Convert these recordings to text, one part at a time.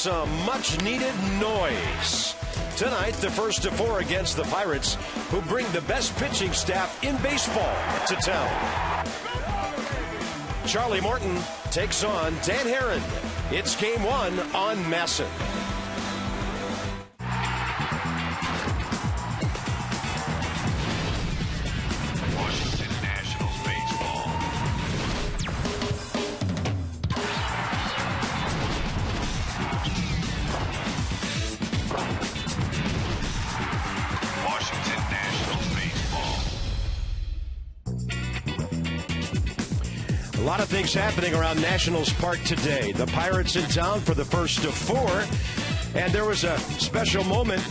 some much-needed noise. Tonight, the first to four against the Pirates, who bring the best pitching staff in baseball to town. Charlie Morton takes on Dan Herron. It's game one on MASN. Washington Nationals baseball. Washington Nationals baseball. A lot of things happening around Nationals Park today. The Pirates in town for the first of four. And there was a special moment.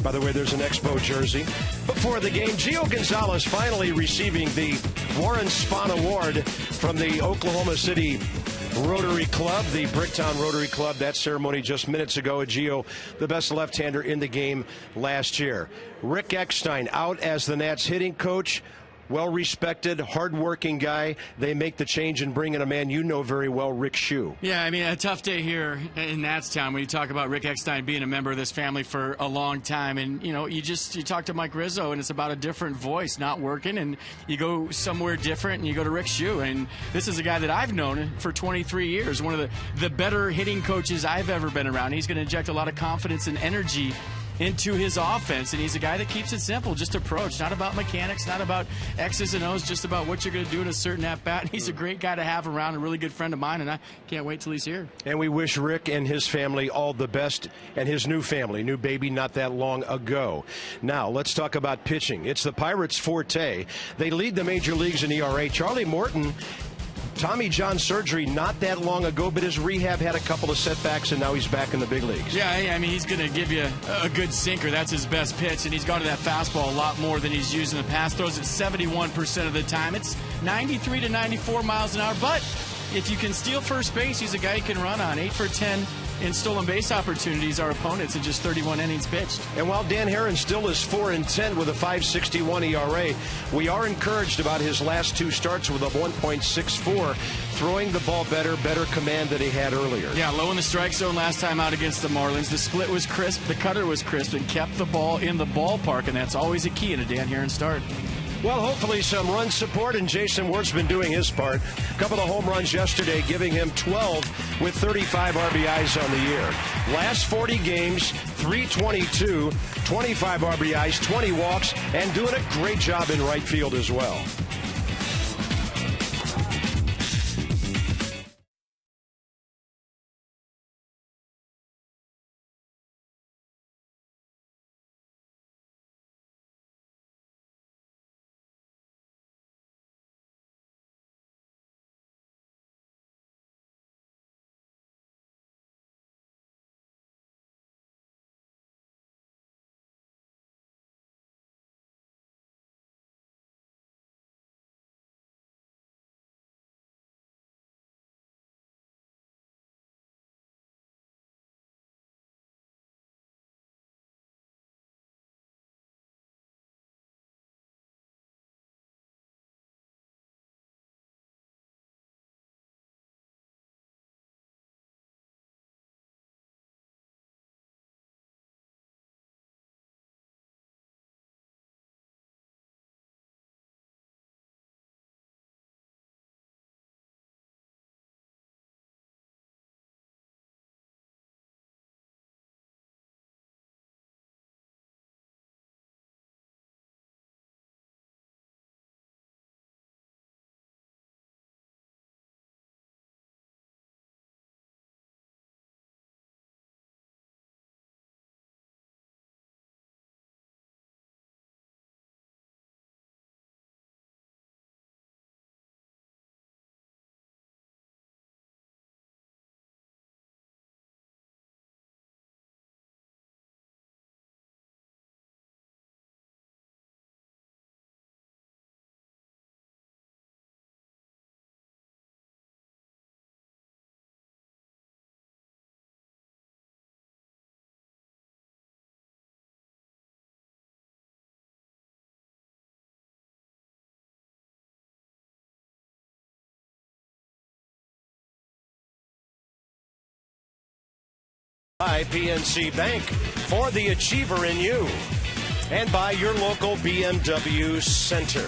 By the way, there's an Expo jersey. Before the game, Gio Gonzalez finally receiving the Warren Spahn Award from the Oklahoma City Rotary Club, the Bricktown Rotary Club. That ceremony just minutes ago. Gio, the best left-hander in the game last year. Rick Eckstein out as the Nats hitting coach. Well-respected, hard-working guy. They make the change and bring in a man you know very well, Rick Shue. Yeah, I mean, a tough day here in Natstown when you talk about Rick Eckstein being a member of this family for a long time. And, you know, you talk to Mike Rizzo, and it's about a different voice not working. And you go somewhere different, and you go to Rick Shue. And this is a guy that I've known for 23 years, one of the better hitting coaches I've ever been around. He's going to inject a lot of confidence and energy into his offense, and he's a guy that keeps it simple, just approach, not about mechanics, not about X's and O's, just about what you're going to do in a certain at-bat. And he's a great guy to have around, a really good friend of mine, and I can't wait till he's here. And we wish Rick and his family all the best, and his new family, new baby not that long ago. Now, let's talk about pitching. It's the Pirates' forte. They lead the major leagues in ERA. Charlie Morton, Tommy John surgery not that long ago, but his rehab had a couple of setbacks, and now he's back in the big leagues. Yeah, I mean, he's going to give you a good sinker. That's his best pitch, and he's gone to that fastball a lot more than he's used in the past. Throws it 71% of the time. It's 93 to 94 miles an hour, but if you can steal first base, he's a guy you can run on. 8 for 10 in stolen base opportunities, our opponents, in just 31 innings pitched. And while Dan Herron still is 4-10 with a 5.61 ERA, we are encouraged about his last two starts with a 1.64, throwing the ball better command than he had earlier. Yeah, low in the strike zone last time out against the Marlins. The split was crisp, the cutter was crisp, and kept the ball in the ballpark, and that's always a key in a Dan Herron start. Well, hopefully some run support, and Jason Ward's been doing his part. A couple of home runs yesterday, giving him 12 with 35 RBIs on the year. Last 40 games, 322, 25 RBIs, 20 walks, and doing a great job in right field as well. by PNC Bank for the achiever in you, and by your local BMW Center.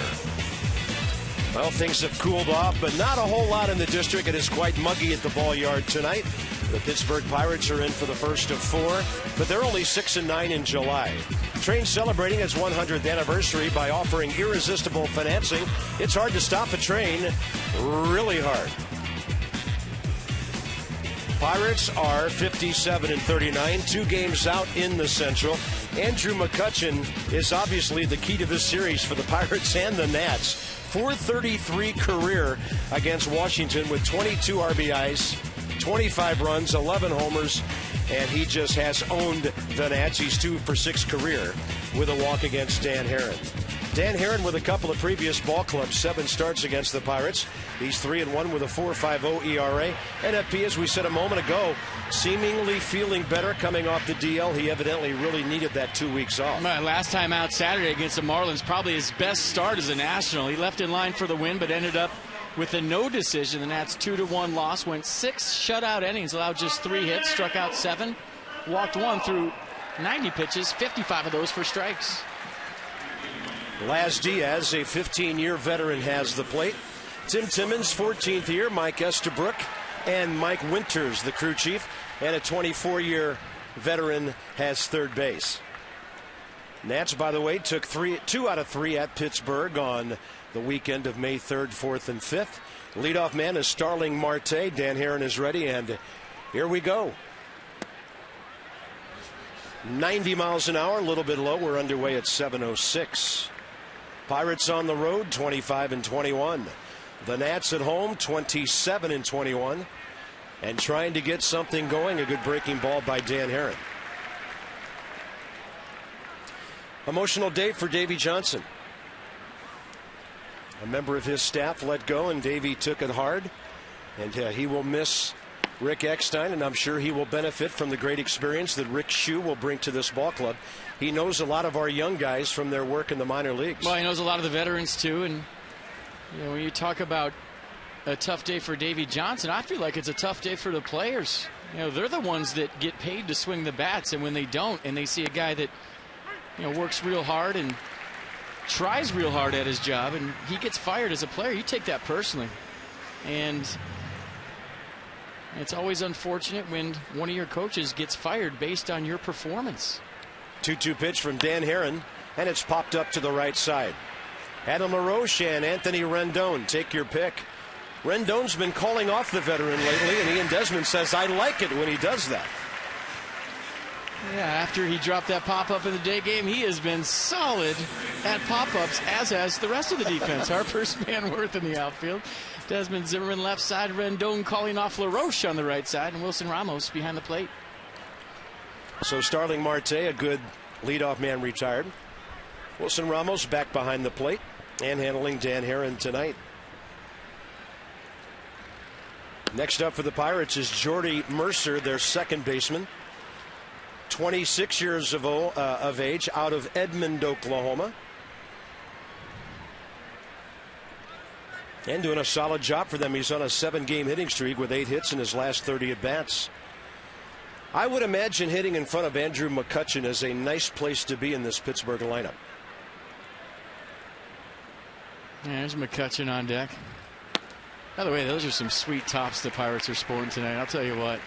Well, things have cooled off, but not a whole lot in the district. It is quite muggy at the ball yard tonight. The Pittsburgh Pirates are in for the first of 4, but they're only 6-9 in July. Train celebrating its 100th anniversary by offering irresistible financing. It's hard to stop a train, really hard. Pirates are 57-39, 2 games out in the Central. Andrew McCutchen is obviously the key to this series for the Pirates and the Nats. .433 career against Washington with 22 RBIs, 25 runs, 11 homers, and he just has owned the Nats. He's 2 for 6 career with a walk against Dan Herron. Dan Herron with a couple of previous ball clubs, 7 starts against the Pirates. He's 3-1 with a 4.50 ERA. NFP, as we said a moment ago, seemingly feeling better coming off the DL. He evidently really needed that 2 weeks off. Last time out Saturday against the Marlins, probably his best start as a National. He left in line for the win, but ended up with a no decision. The Nats 2-1 loss, went 6 shutout innings, allowed just 3 hits, struck out 7, walked 1 through 90 pitches, 55 of those for strikes. Laz Diaz, a 15-year veteran, has the plate. Tim Timmons, 14th year. Mike Estabrook and Mike Winters, the crew chief, and a 24-year veteran has third base. Nats, by the way, took 2 out of 3 at Pittsburgh on the weekend of May 3rd, 4th, and 5th. Leadoff man is Starling Marte. Dan Herron is ready, and here we go. 90 miles an hour, a little bit low. We're underway at 7:06. Pirates on the road, 25-21. The Nats at home, 27-21. And trying to get something going, a good breaking ball by Dan Herron. Emotional day for Davey Johnson. A member of his staff let go, and Davey took it hard. And he will miss Rick Eckstein, and I'm sure he will benefit from the great experience that Rick Shue will bring to this ball club. He knows a lot of our young guys from their work in the minor leagues. Well, he knows a lot of the veterans, too. And when you talk about a tough day for Davey Johnson, I feel like it's a tough day for the players. They're the ones that get paid to swing the bats, and when they don't, and they see a guy that works real hard and tries real hard at his job, and he gets fired as a player, you take that personally. And it's always unfortunate when one of your coaches gets fired based on your performance. 2-2 pitch from Dan Herron, and it's popped up to the right side. Adam LaRoche and Anthony Rendon, take your pick. Rendon's been calling off the veteran lately, and Ian Desmond says, I like it when he does that. Yeah, after he dropped that pop-up in the day game, he has been solid at pop-ups, as has the rest of the defense. Harper's Manworth in the outfield. Desmond Zimmerman left side, Rendon calling off LaRoche on the right side, and Wilson Ramos behind the plate. So Starling Marte, a good leadoff man, retired. Wilson Ramos back behind the plate and handling Dan Herron tonight. Next up for the Pirates is Jordy Mercer, their second baseman. 26 years of age, out of Edmond, Oklahoma. And doing a solid job for them. He's on a 7-game hitting streak with 8 hits in his last 30 at-bats. I would imagine hitting in front of Andrew McCutchen is a nice place to be in this Pittsburgh lineup. Yeah, there's McCutchen on deck. By the way, those are some sweet tops the Pirates are sporting tonight. I'll tell you what,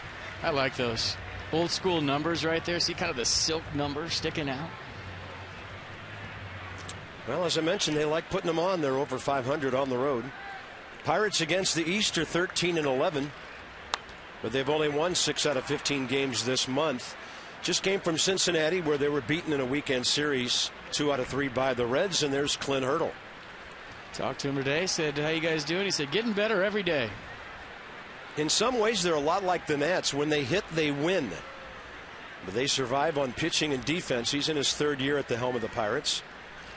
I like those. Old school numbers right there. See kind of the silk number sticking out. Well, as I mentioned, they like putting them on. They're over 500 on the road. Pirates against the East are 13-11. But they've only won 6 out of 15 games this month. Just came from Cincinnati, where they were beaten in a weekend series 2 out of 3 by the Reds. And there's Clint Hurdle. Talked to him today, said, how you guys doing? He said, getting better every day. In some ways, they're a lot like the Nats. When they hit, they win. But they survive on pitching and defense. He's in his 3rd year at the helm of the Pirates.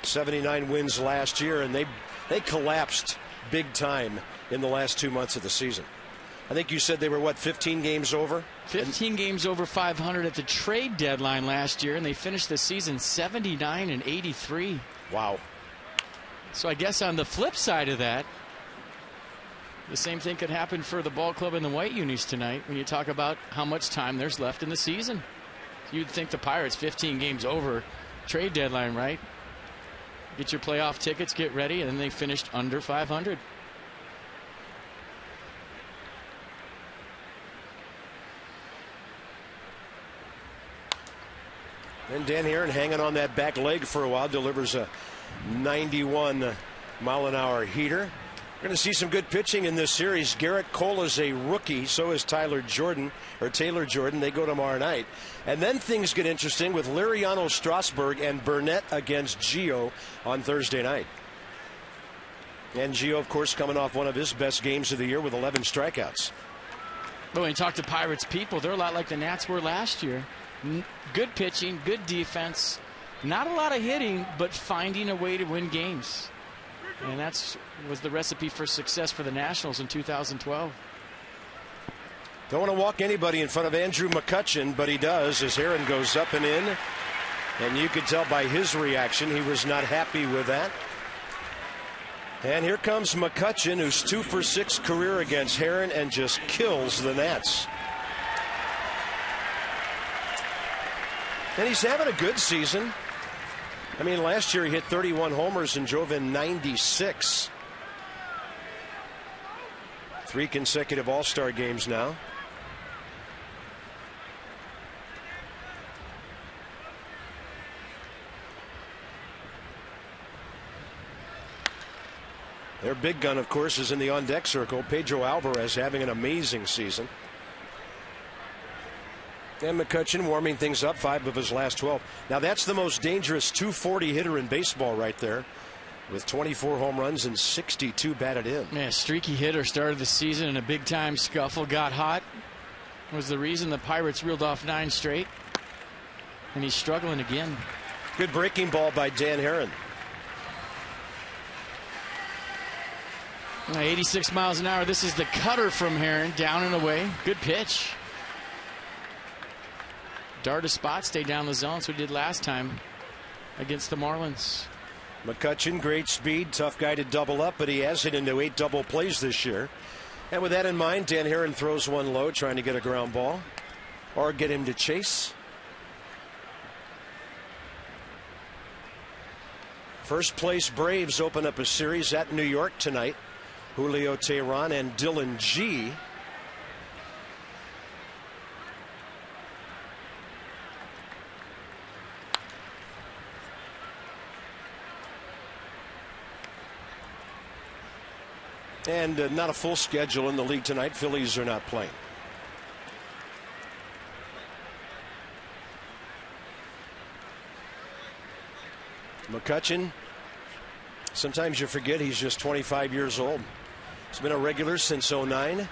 79 wins last year, and they collapsed big time in the last 2 months of the season. I think you said they were, 15 games over? 15 games over 500 at the trade deadline last year, and they finished the season 79-83. Wow. So I guess on the flip side of that, the same thing could happen for the ball club and the White Unis tonight when you talk about how much time there's left in the season. You'd think the Pirates 15 games over trade deadline, right? Get your playoff tickets, get ready, and then they finished under 500. And Dan Herron hanging on that back leg for a while, delivers a 91-mile-an-hour heater. We're going to see some good pitching in this series. Garrett Cole is a rookie. So is Taylor Jordan. They go tomorrow night. And then things get interesting with Liriano Strasburg and Burnett against Gio on Thursday night. And Gio, of course, coming off one of his best games of the year with 11 strikeouts. But when you talk to Pirates people, they're a lot like the Nats were last year. Good pitching, good defense, not a lot of hitting, but finding a way to win games. And that was the recipe for success for the Nationals in 2012. Don't want to walk anybody in front of Andrew McCutchen, but he does as Herron goes up and in. And you could tell by his reaction he was not happy with that. And here comes McCutchen, who's 2 for 6 career against Herron and just kills the Nats. And he's having a good season. I mean, last year he hit 31 homers and drove in 96. 3 consecutive All-Star games now. Their big gun, of course, is in the on-deck circle. Pedro Alvarez having an amazing season. And McCutchen warming things up, 5 of his last 12. Now that's the most dangerous 240 hitter in baseball right there, with 24 home runs and 62 batted in. Yeah, streaky hitter, started the season in a big-time scuffle, got hot. Was the reason the Pirates reeled off 9 straight. And he's struggling again. Good breaking ball by Dan Herron. 86 miles an hour. This is the cutter from Herron, down and away. Good pitch. Dart a spot, stay down the zone, so we did last time against the Marlins. McCutchen, great speed, tough guy to double up, but he has hit into 8 double plays this year. And with that in mind, Dan Herron throws one low, trying to get a ground ball or get him to chase. First place Braves open up a series at New York tonight. Julio Teheran and Dylan G. And not a full schedule in the league tonight. Phillies are not playing. McCutchen, sometimes you forget he's just 25 years old. He's been a regular since 09.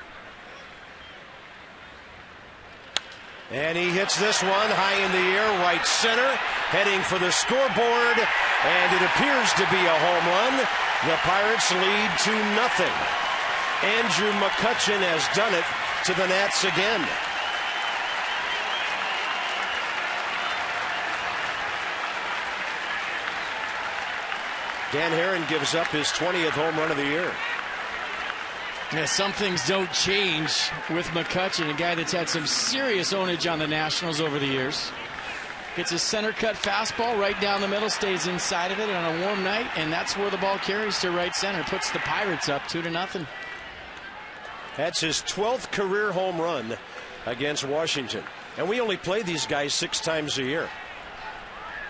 And he hits this one high in the air, right center, heading for the scoreboard. And it appears to be a home run. The Pirates lead 2-0. Andrew McCutchen has done it to the Nats again. Dan Herron gives up his 20th home run of the year. Yeah, some things don't change with McCutchen, a guy that's had some serious ownage on the Nationals over the years. Gets a center cut fastball right down the middle, stays inside of it on a warm night, and that's where the ball carries to right center. Puts the Pirates up 2-0. That's his 12th career home run against Washington. And we only play these guys 6 times a year.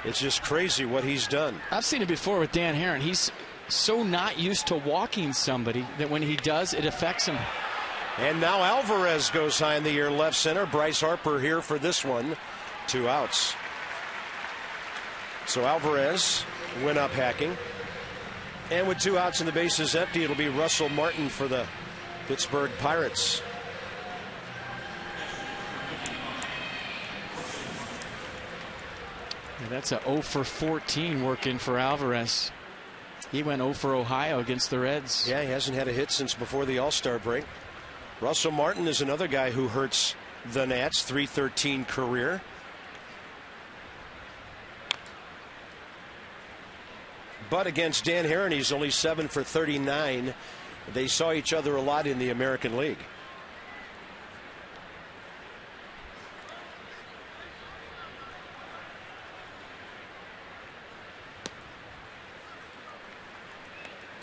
It's just crazy what he's done. I've seen it before with Dan Herron. He's so not used to walking somebody that when he does, it affects him. And now Alvarez goes high in the air, left center. Bryce Harper here for this one. 2 outs. So Alvarez went up hacking. And with 2 outs and the bases empty, it'll be Russell Martin for the Pittsburgh Pirates. That's a 0 for 14 working for Alvarez. He went 0 for Ohio against the Reds. Yeah, he hasn't had a hit since before the All-Star break. Russell Martin is another guy who hurts the Nats, .313 career. But against Dan Herron, he's only 7 for 39 They saw each other a lot in the American League.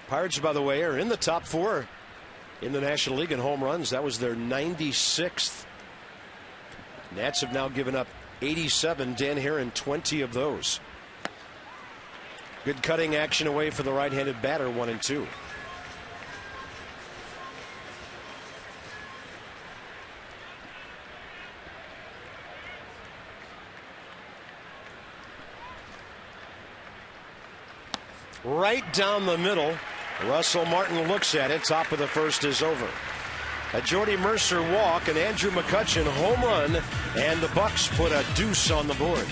Pirates, by the way, are in the top 4 in the National League in home runs. That was their 96th. Nats have now given up 87. Dan Herron, 20 of those. Good cutting action away for the right-handed batter, 1-2. Right down the middle. Russell Martin looks at it. Top of the first is over. A Jordy Mercer walk, an Andrew McCutchen home run, and the Bucks put a deuce on the board.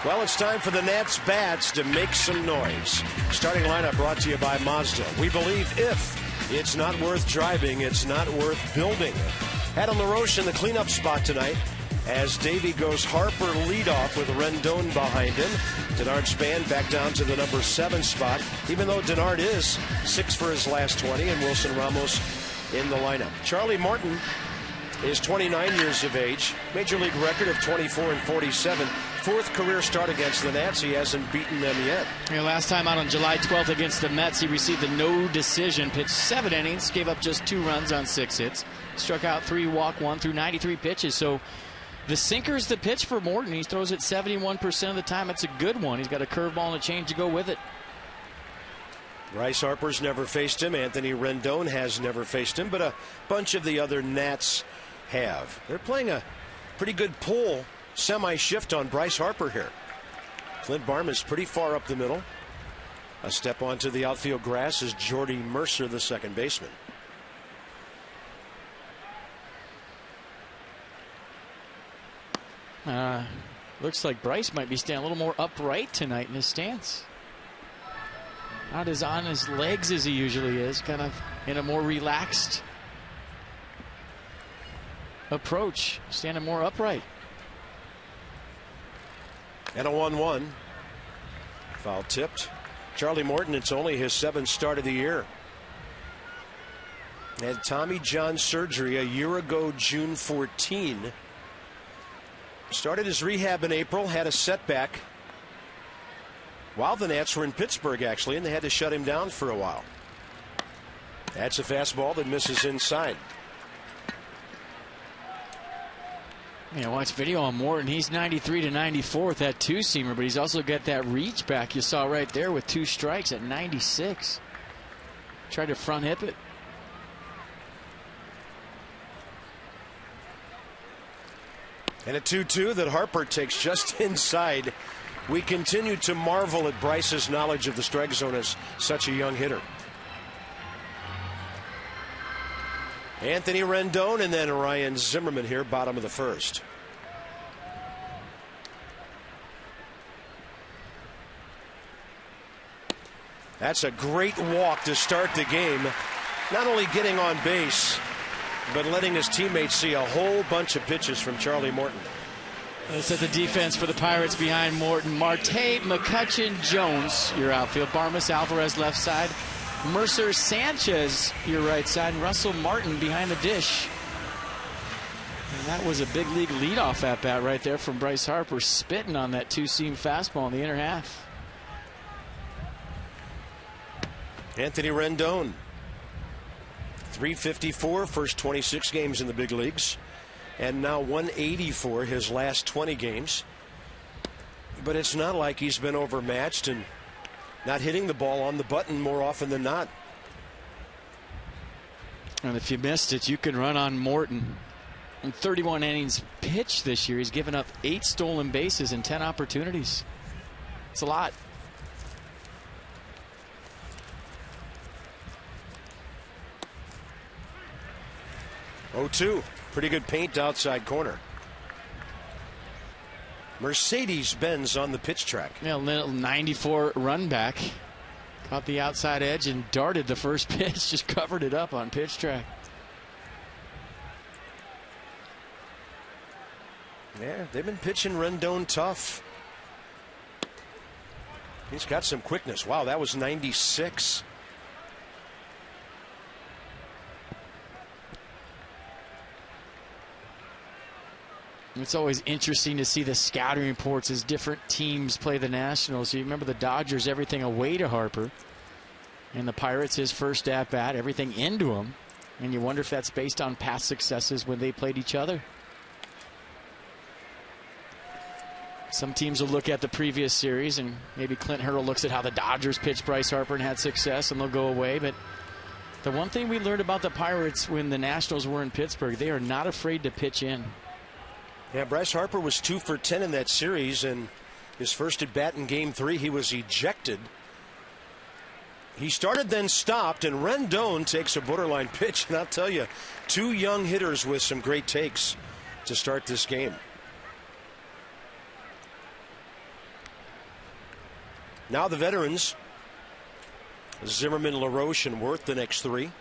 Well, it's time for the Nats bats to make some noise. Starting lineup brought to you by Mazda. We believe if it's not worth driving, it's not worth building. Adam LaRoche in the cleanup spot tonight as Davey goes Harper leadoff with Rendon behind him. Denard Span back down to the number 7 spot, even though Denard is 6 for his last 20, and Wilson Ramos in the lineup. Charlie Morton is 29 years of age, major league record of 24 and 47. 4th career start against the Nats. He hasn't beaten them yet. Last time out on July 12th against the Mets, he received a no decision, pitched 7 innings, gave up just 2 runs on 6 hits, struck out 3, walked 1 through 93 pitches. So the sinker's the pitch for Morton. He throws it 71% of the time. It's a good one. He's got a curveball and a change to go with it. Bryce Harper's never faced him. Anthony Rendon has never faced him, but a bunch of the other Nats have. They're playing a pretty good pull semi-shift on Bryce Harper here. Clint Barman's pretty far up the middle. A step onto the outfield grass is Jordy Mercer, the second baseman. Looks like Bryce might be standing a little more upright tonight in his stance. Not as on his legs as he usually is, kind of in a more relaxed approach, standing more upright. And a 1-1. Foul tipped. Charlie Morton, it's only his 7th start of the year. Had Tommy John surgery a year ago, June 14. Started his rehab in April, had a setback while the Nats were in Pittsburgh, actually, and they had to shut him down for a while. That's a fastball that misses inside. Watch video on Morton. He's 93 to 94 with that 2-seamer, but he's also got that reach back you saw right there with 2 strikes at 96. Tried to front hip it. And a 2-2 that Harper takes just inside. We continue to marvel at Bryce's knowledge of the strike zone as such a young hitter. Anthony Rendon and then Ryan Zimmerman here, bottom of the first. That's a great walk to start the game. Not only getting on base, but letting his teammates see a whole bunch of pitches from Charlie Morton. Let's at the defense for the Pirates behind Morton. Marte, McCutchen, Jones, your outfield. Barmas, Alvarez, left side. Mercer, Sanchez, your right side. And Russell Martin behind the dish. And that was a big league leadoff at bat right there from Bryce Harper, spitting on that two-seam fastball in the inner half. Anthony Rendon, 354, first 26 games in the big leagues, and now 184 his last 20 games. But it's not like he's been overmatched and not hitting the ball on the button more often than not. And if you missed it, you can run on Morton. In 31 innings pitched this year, he's given up 8 stolen bases in 10 opportunities. It's a lot. Oh, 2. Pretty good paint outside corner. Mercedes-Benz on the pitch track. Yeah, little 94 run back. Caught the outside edge and darted the first pitch. Just covered it up on pitch track. Yeah, they've been pitching Rendon tough. He's got some quickness. Wow, that was 96. It's always interesting to see the scouting reports as different teams play the Nationals. You remember the Dodgers, everything away to Harper. And the Pirates, his first at-bat, everything into him. And you wonder if that's based on past successes when they played each other. Some teams will look at the previous series, and maybe Clint Hurdle looks at how the Dodgers pitched Bryce Harper and had success, and they'll go away. But the one thing we learned about the Pirates when the Nationals were in Pittsburgh, they are not afraid to pitch in. Yeah, Bryce Harper was 2 for 10 in that series, and his first at bat in Game 3, he was ejected. He started, then stopped, and Rendon takes a borderline pitch. And I'll tell you, 2 young hitters with some great takes to start this game. Now the veterans, Zimmerman, LaRoche, and Worth, the next 3.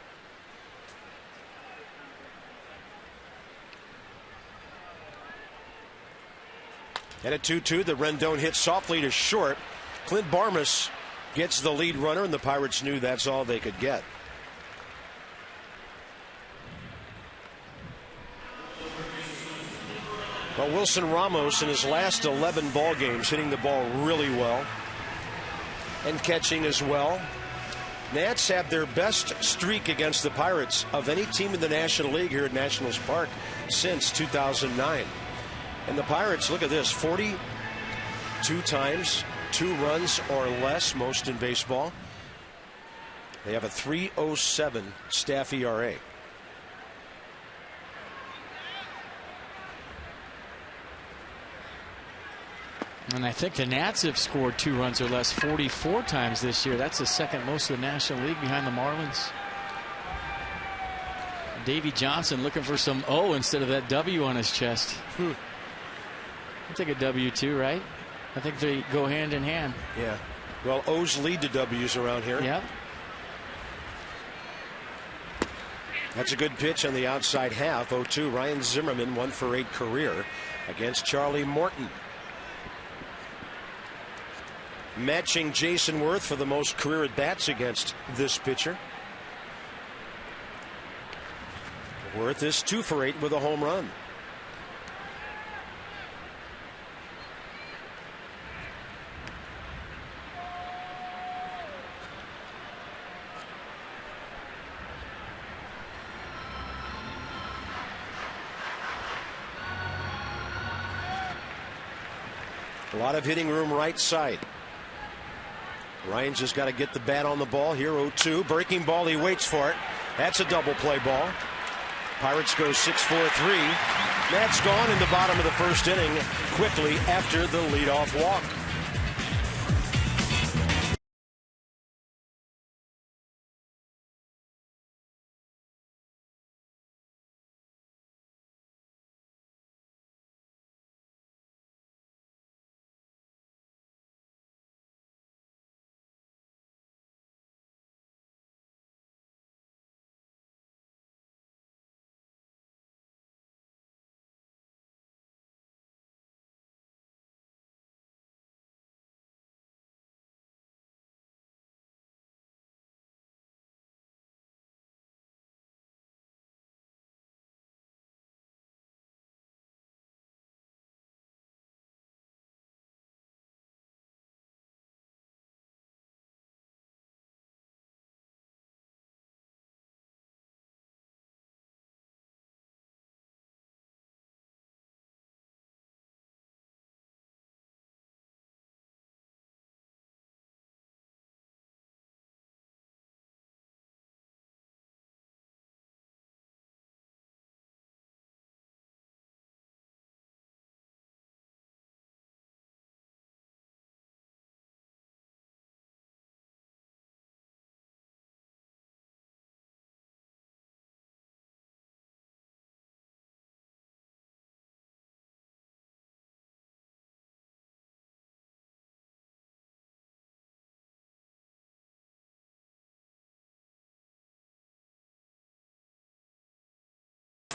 And at 2-2, the Rendon hit softly to short. Clint Barmas gets the lead runner, and the Pirates knew that's all they could get. But Wilson Ramos in his last 11 ball games hitting the ball really well and catching as well. Nats have their best streak against the Pirates of any team in the National League here at Nationals Park since 2009. And the Pirates, look at this, 42 times, 2 runs or less, most in baseball. They have a 3.07 staff ERA. And I think the Nats have scored 2 runs or less 44 times this year. That's the second most in the National League behind the Marlins. Davey Johnson looking for some O instead of that W on his chest. I take a W too, right? I think they go hand in hand. Yeah. Well, O's lead to W's around here. Yep. That's a good pitch on the outside half. 0-2. Ryan Zimmerman, 1 for 8 career against Charlie Morton. Matching Jason Worth for the most career at bats against this pitcher. Worth is 2 for 8 with a home run. A lot of hitting room right side. Ryan's just got to get the bat on the ball here. 0-2. Breaking ball. He waits for it. That's a double play ball. Pirates go 6-4-3. Nats gone in the bottom of the first inning quickly after the leadoff walk.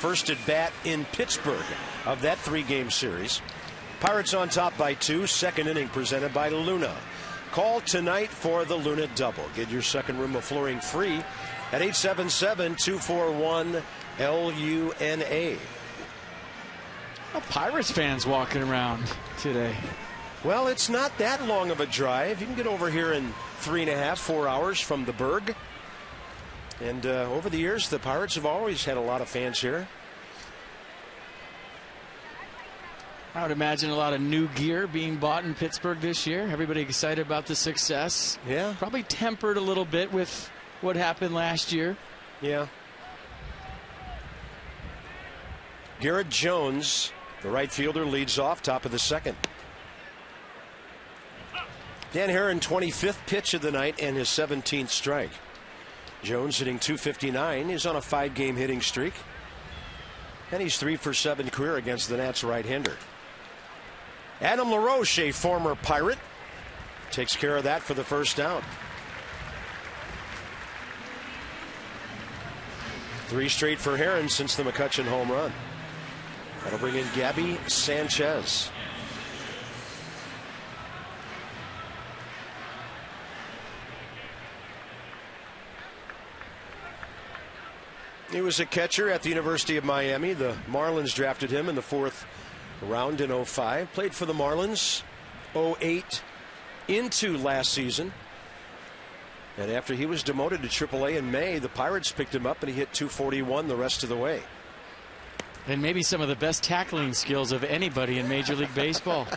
first at bat in Pittsburgh of that 3-game series. Pirates on top by 2. Second inning presented by Luna. Call tonight for the Luna Double. Get your second room of flooring free at 877-241-LUNA. Pirates fans walking around today. Well, it's not that long of a drive. You can get over here in 3.5, 4 hours from the Berg. And over the years, the Pirates have always had a lot of fans here. I would imagine a lot of new gear being bought in Pittsburgh this year. Everybody excited about the success. Yeah. Probably tempered a little bit with what happened last year. Yeah. Garrett Jones, the right fielder, leads off, top of the second. Dan Haren, 25th pitch of the night and his 17th strike. Jones hitting .259. He's on a 5-game hitting streak. And he's 3 for 7 career against the Nats right-hander. Adam LaRoche, a former Pirate, takes care of that for the first down. 3 straight for Haren since the McCutchen home run. That'll bring in Gabby Sanchez. He was a catcher at the University of Miami. The Marlins drafted him in the 4th round in 2005. Played for the Marlins 2008 into last season. And after he was demoted to AAA in May, the Pirates picked him up and he hit .241 the rest of the way. And maybe some of the best tackling skills of anybody in Major League Baseball.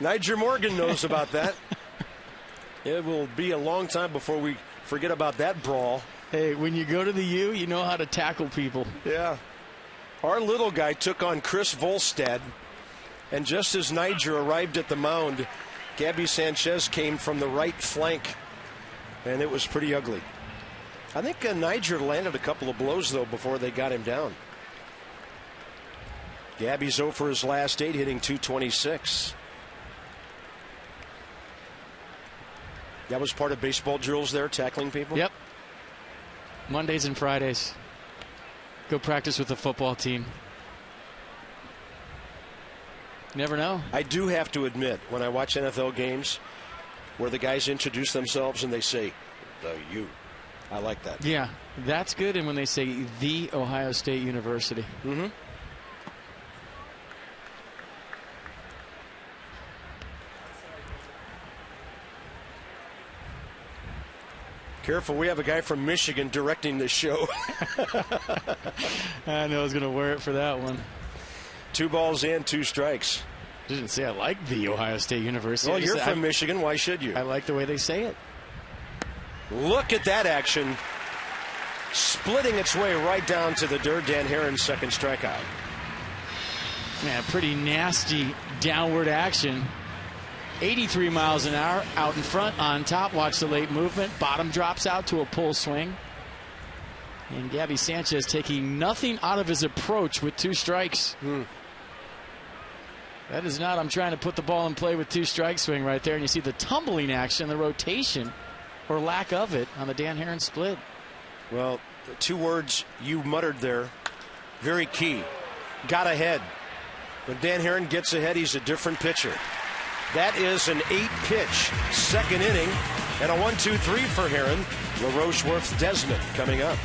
Nyjer Morgan knows about that. It will be a long time before we forget about that brawl. Hey, when you go to the U, you know how to tackle people. Yeah. Our little guy took on Chris Volstad, and just as Nyjer arrived at the mound, Gabby Sanchez came from the right flank, and it was pretty ugly. I think Nyjer landed a couple of blows, though, before they got him down. Gabby's 0 for his last 8, hitting .226. That was part of baseball drills there, tackling people? Yep. Mondays and Fridays. Go practice with the football team. Never know. I do have to admit, when I watch NFL games where the guys introduce themselves and they say, the U, I like that. Yeah, that's good. And when they say the Ohio State University. Mm-hmm. Careful, we have a guy from Michigan directing this show. I know I was going to wear it for that one. 2 balls and 2 strikes. Didn't say I like the Ohio State University. Well, you're from Michigan. Why should you? I like the way they say it. Look at that action. Splitting its way right down to the dirt. Dan Haren's second strikeout. Man, pretty nasty downward action. 83 miles an hour out in front, on top. Watch the late movement. Bottom drops out to a pull swing. And Gabby Sanchez taking nothing out of his approach with 2 strikes. That is not, I'm trying to put the ball in play with 2 strike swing right there. And you see the tumbling action, the rotation, or lack of it, on the Dan Haren split. Well, the 2 words you muttered there, very key. Got ahead. When Dan Haren gets ahead, he's a different pitcher. That is an 8-pitch second inning and a 1-2-3 for Haren. LaRoche Worth Desmond coming up.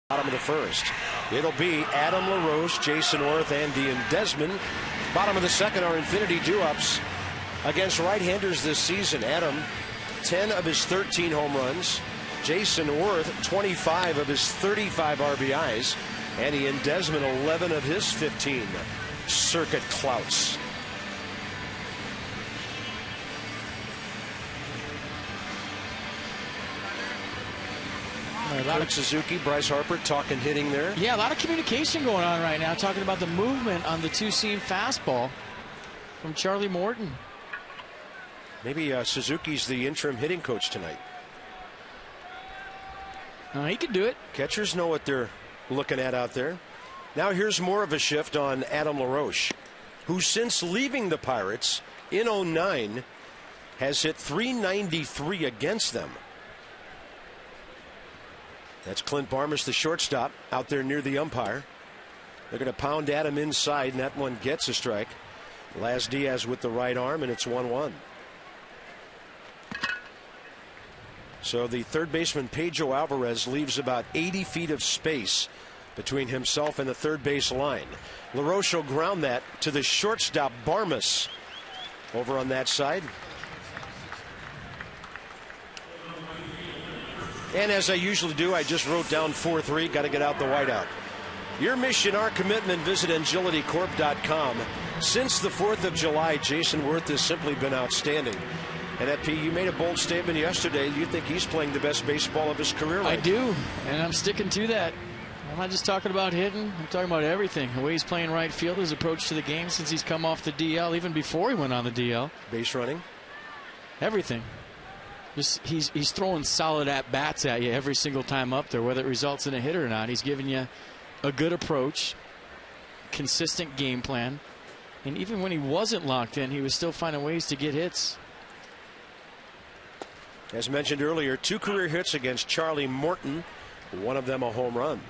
Bottom of the first. It'll be Adam LaRoche, Jason Worth, Andy, and Desmond. Bottom of the second are Infinity Do-Ups against right-handers this season. Adam, 10 of his 13 home runs. Jason Worth, 25 of his 35 RBIs. Andy and Desmond, 11 of his 15 circuit clouts. Kurt Suzuki, Bryce Harper talking hitting there. Yeah, a lot of communication going on right now, talking about the movement on the two-seam fastball from Charlie Morton. Maybe Suzuki's the interim hitting coach tonight. He could do it. Catchers know what they're looking at out there. Now here's more of a shift on Adam LaRoche, who since leaving the Pirates in 2009 has hit .393 against them. That's Clint Barmas, the shortstop, out there near the umpire. They're going to pound Adam inside, and that one gets a strike. Laz Diaz with the right arm, and it's 1-1. So the third baseman, Pedro Alvarez, leaves about 80 feet of space between himself and the third base line. LaRoche will ground that to the shortstop, Barmas, over on that side. And as I usually do, I just wrote down 4-3. Got to get out the whiteout. Your mission, our commitment. Visit agilitycorp.com. Since the 4th of July, Jason Worth has simply been outstanding. And FP, you made a bold statement yesterday. You think he's playing the best baseball of his career right I do, and I'm sticking to that. I'm not just talking about hitting. I'm talking about everything. The way he's playing right field, his approach to the game since he's come off the DL, even before he went on the DL. Base running. Everything. Just he's throwing solid at-bats at you every single time up there, whether it results in a hit or not. He's giving you a good approach, consistent game plan, and even when he wasn't locked in, he was still finding ways to get hits. As mentioned earlier, 2 career hits against Charlie Morton, one of them a home run.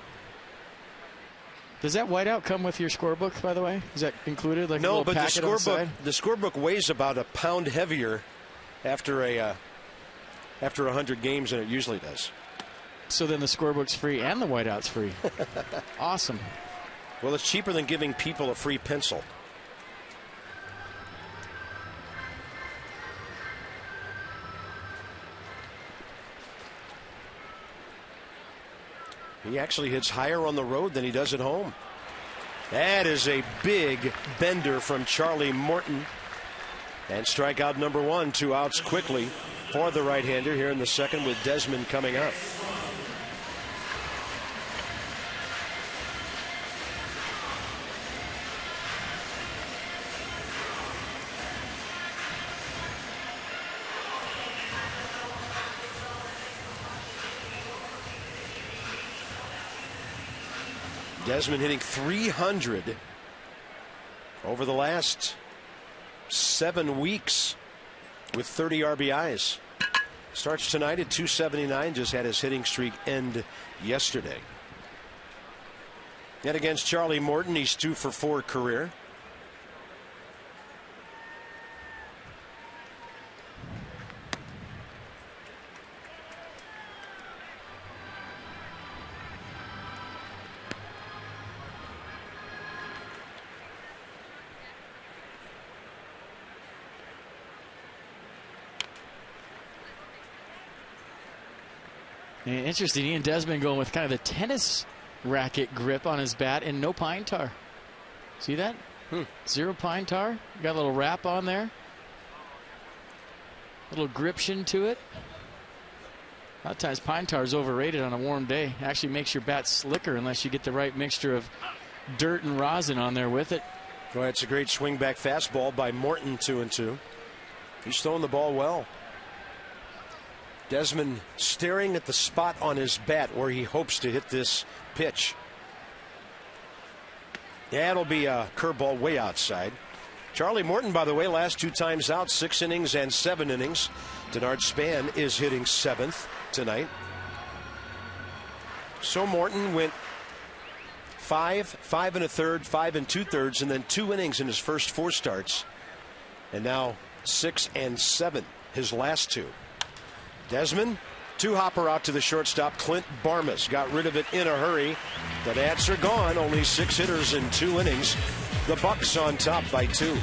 Does that whiteout come with your scorebook, by the way? Is that included? Like no, a but the scorebook weighs about a pound heavier after 100 games than it usually does. So then the scorebook's free and the whiteout's free. Awesome. Well, it's cheaper than giving people a free pencil. He actually hits higher on the road than he does at home. That is a big bender from Charlie Morton. And strikeout number 1, 2 outs quickly for the right-hander here in the second with Desmond coming up. Desmond hitting .300 over the last 7 weeks with 30 RBIs. Starts tonight at .279. Just had his hitting streak end yesterday. And against Charlie Morton, he's 2 for 4 career. Interesting. Ian Desmond going with kind of the tennis racket grip on his bat and no pine tar. See that? 0 pine tar. Got a little wrap on there. A little gription to it. A lot of times pine tar is overrated on a warm day. It actually makes your bat slicker unless you get the right mixture of dirt and rosin on there with it. Well, it's a great swing back fastball by Morton, 2-2. He's throwing the ball well. Desmond staring at the spot on his bat where he hopes to hit this pitch. That'll be a curveball way outside. Charlie Morton, by the way, last 2 times out, 6 innings and 7 innings. Denard Span is hitting 7th tonight. So Morton went 5, 5 1/3, 5 2/3, and then 2 innings in his first 4 starts. And now 6 and 7, his last 2. Desmond Two-hopper out to the shortstop, Clint Barmas. Got rid of it in a hurry. The Nats are gone. Only 6 hitters in 2 innings. The Bucks on top by 2.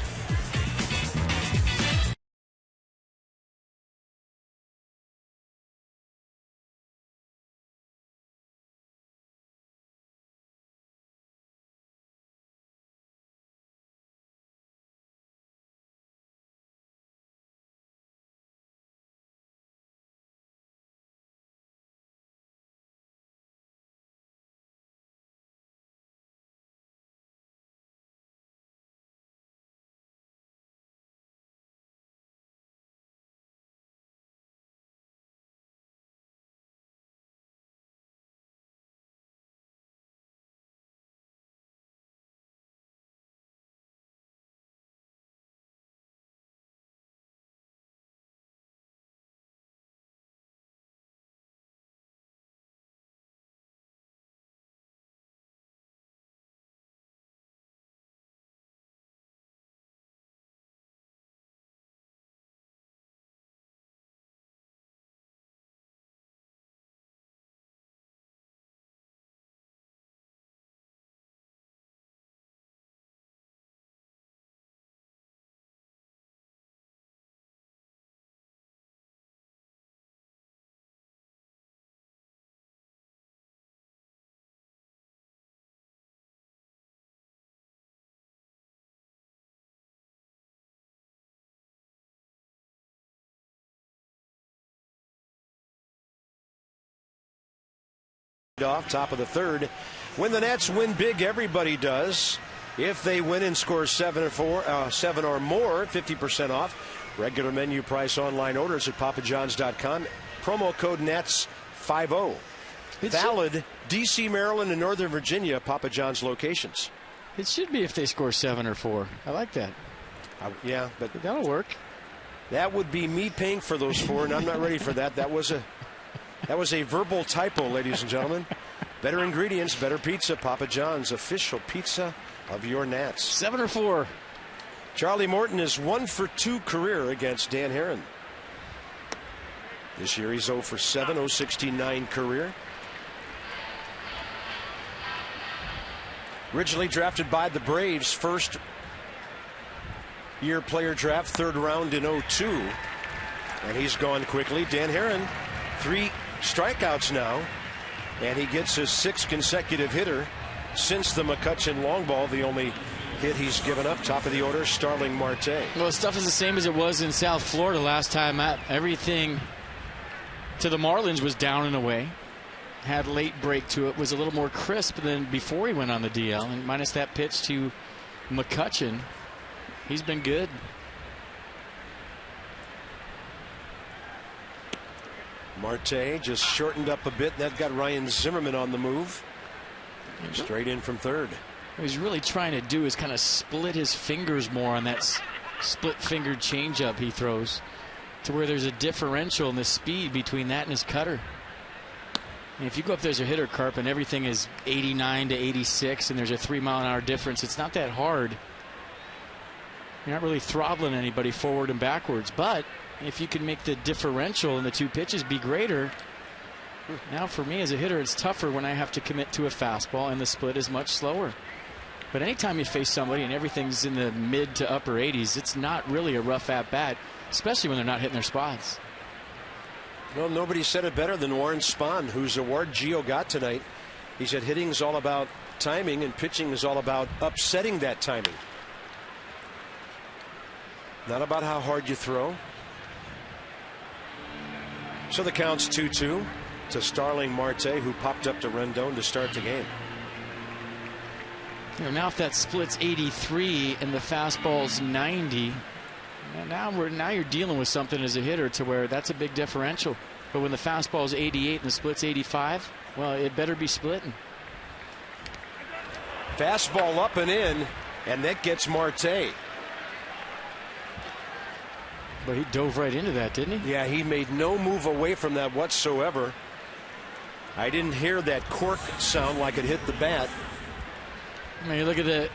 Off top of the third. When the Nats win big, everybody does. If they win and score 7 or more, 50% off. Regular menu price online orders at papajohns.com. Promo code NATS50. Valid DC, Maryland, and Northern Virginia Papa John's locations. It should be if they score 7 or 4. I like that. Yeah, but that'll work. That would be me paying for those 4, and I'm not ready for that. That was a verbal typo, ladies and gentlemen. Better ingredients, better pizza. Papa John's, official pizza of your Nats. 7 or 4. Charlie Morton is 1 for 2 career against Dan Herron. This year he's 0 for 7, 069 career. Originally drafted by the Braves, first year player draft, 3rd round in 02. And he's gone quickly. Dan Herron, 3 strikeouts now, and he gets his 6th consecutive hitter since the McCutchen long ball. The only hit he's given up. Top of the order, Starling Marte. Well, the stuff is the same as it was in South Florida last time out. Everything to the Marlins was down and away. Had late break to it, was a little more crisp than before he went on the DL, and minus that pitch to McCutchen, he's been good. Marte just shortened up a bit. That got Ryan Zimmerman on the move. Straight in from third. What he's really trying to do is kind of split his fingers more on that split-fingered changeup he throws, to where there's a differential in the speed between that and his cutter. And if you go up there as a hitter, Carp, and everything is 89 to 86, and there's a 3-mile-an-hour difference, it's not that hard. You're not really throttling anybody forward and backwards, but if you can make the differential in the 2 pitches be greater, now for me as a hitter, it's tougher when I have to commit to a fastball and the split is much slower. But anytime you face somebody and everything's in the mid to upper 80s, it's not really a rough at-bat, especially when they're not hitting their spots. Well, nobody said it better than Warren Spahn, whose award Gio got tonight. He said hitting is all about timing and pitching is all about upsetting that timing. Not about how hard you throw. So the count's 2-2 to Starling Marte, who popped up to Rendon to start the game. You know, now if that split's 83 and the fastball's 90, now you're dealing with something as a hitter to where that's a big differential. But when the fastball's 88 and the split's 85, well, it better be splitting. Fastball up and in, and that gets Marte. But he dove right into that, didn't he? Yeah, he made no move away from that whatsoever. I didn't hear that cork sound like it hit the bat. I mean, you look at the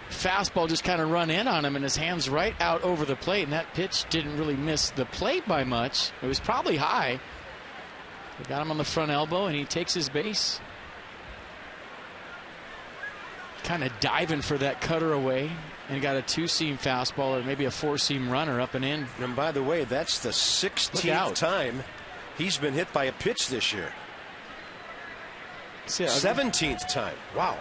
fastball just kind of run in on him, and his hand's right out over the plate, and that pitch didn't really miss the plate by much. It was probably high, They got him on the front elbow, and he takes his base. Kind of diving for that cutter away, and got a 2-seam fastball or maybe a 4-seam runner up and in. And by the way, that's the 16th time he's been hit by a pitch this year. 17th time. Wow.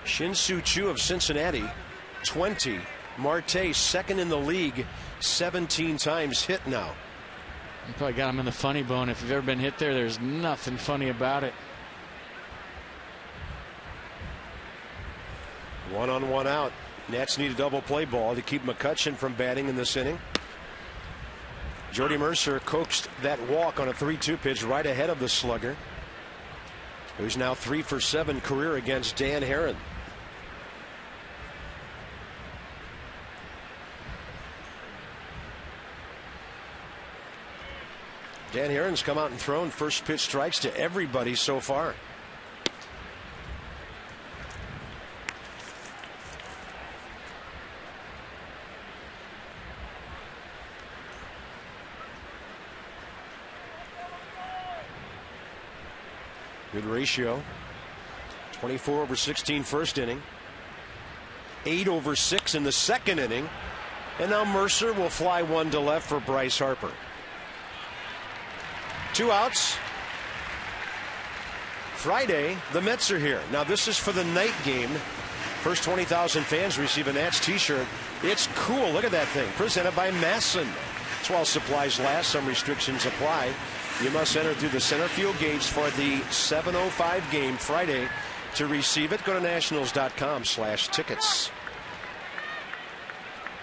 Shin-Soo Choo of Cincinnati, 20. Marte, second in the league, 17 times hit now. You probably got him in the funny bone. If you've ever been hit there, there's nothing funny about it. 1 on 1 out. Nats need a double play ball to keep McCutchen from batting in this inning. Jordy Mercer coaxed that walk on a 3-2 pitch right ahead of the slugger, who's now 3 for 7 career against Dan Haren. Dan Heron's come out and thrown first pitch strikes to everybody so far. Good ratio. 24/16 first inning. 8/6 in the second inning. And now Mercer will fly one to left for Bryce Harper. 2 outs. Friday, the Mets are here. Now this is for the night game. First 20,000 fans receive a Nats t-shirt. It's cool. Look at that thing. Presented by Masson. It's while supplies last. Some restrictions apply. You must enter through the center field gates for the 7:05 game Friday. To receive it, go to nationals.com/tickets.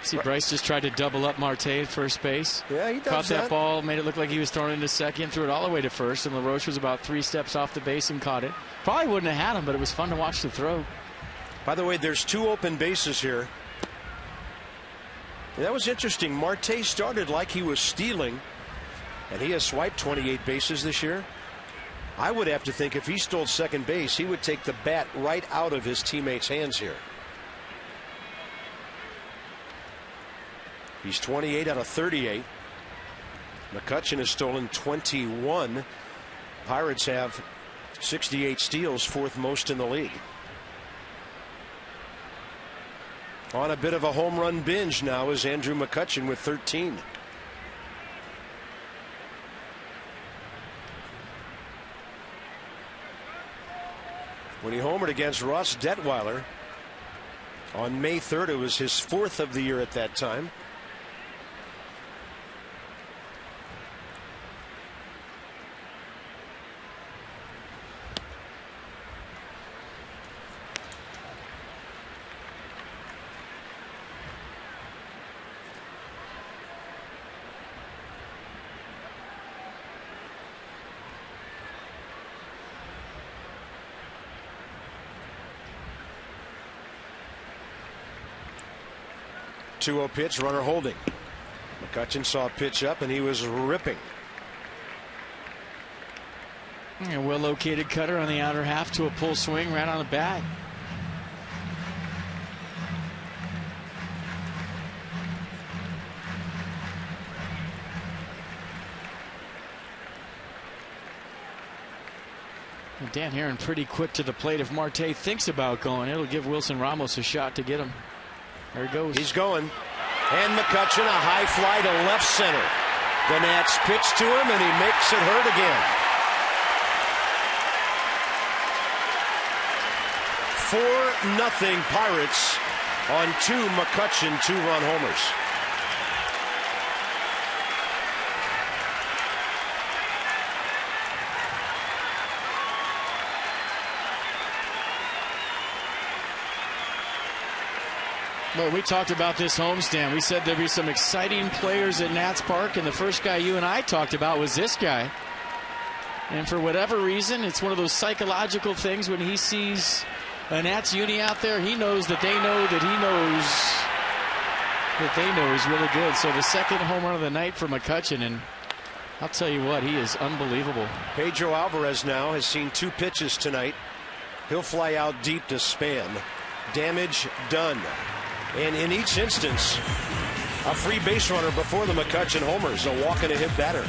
See, Bryce just tried to double up Marte at first base. Yeah, he does Caught that ball, made it look like he was throwing into second, threw it all the way to first, and LaRoche was about 3 steps off the base and caught it. Probably wouldn't have had him, but it was fun to watch the throw. By the way, there's 2 open bases here. And that was interesting. Marte started like he was stealing, and he has swiped 28 bases this year. I would have to think if he stole second base, he would take the bat right out of his teammates' hands here. He's 28 out of 38. McCutchen has stolen 21. Pirates have 68 steals, 4th most in the league. On a bit of a home run binge now is Andrew McCutchen with 13. When he homered against Ross Detweiler on May 3rd, it was his 4th of the year at that time. .2-0 pitch, runner holding. McCutchen saw a pitch up and he was ripping. A well located cutter on the outer half to a pull swing right on the bat. And Dan Haren pretty quick to the plate. If Marte thinks about going, it'll give Wilson Ramos a shot to get him. There he goes. He's going. And McCutchen, a high fly to left center. The Nats pitch to him and he makes it hurt again. 4-0 Pirates on 2 McCutchen 2-run homers. Well, we talked about this homestand. We said there'd be some exciting players at Nats Park, and the first guy you and I talked about was this guy. And for whatever reason, it's one of those psychological things. When he sees a Nats uni out there, he knows that they know that he knows that they know he's really good. So the second home run of the night for McCutchen, and I'll tell you what, he is unbelievable. Pedro Alvarez now has seen 2 pitches tonight. He'll fly out deep to Span. Damage done. And in each instance, a free base runner before the McCutchen homers, a walk and a hit batter.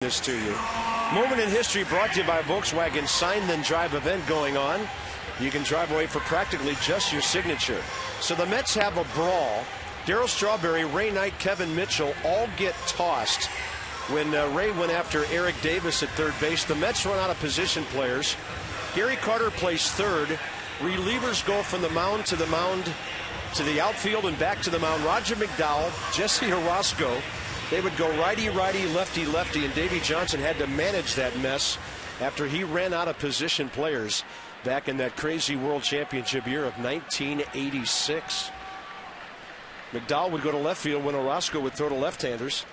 This to you. Moment in history brought to you by Volkswagen Sign Then Drive event going on. You can drive away for practically just your signature. So the Mets have a brawl. Darryl Strawberry, Ray Knight, Kevin Mitchell all get tossed when Ray went after Eric Davis at third base. The Mets run out of position players. Gary Carter plays third. Relievers go from the mound to the outfield and back to the mound. Roger McDowell, Jesse Orosco. They would go righty, righty, lefty, lefty, and Davey Johnson had to manage that mess after he ran out of position players back in that crazy World Championship year of 1986. McDowell would go to left field when Orosco would throw to left-handers,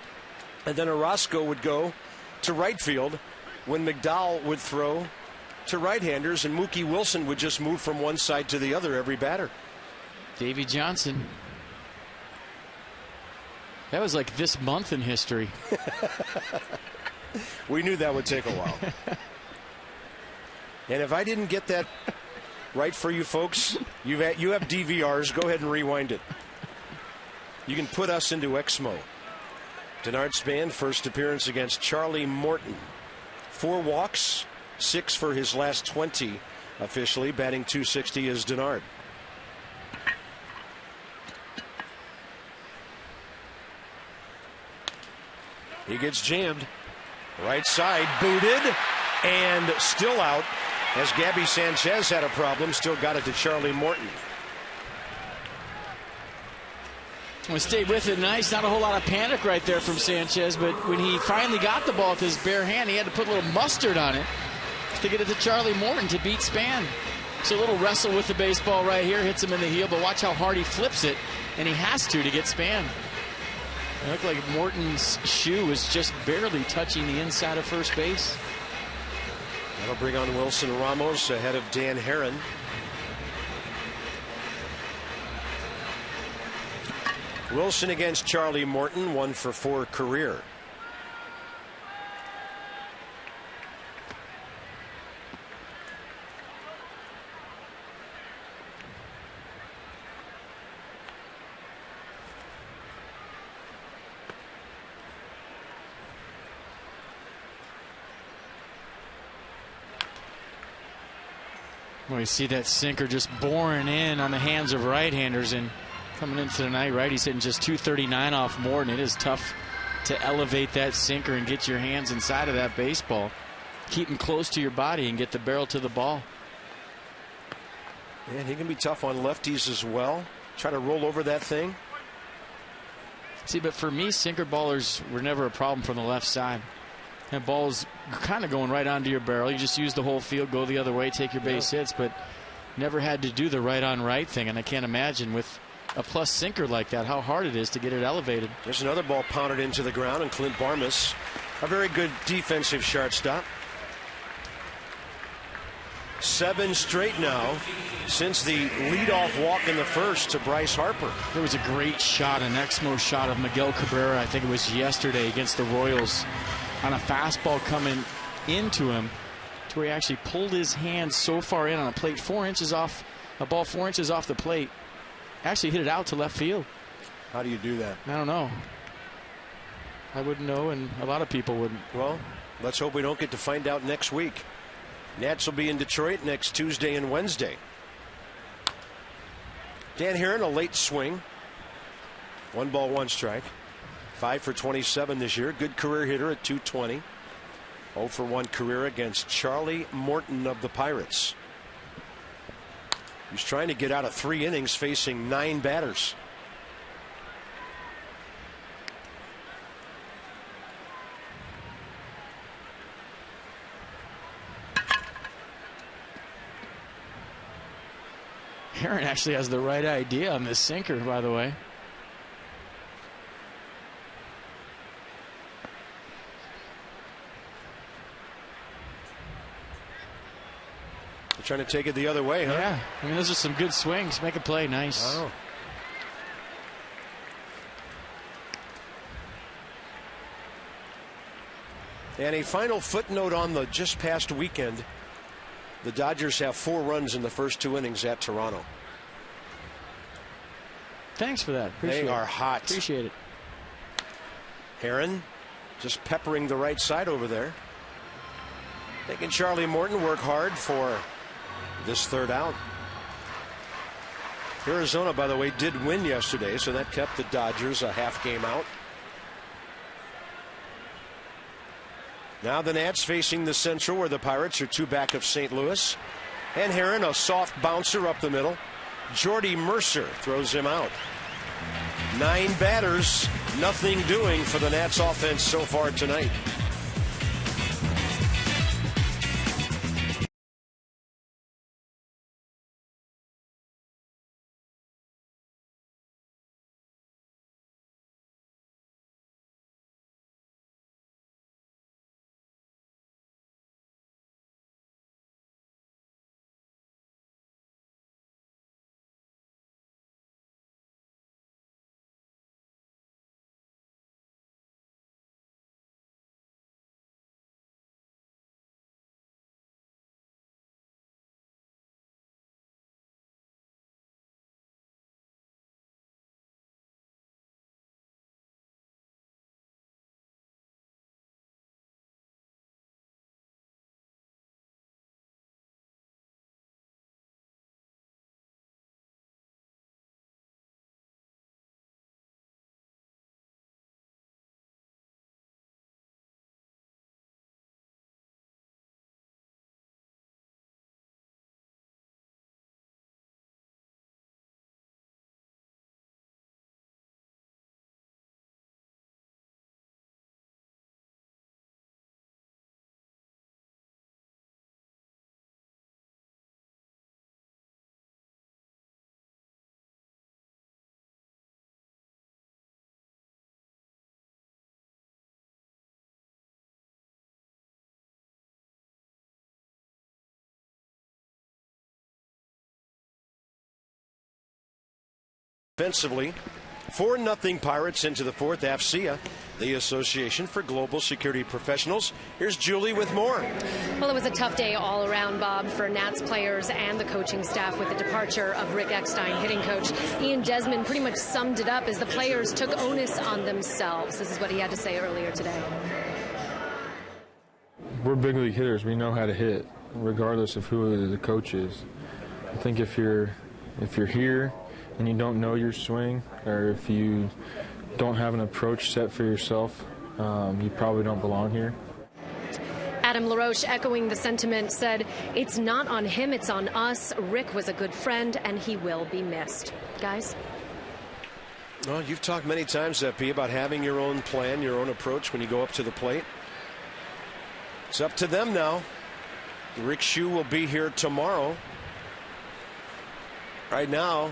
and then Orosco would go to right field when McDowell would throw to right-handers, and Mookie Wilson would just move from one side to the other every batter. Davey Johnson. That was like this month in history. We knew that would take a while. And if I didn't get that right for you folks, you have DVRs. Go ahead and rewind it. You can put us into Exmo. Denard Span, first appearance against Charlie Morton. 4 walks, 6 for his last 20 officially. Batting .260 is Denard. He gets jammed. Right side, booted, and still out as Gabby Sanchez had a problem. Still got it to Charlie Morton. Well, stayed with it nice. Not a whole lot of panic right there from Sanchez, but when he finally got the ball with his bare hand, he had to put a little mustard on it to get it to Charlie Morton to beat Span. So a little wrestle with the baseball right here. Hits him in the heel, but watch how hard he flips it, and he has to get Span. It looked like Morton's shoe was just barely touching the inside of first base. That'll bring on Wilson Ramos ahead of Dan Herron. Wilson against Charlie Morton, 1 for 4 career. Well, you see that sinker just boring in on the hands of right-handers, and coming into the night, righty's hitting just 239 off Morton. It is tough to elevate that sinker and get your hands inside of that baseball. Keep him close to your body and get the barrel to the ball. And he can be tough on lefties as well. Try to roll over that thing. See, but for me, sinker ballers were never a problem from the left side. That ball's kind of going right onto your barrel. You just use the whole field, go the other way, take your base hits, but never had to do the right-on-right thing. And I can't imagine with a plus sinker like that how hard it is to get it elevated. There's another ball pounded into the ground, and Clint Barmas, a very good defensive shortstop. 7 straight now since the leadoff walk in the first to Bryce Harper. There was a great shot, an Exmo shot of Miguel Cabrera, I think it was yesterday against the Royals, on a fastball coming into him to where he actually pulled his hand so far in on a plate 4 inches off, a ball 4 inches off the plate. Actually hit it out to left field. How do you do that? I don't know. I wouldn't know, and a lot of people wouldn't. Well, let's hope we don't get to find out next week. Nats will be in Detroit next Tuesday and Wednesday. Dan Herron, a late swing. 1 ball, 1 strike. 5 for 27 this year. Good career hitter at .220. 0 for 1 career against Charlie Morton of the Pirates. He's trying to get out of 3 innings facing 9 batters. Herron actually has the right idea on this sinker, by the way. They're trying to take it the other way, huh? Yeah, I mean, those are some good swings. Make a play, nice. Wow. And a final footnote on the just past weekend. The Dodgers have 4 runs in the first 2 innings at Toronto. Thanks for that. Appreciate They it. are hot. Appreciate it. Herron just peppering the right side over there. Making Charlie Morton work hard for this 3rd out. Arizona, by the way, did win yesterday, so that kept the Dodgers a half game out. Now the Nats facing the Central, where the Pirates are 2 back of St. Louis. And Herron, a soft bouncer up the middle. Jordy Mercer throws him out. 9 batters, nothing doing for the Nats offense so far tonight. Offensively, 4-0 Pirates into the 4th. AFCEA, the Association for Global Security Professionals. Here's Julie with more. Well, it was a tough day all around, Bob, for Nats players and the coaching staff with the departure of Rick Eckstein, hitting coach. Ian Desmond pretty much summed it up as the players took onus on themselves. This is what he had to say earlier today. We're big league hitters. We know how to hit, regardless of who the coach is. I think if you're here and you don't know your swing, or if you don't have an approach set for yourself, you probably don't belong here. Adam LaRoche, echoing the sentiment, said, "It's not on him, it's on us. Rick was a good friend, and he will be missed." Guys? Well, you've talked many times, P, about having your own plan, your own approach when you go up to the plate. It's up to them now. Rick Shue will be here tomorrow. Right now,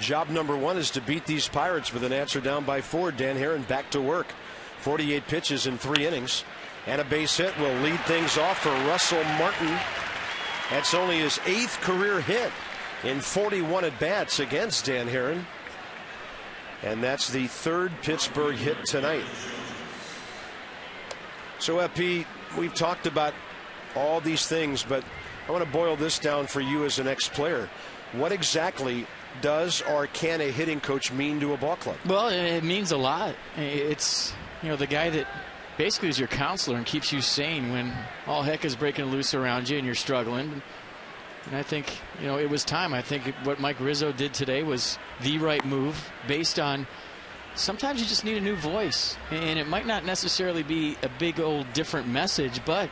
job number 1 is to beat these Pirates, but the Nats are down by 4. Dan Herron back to work. 48 pitches in 3 innings. And a base hit will lead things off for Russell Martin. That's only his 8th career hit in 41 at-bats against Dan Haren. And that's the 3rd Pittsburgh hit tonight. So, FP, we've talked about all these things, but I want to boil this down for you as an ex-player. What exactly does or can a hitting coach mean to a ball club? Well, it means a lot. It's, the guy that basically is your counselor and keeps you sane when all heck is breaking loose around you and you're struggling. And I think, it was time. I think what Mike Rizzo did today was the right move based on sometimes you just need a new voice. And it might not necessarily be a big old different message, but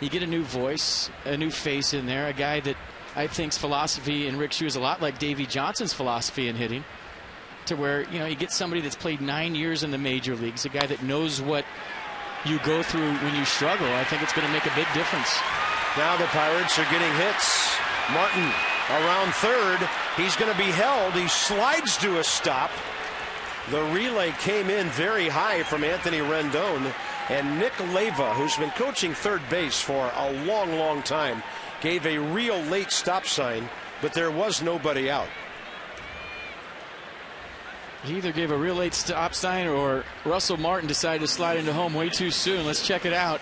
you get a new voice, a new face in there, a guy that I think's philosophy in Rick Schu is a lot like Davey Johnson's philosophy in hitting, to where, you get somebody that's played 9 years in the major leagues, a guy that knows what you go through when you struggle. I think it's going to make a big difference. Now the Pirates are getting hits. Martin around third. He's going to be held. He slides to a stop. The relay came in very high from Anthony Rendon. And Nick Leyva, who's been coaching third base for a long, long time, gave a real late stop sign, but there was nobody out. He either gave a real late stop sign or Russell Martin decided to slide into home way too soon. Let's check it out.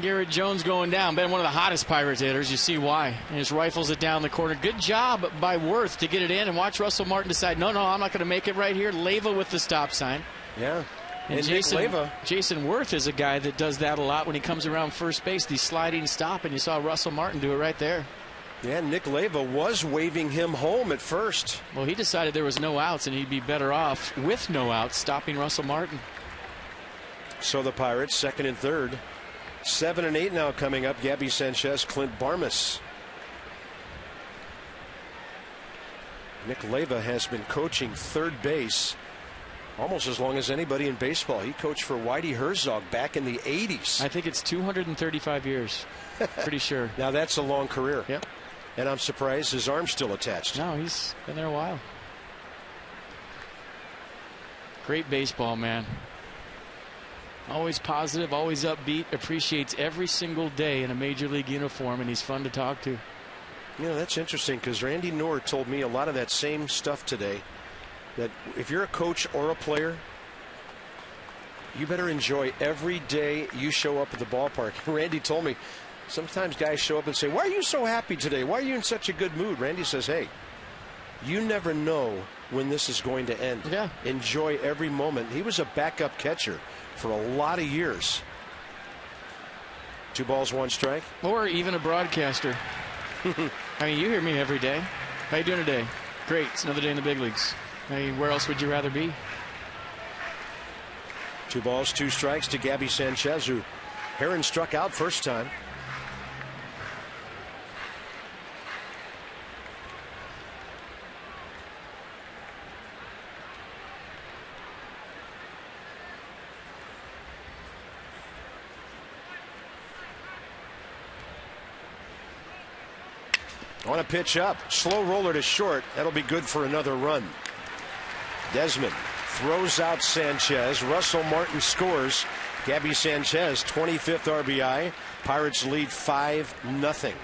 Garrett Jones going down. Been one of the hottest Pirates hitters. You see why. And just rifles it down the corner. Good job by Worth to get it in. And watch Russell Martin decide, no, I'm not going to make it right here. Leyva with the stop sign. Yeah. And Jason Worth is a guy that does that a lot when he comes around first base. The sliding stop. And you saw Russell Martin do it right there. Yeah, Nick Leyva was waving him home at first. Well, he decided there was no outs and he'd be better off with no outs stopping Russell Martin. So the Pirates, second and third. 7 and 8 now coming up. Gabby Sanchez, Clint Barmas. Nick Leyva has been coaching third base almost as long as anybody in baseball. He coached for Whitey Herzog back in the 80s. I think it's 235 years. Pretty sure. Now that's a long career. Yep. And I'm surprised his arm's still attached. No, he's been there a while. Great baseball, man. Always positive, always upbeat, appreciates every single day in a major league uniform, and he's fun to talk to. That's interesting because Randy Noor told me a lot of that same stuff today, that if you're a coach or a player, you better enjoy every day you show up at the ballpark. Randy told me sometimes guys show up and say, why are you so happy today? Why are you in such a good mood? Randy says, hey, you never know when this is going to end. Yeah. Enjoy every moment. He was a backup catcher for a lot of years. 2 balls, 1 strike. Or even a broadcaster. I mean, you hear me every day. How you doing today? Great. It's another day in the big leagues. I mean, where else would you rather be? 2 balls, 2 strikes to Gabby Sanchez, who Haren struck out first time. On a pitch up, slow roller to short. That'll be good for another run. Desmond throws out Sanchez. Russell Martin scores. Gabby Sanchez, 25th RBI. Pirates lead 5-0.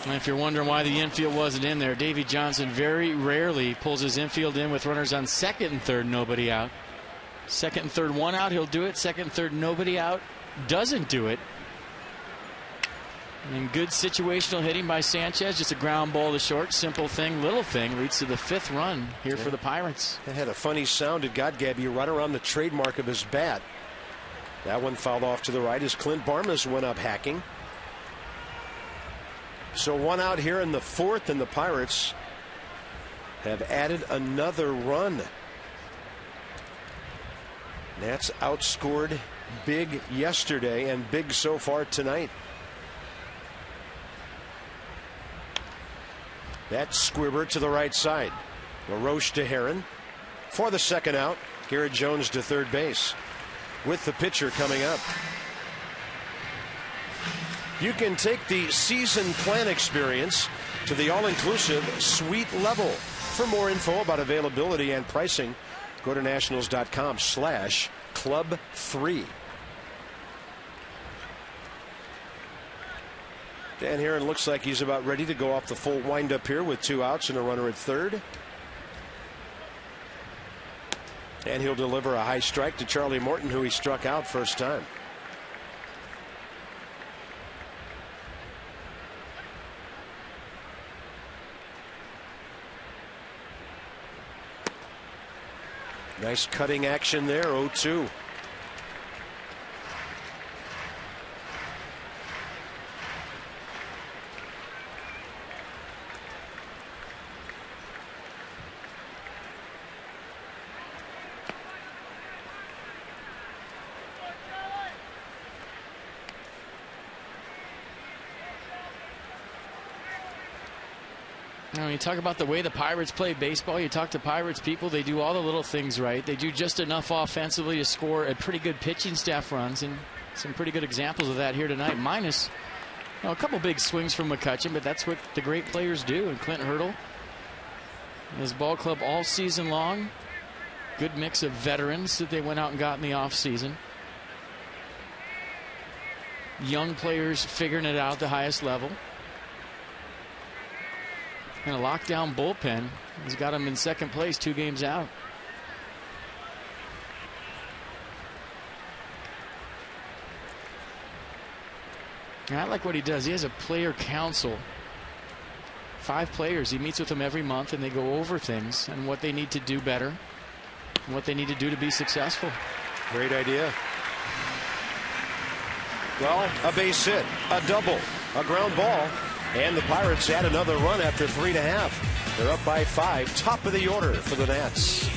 And if you're wondering why the infield wasn't in there, Davey Johnson very rarely pulls his infield in with runners on second and third, nobody out. Second and third, 1 out, he'll do it. Second and third, nobody out, doesn't do it. And good situational hitting by Sanchez. Just a ground ball to short. Simple thing, little thing. Leads to the 5th run here for the Pirates. It had a funny sound. It got Gabby right around the trademark of his bat. That one fouled off to the right as Clint Barmas went up hacking. So 1 out here in the 4th, and the Pirates have added another run. Nats outscored big yesterday and big so far tonight. That's Squibber to the right side. LaRoche to Haren. For the 2nd out, Garrett Jones to third base with the pitcher coming up. You can take the season plan experience to the all-inclusive suite level. For more info about availability and pricing, go to nationals.com/club3. Dan Heron looks like he's about ready to go off the full windup here with 2 outs and a runner at third. And he'll deliver a high strike to Charlie Morton, who he struck out first time. Nice cutting action there, 0-2. When you talk about the way the Pirates play baseball, you talk to Pirates people, they do all the little things right. They do just enough offensively to score a pretty good pitching staff runs, and some pretty good examples of that here tonight. Minus a couple big swings from McCutchen, but that's what the great players do. And Clint Hurdle, his ball club all season long. Good mix of veterans that they went out and got in the offseason. Young players figuring it out at the highest level. And a lockdown bullpen has got him in second place, 2 games out. And I like what he does. He has a player council. 5 players. He meets with them every month, and they go over things and what they need to do better and what they need to do to be successful. Great idea. Well, a base hit, a double, a ground ball. And the Pirates add another run after 3.5. They're up by 5. Top of the order for the Nats.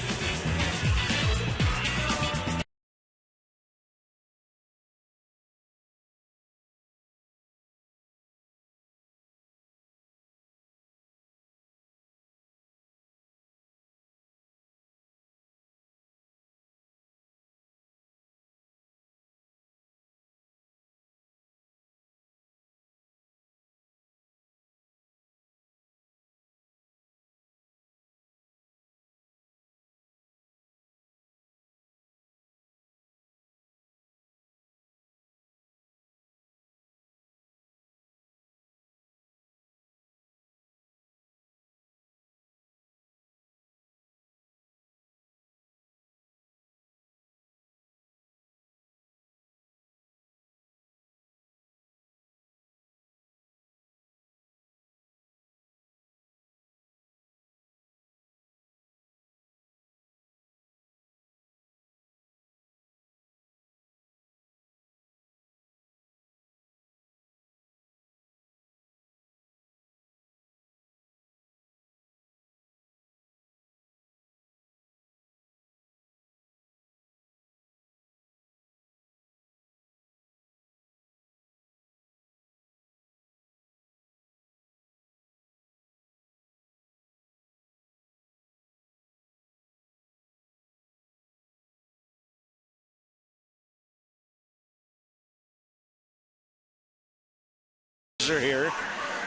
Are here.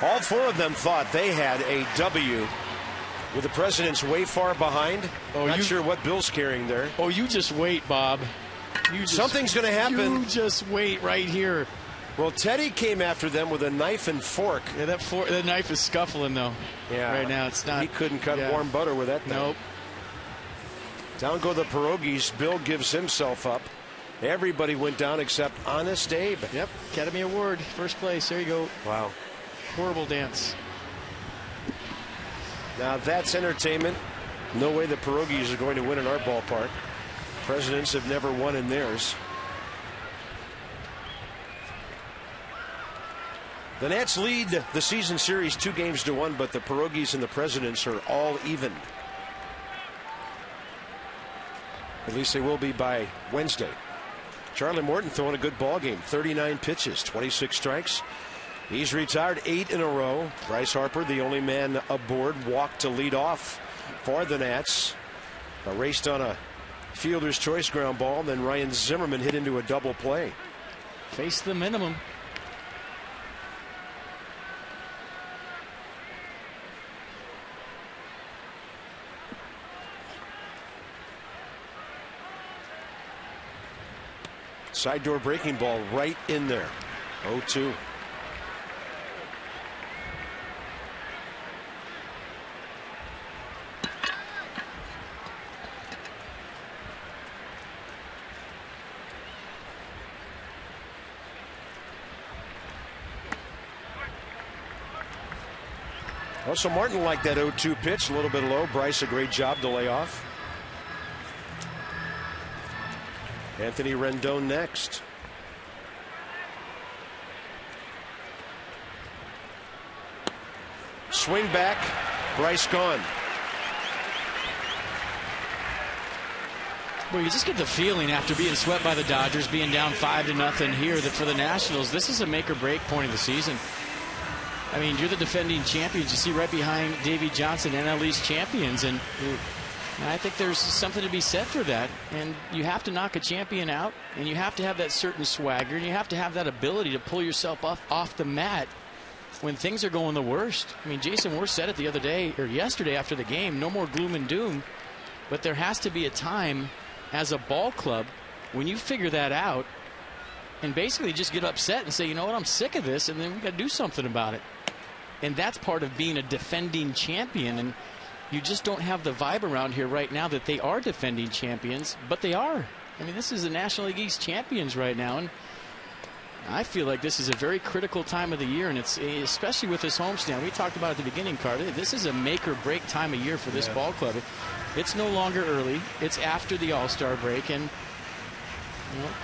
All 4 of them thought they had a W, with the Presidents way far behind. Not sure what Bill's carrying there. Oh, you just wait, Bob. Something's going to happen. You just wait right here. Well, Teddy came after them with a knife and fork. Yeah, that knife is scuffling, though. Yeah. Right now, it's not. He couldn't cut warm butter with that thing. Nope. Down go the pierogies. Bill gives himself up. Everybody went down except Honest Abe. Yep. Academy Award, first place. There you go. Wow. Horrible dance. Now that's entertainment. No way the pierogies are going to win in our ballpark. Presidents have never won in theirs. The Nats lead the season series 2-1, but the pierogies and the Presidents are all even. At least they will be by Wednesday. Charlie Morton throwing a good ball game. 39 pitches, 26 strikes. He's retired 8 in a row. Bryce Harper, the only man aboard, walked to lead off for the Nats. Raced on a fielder's choice ground ball. Then Ryan Zimmerman hit into a double play. Face the minimum. Side door breaking ball right in there. 0-2. Oh, so Martin liked that 0-2 pitch, a little bit low. Bryce, a great job to lay off. Anthony Rendon next. Swing back, Bryce gone. Well, you just get the feeling after being swept by the Dodgers, being down 5-0 here, that for the Nationals, this is a make or break point of the season. I mean, you're the defending champions. You see right behind Davey Johnson, NL East champions, and I think there's something to be said for that. And you have to knock a champion out, and you have to have that certain swagger, and you have to have that ability to pull yourself off the mat when things are going the worst. I mean, Jason Moore said it the other day, or yesterday after the game, no more gloom and doom, but there has to be a time as a ball club when you figure that out and basically just get upset and say, you know what, I'm sick of this, and then we got to do something about it. And that's part of being a defending champion, and you just don't have the vibe around here right now that they are defending champions, but they are. I mean, this is the National League East champions right now, and I feel like this is a very critical time of the year, and it's especially with this homestand. We talked about at the beginning, Carter. This is a make or break time of year for this ball club. It's no longer early. It's after the All-Star break, and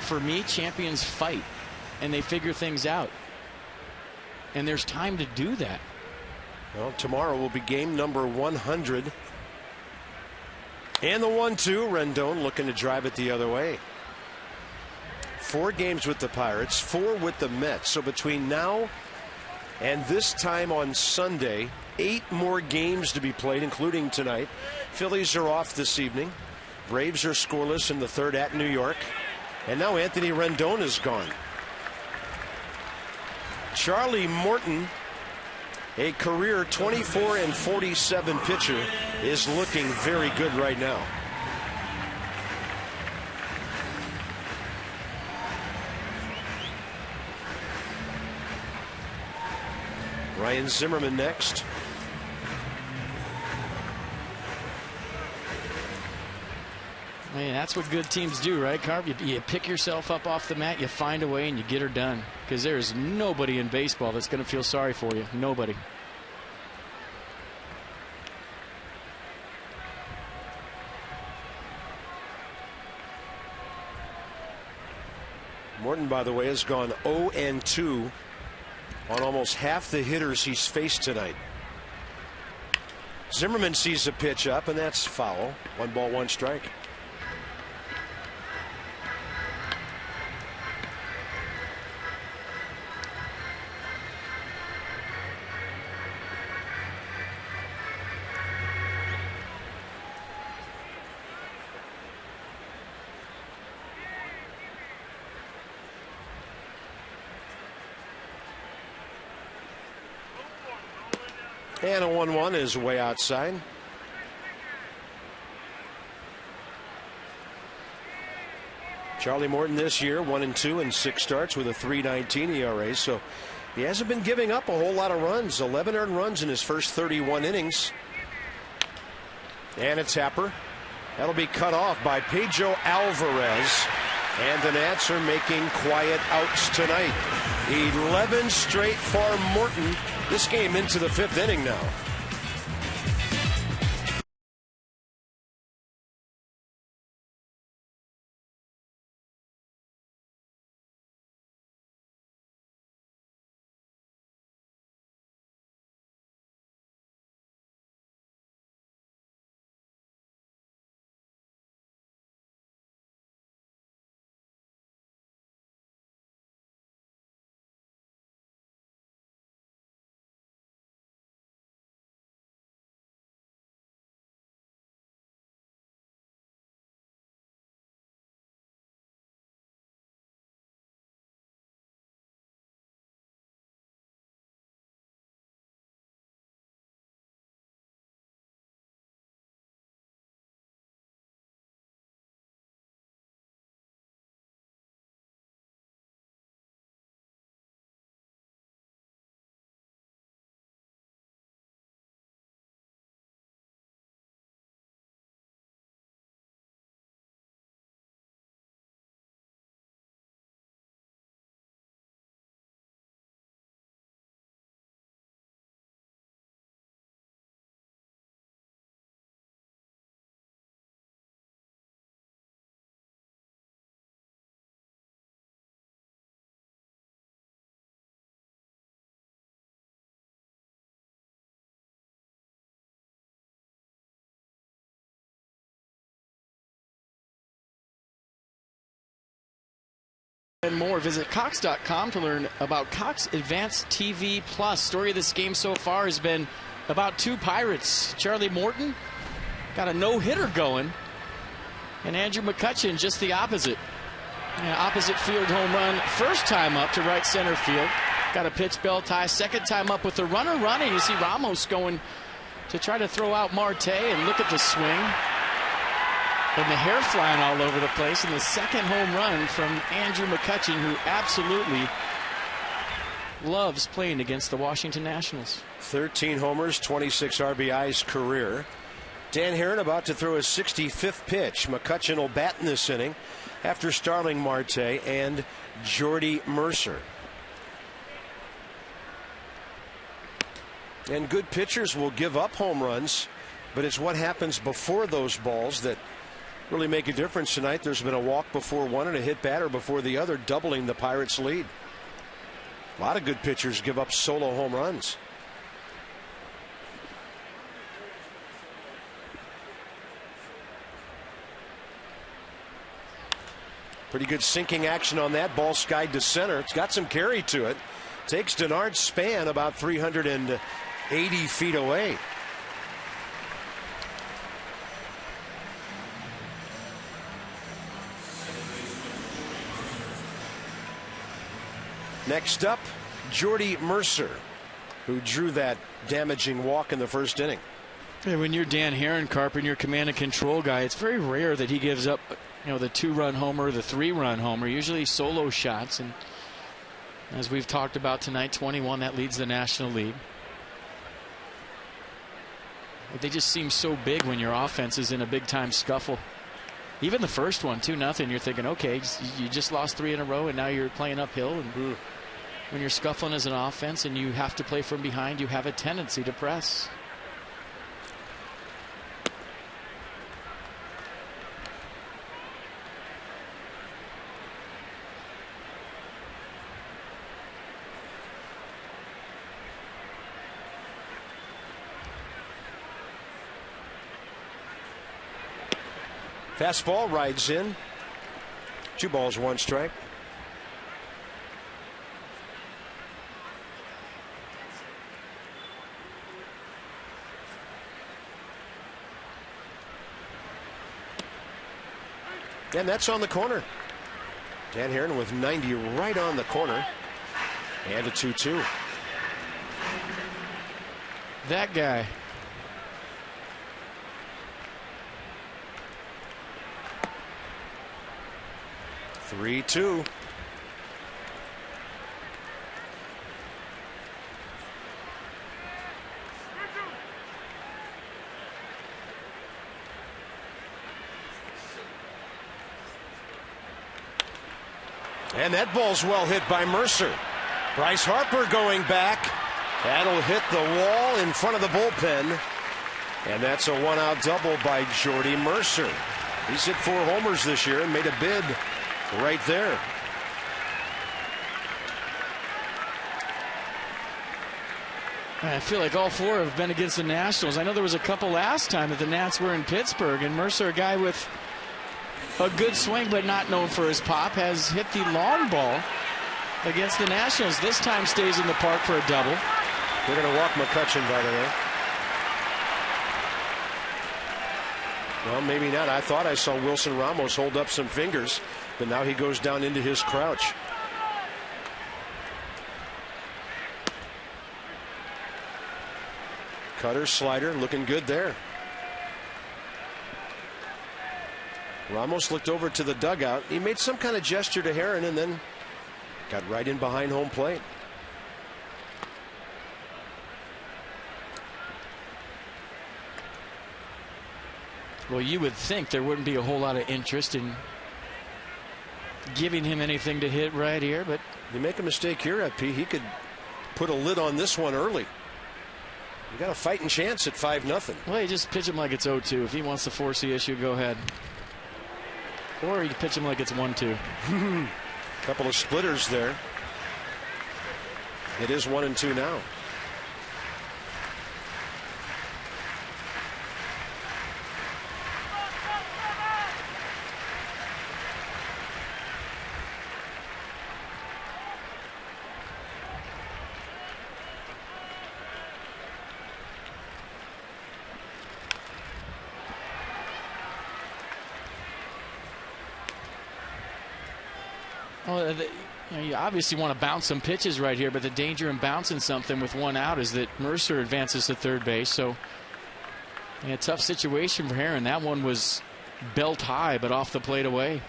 for me, champions fight, and they figure things out. And there's time to do that. Well, tomorrow will be game number 100. And the 1-2, Rendon looking to drive it the other way. 4 games with the Pirates, 4 with the Mets. So between now and this time on Sunday, 8 more games to be played, including tonight. Phillies are off this evening. Braves are scoreless in the third at New York. And now Anthony Rendon is gone. Charlie Morton, a career 24-47 pitcher, is looking very good right now. Ryan Zimmerman next. I mean, that's what good teams do, right, Carp? You pick yourself up off the mat, you find a way, and you get her done. Because there is nobody in baseball that's going to feel sorry for you. Nobody. Morton, by the way, has gone 0-2 on almost half the hitters he's faced tonight. Zimmerman sees a pitch up, and that's foul. 1 ball, 1 strike. And a 1-1 is way outside. Charlie Morton this year 1-2 in 6 starts with a 3.19 ERA. So he hasn't been giving up a whole lot of runs. 11 earned runs in his first 31 innings. And a tapper. That'll be cut off by Pedro Alvarez. And the Nats are making quiet outs tonight. 11 straight for Morton. This game into the 5th inning now. And more. Visit Cox.com to learn about Cox Advanced TV Plus. Story of this game so far has been about two Pirates. Charlie Morton got a no-hitter going, and Andrew McCutchen just the opposite. Opposite field home run, first time up to right center field. Got a pitch belt tie, second time up with the runner running. You see Ramos going to try to throw out Marte, and look at the swing. And the hair flying all over the place, and the second home run from Andrew McCutchen, who absolutely loves playing against the Washington Nationals. 13 homers, 26 RBIs career. Dan Herron about to throw his 65th pitch. McCutchen will bat in this inning after Starling Marte and Jordy Mercer. And good pitchers will give up home runs, but it's what happens before those balls that really make a difference tonight. There's been a walk before one and a hit batter before the other, doubling the Pirates' lead. A lot of good pitchers give up solo home runs. Pretty good sinking action on that. Ball skied to center. It's got some carry to it. Takes Denard Span about 380 feet away. Next up, Jordy Mercer, who drew that damaging walk in the first inning. Yeah, when you're Dan Herron, Carp, and you're command and control guy, it's very rare that he gives up, the 2-run homer, the 3-run homer, usually solo shots. And as we've talked about tonight, 21, that leads the National League. But they just seem so big when your offense is in a big-time scuffle. Even the first one, 2-0, you're thinking, okay, you just lost 3 in a row, and now you're playing uphill. And when you're scuffling as an offense and you have to play from behind, you have a tendency to press. Fastball rides in. 2 balls, 1 strike. And that's on the corner. Dan Herron with 90 right on the corner. And a 2-2. That guy. Three, 2. And that ball's well hit by Mercer. Bryce Harper going back. That'll hit the wall in front of the bullpen. And that's a 1-out double by Jordy Mercer. He's hit 4 homers this year and made a bid right there. I feel like all 4 have been against the Nationals. I know there was a couple last time that the Nats were in Pittsburgh, and Mercer, a guy with a good swing but not known for his pop, has hit the long ball against the Nationals. This time stays in the park for a double. They're going to walk McCutchen, by the way. Well, maybe not. I thought I saw Wilson Ramos hold up some fingers, but now he goes down into his crouch. Cutter, slider, looking good there. Ramos looked over to the dugout. He made some kind of gesture to Herron and then got right in behind home plate. Well, you would think there wouldn't be a whole lot of interest in giving him anything to hit right here, but you make a mistake here, FP. He could put a lid on this one early. You got a fighting chance at 5-0. Well, you just pitch him like it's 0-2. If he wants to force the issue, go ahead. Or you pitch him like it's 1-2. Couple of splitters there. It is 1-2 now. Well, you obviously want to bounce some pitches right here, but the danger in bouncing something with one out is that Mercer advances to third base. So a tough situation for Herrin. That one was belt high, but off the plate away.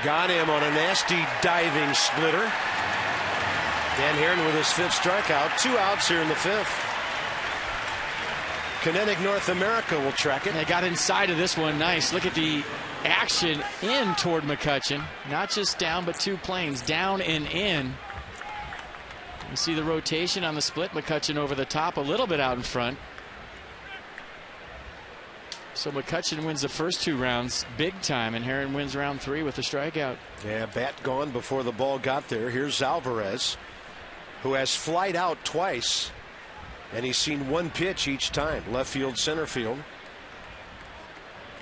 Got him on a nasty diving splitter. Dan Herrin with his 5th strikeout. 2 outs here in the 5th. Kinetic North America will track it. They got inside of this one. Nice. Look at the action in toward McCutchen. Not just down, but 2 planes. Down and in. You see the rotation on the split. McCutchen over the top, a little bit out in front. So McCutchen wins the first 2 rounds big time, and Herrin wins round 3 with a strikeout. Yeah, bat gone before the ball got there. Here's Alvarez, who has flied out twice, and he's seen 1 pitch each time, left field, center field.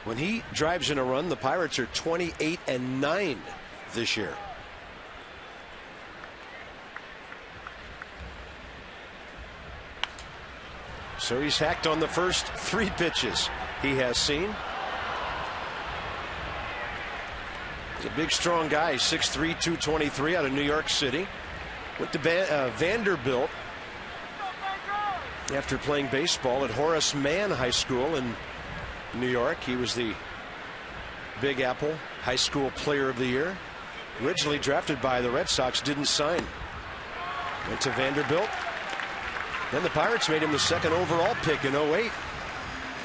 When he drives in a run, the Pirates are 28-9 this year. So he's hacked on the first 3 pitches he has seen. He's a big, strong guy, 6'3", 223, out of New York City. Went to Vanderbilt after playing baseball at Horace Mann High School in New York. He was the Big Apple High School Player of the Year. Originally drafted by the Red Sox, didn't sign. Went to Vanderbilt. Then the Pirates made him the 2nd overall pick in 08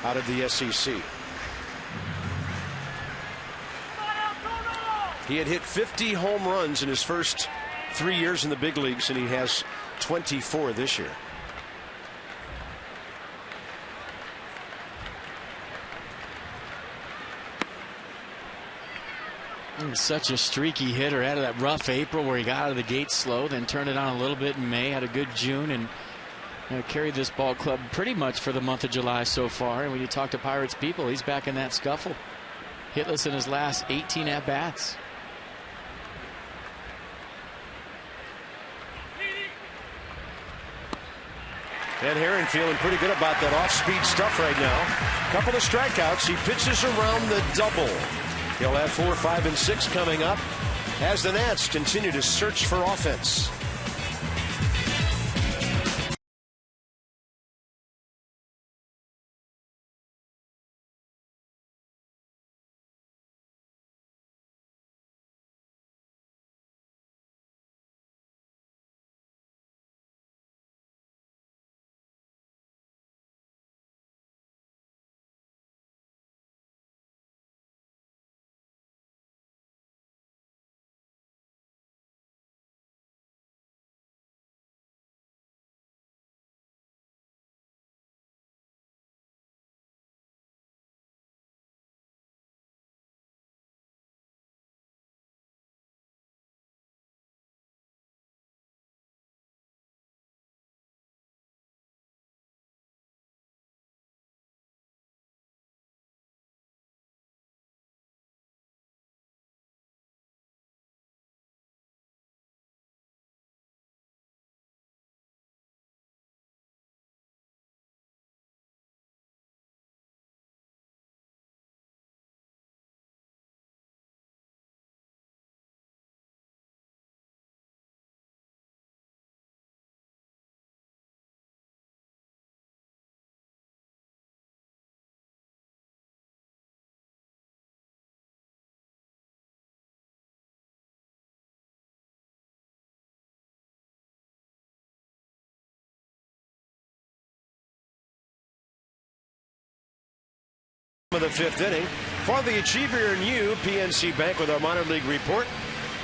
out of the SEC. He had hit 50 home runs in his first 3 years in the big leagues, and he has 24 this year. Such a streaky hitter. Out of that rough April where he got out of the gate slow, then turned it on a little bit in May, had a good June, and carried this ball club pretty much for the month of July so far. And when you talk to Pirates people, he's back in that scuffle. Hitless in his last 18 at-bats. And Herrin feeling pretty good about that off-speed stuff right now. Couple of strikeouts. He pitches around the double. He'll have 4, 5, and 6 coming up as the Nats continue to search for offense. Of the 5th inning for the Achiever and You PNC Bank with our minor league report,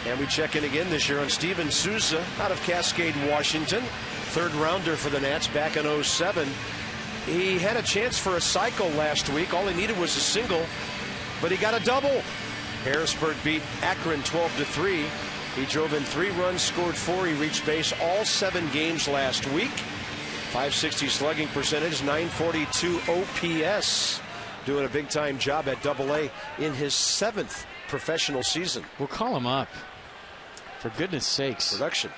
and we check in again this year on Steven Souza out of Cascade, Washington, 3rd rounder for the Nats back in 07. He had a chance for a cycle last week. All he needed was a single, but he got a double. Harrisburg beat Akron 12-3. He drove in 3 runs, scored 4. He reached base all 7 games last week. .560 slugging percentage, .942 OPS. Doing a big-time job at Double-A in his 7th professional season. We'll call him up. For goodness sakes. Production.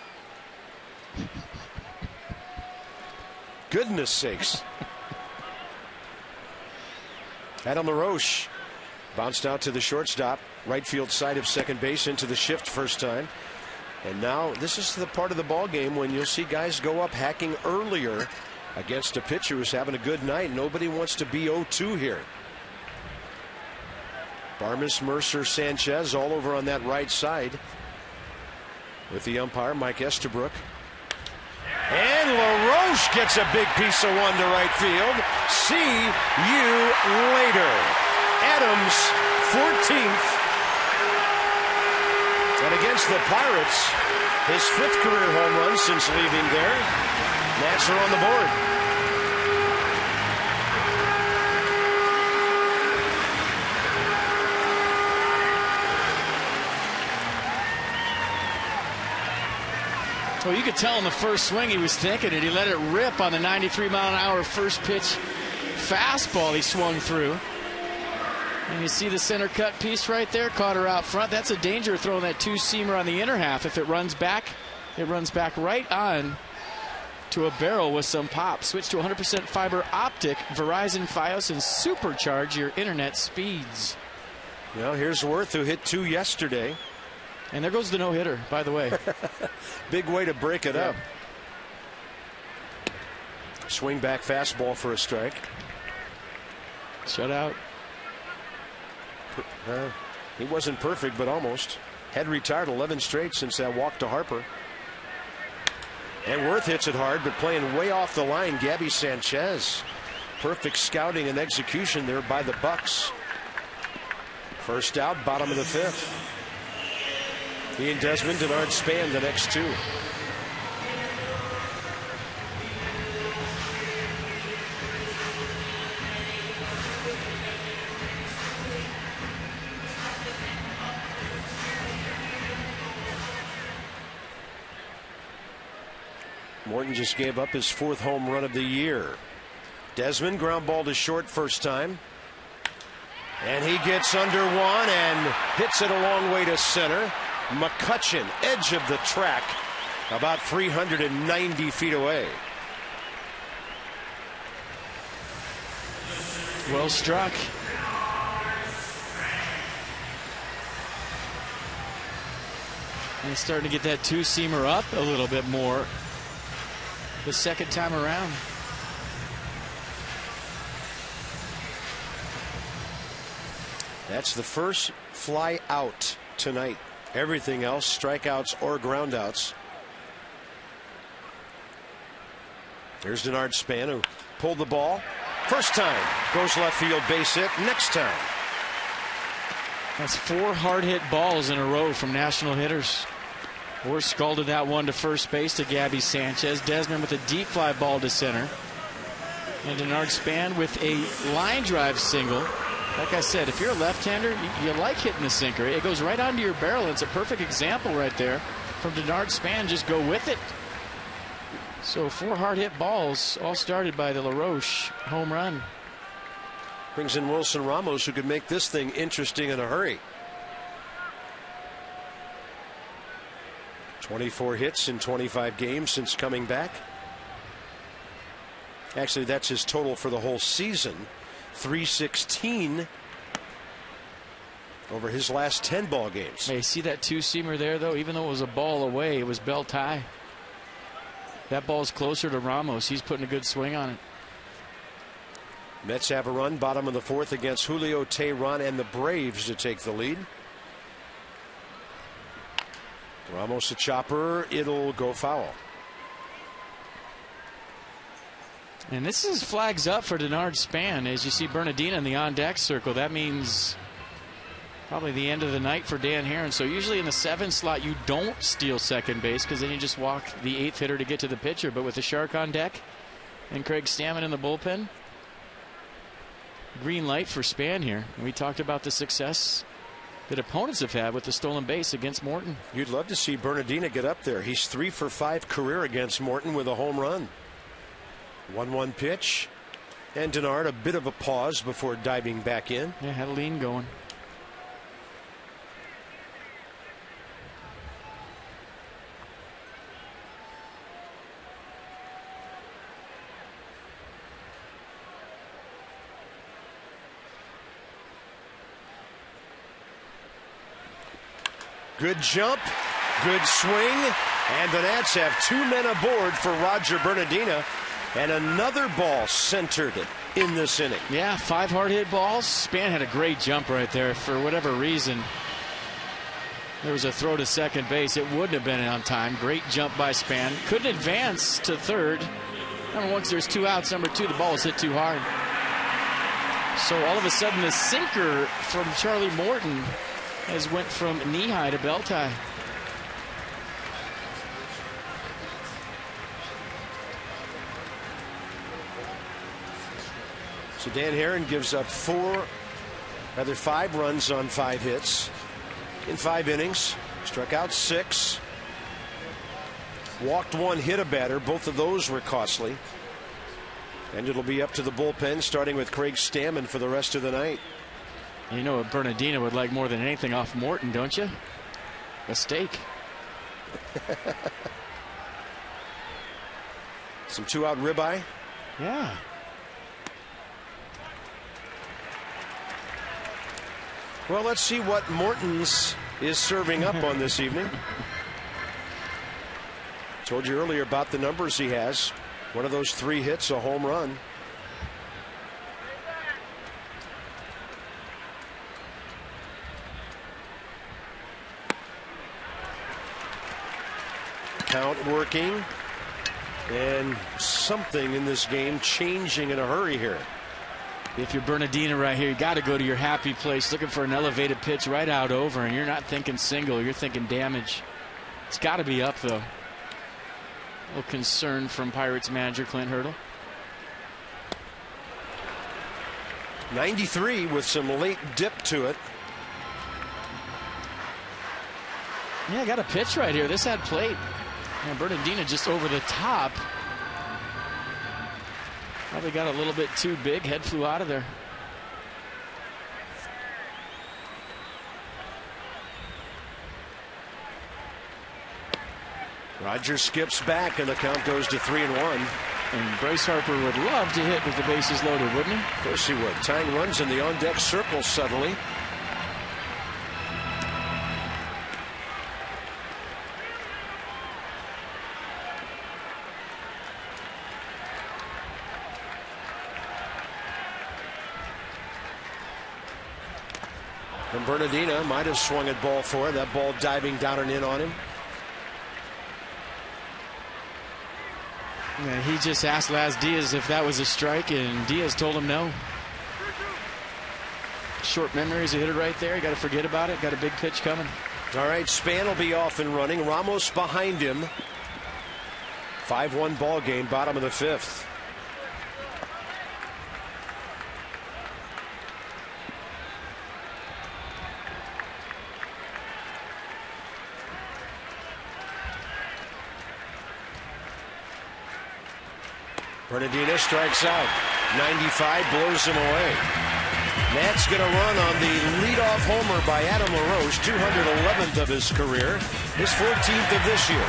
Goodness sakes. Adam LaRoche bounced out to the shortstop, right field side of second base into the shift first time. And now this is the part of the ball game when you'll see guys go up hacking earlier against a pitcher who's having a good night. Nobody wants to be 0-2 here. Barmes, Mercer, Sanchez all over on that right side with the umpire, Mike Estabrook. And LaRoche gets a big piece of one to right field. See you later. Adams, 14th. And against the Pirates, his 5th career home run since leaving there. Nats are on the board. Well, you could tell in the first swing he was thinking it. He let it rip on the 93-mile-an-hour first pitch fastball he swung through. And you see the center cut piece right there, caught her out front. That's a danger of throwing that two-seamer on the inner half. If it runs back right on to a barrel with some pop. Switch to 100% fiber optic, Verizon Fios, and supercharge your internet speeds. Well, here's Worth, who hit 2 yesterday. And there goes the no-hitter, by the way. Big way to break it up. Swing back fastball for a strike. Shutout. He wasn't perfect, but almost. Had retired 11 straight since that walk to Harper. And Worth hits it hard, but playing way off the line, Gabby Sanchez. Perfect scouting and execution there by the Bucks. First out, bottom of the 5th. Ian Desmond, Denard Span, the next 2. Morton just gave up his 4th home run of the year. Desmond, ground ball to short first time. And he gets under one and hits it a long way to center. McCutchen, edge of the track, about 390 feet away. Well struck. And he's starting to get that two-seamer up a little bit more the second time around. That's the first fly out tonight. Everything else, strikeouts or groundouts. There's Denard Span, who pulled the ball. First time, goes left field, base hit. Next time. That's 4 hard hit balls in a row from national hitters. Or scalded that one to first base to Gabby Sanchez. Desmond with a deep fly ball to center. And Denard Span with a line drive single. Like I said, if you're a left-hander, you like hitting the sinker. It goes right onto your barrel. It's a perfect example right there from Denard Span. Just go with it. So 4 hard hit balls, all started by the LaRoche home run. Brings in Wilson Ramos, who could make this thing interesting in a hurry. 24 hits in 25 games since coming back. Actually, that's his total for the whole season. 316 over his last 10 ball games. Hey, see that two-seamer there, though? Even though it was a ball away, it was belt high. That ball's closer to Ramos. He's putting a good swing on it. Mets have a run, bottom of the 4th, against Julio Teheran and the Braves to take the lead. Ramos a chopper. It'll go foul. And this is flags up for Denard Span. As you see Bernardina in the on-deck circle, that means probably the end of the night for Dan Herron. So usually in the 7 slot, you don't steal second base because then you just walk the 8th hitter to get to the pitcher. But with the Shark on deck and Craig Stammen in the bullpen, green light for Span here. And we talked about the success that opponents have had with the stolen base against Morton. You'd love to see Bernardina get up there. He's 3 for 5 career against Morton with a home run. 1-1 pitch. And Denard, a bit of a pause before diving back in. Yeah, had a lean going. Good jump, good swing, and the Nats have 2 men aboard for Roger Bernardina, and another ball centered in this inning. Yeah, 5 hard hit balls. Span had a great jump right there. For whatever reason, there was a throw to second base. It wouldn't have been on time. Great jump by Span. Couldn't advance to third. And once there's 2 outs, number 2, the ball was hit too hard. So all of a sudden, the sinker from Charlie Morton has went from knee high to belt high. So Dan Herron gives up 5 runs on 5 hits in 5 innings. Struck out 6. Walked 1, hit a batter. Both of those were costly. And it'll be up to the bullpen, starting with Craig Stammen for the rest of the night. You know what Bernardina would like more than anything off Morton, don't you? A steak. Some 2-out ribeye. Yeah. Well, let's see what Morton's is serving up on this evening. Told you earlier about the numbers he has. One of those 3 hits, a home run. Count working. And something in this game changing in a hurry here. If you're Bernardina right here, you got to go to your happy place looking for an elevated pitch right out over, and you're not thinking single, you're thinking damage. It's got to be up, though. A little concern from Pirates manager Clint Hurdle. 93 with some late dip to it. Yeah, got a pitch right here. This had plate. And Bernardina just over the top. Probably got a little bit too big. Head flew out of there. Roger skips back, and the count goes to 3-1. And Bryce Harper would love to hit with the bases loaded, wouldn't he? Of course he would. Tying runs in the on-deck circle suddenly. And Bernardina might have swung at ball 4. That ball diving down and in on him. Yeah, he just asked Laz Diaz if that was a strike, and Diaz told him no. Short memory as a hitter right there. You got to forget about it. Got a big pitch coming. All right, Span will be off and running. Ramos behind him. 5-1 ball game, bottom of the 5th. Bernardina strikes out. 95 blows him away. Nats going to run on the leadoff homer by Adam LaRoche, 211th of his career, his 14th of this year.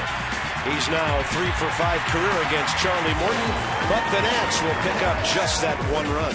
He's now 3 for 5 career against Charlie Morton, but the Nats will pick up just that 1 run.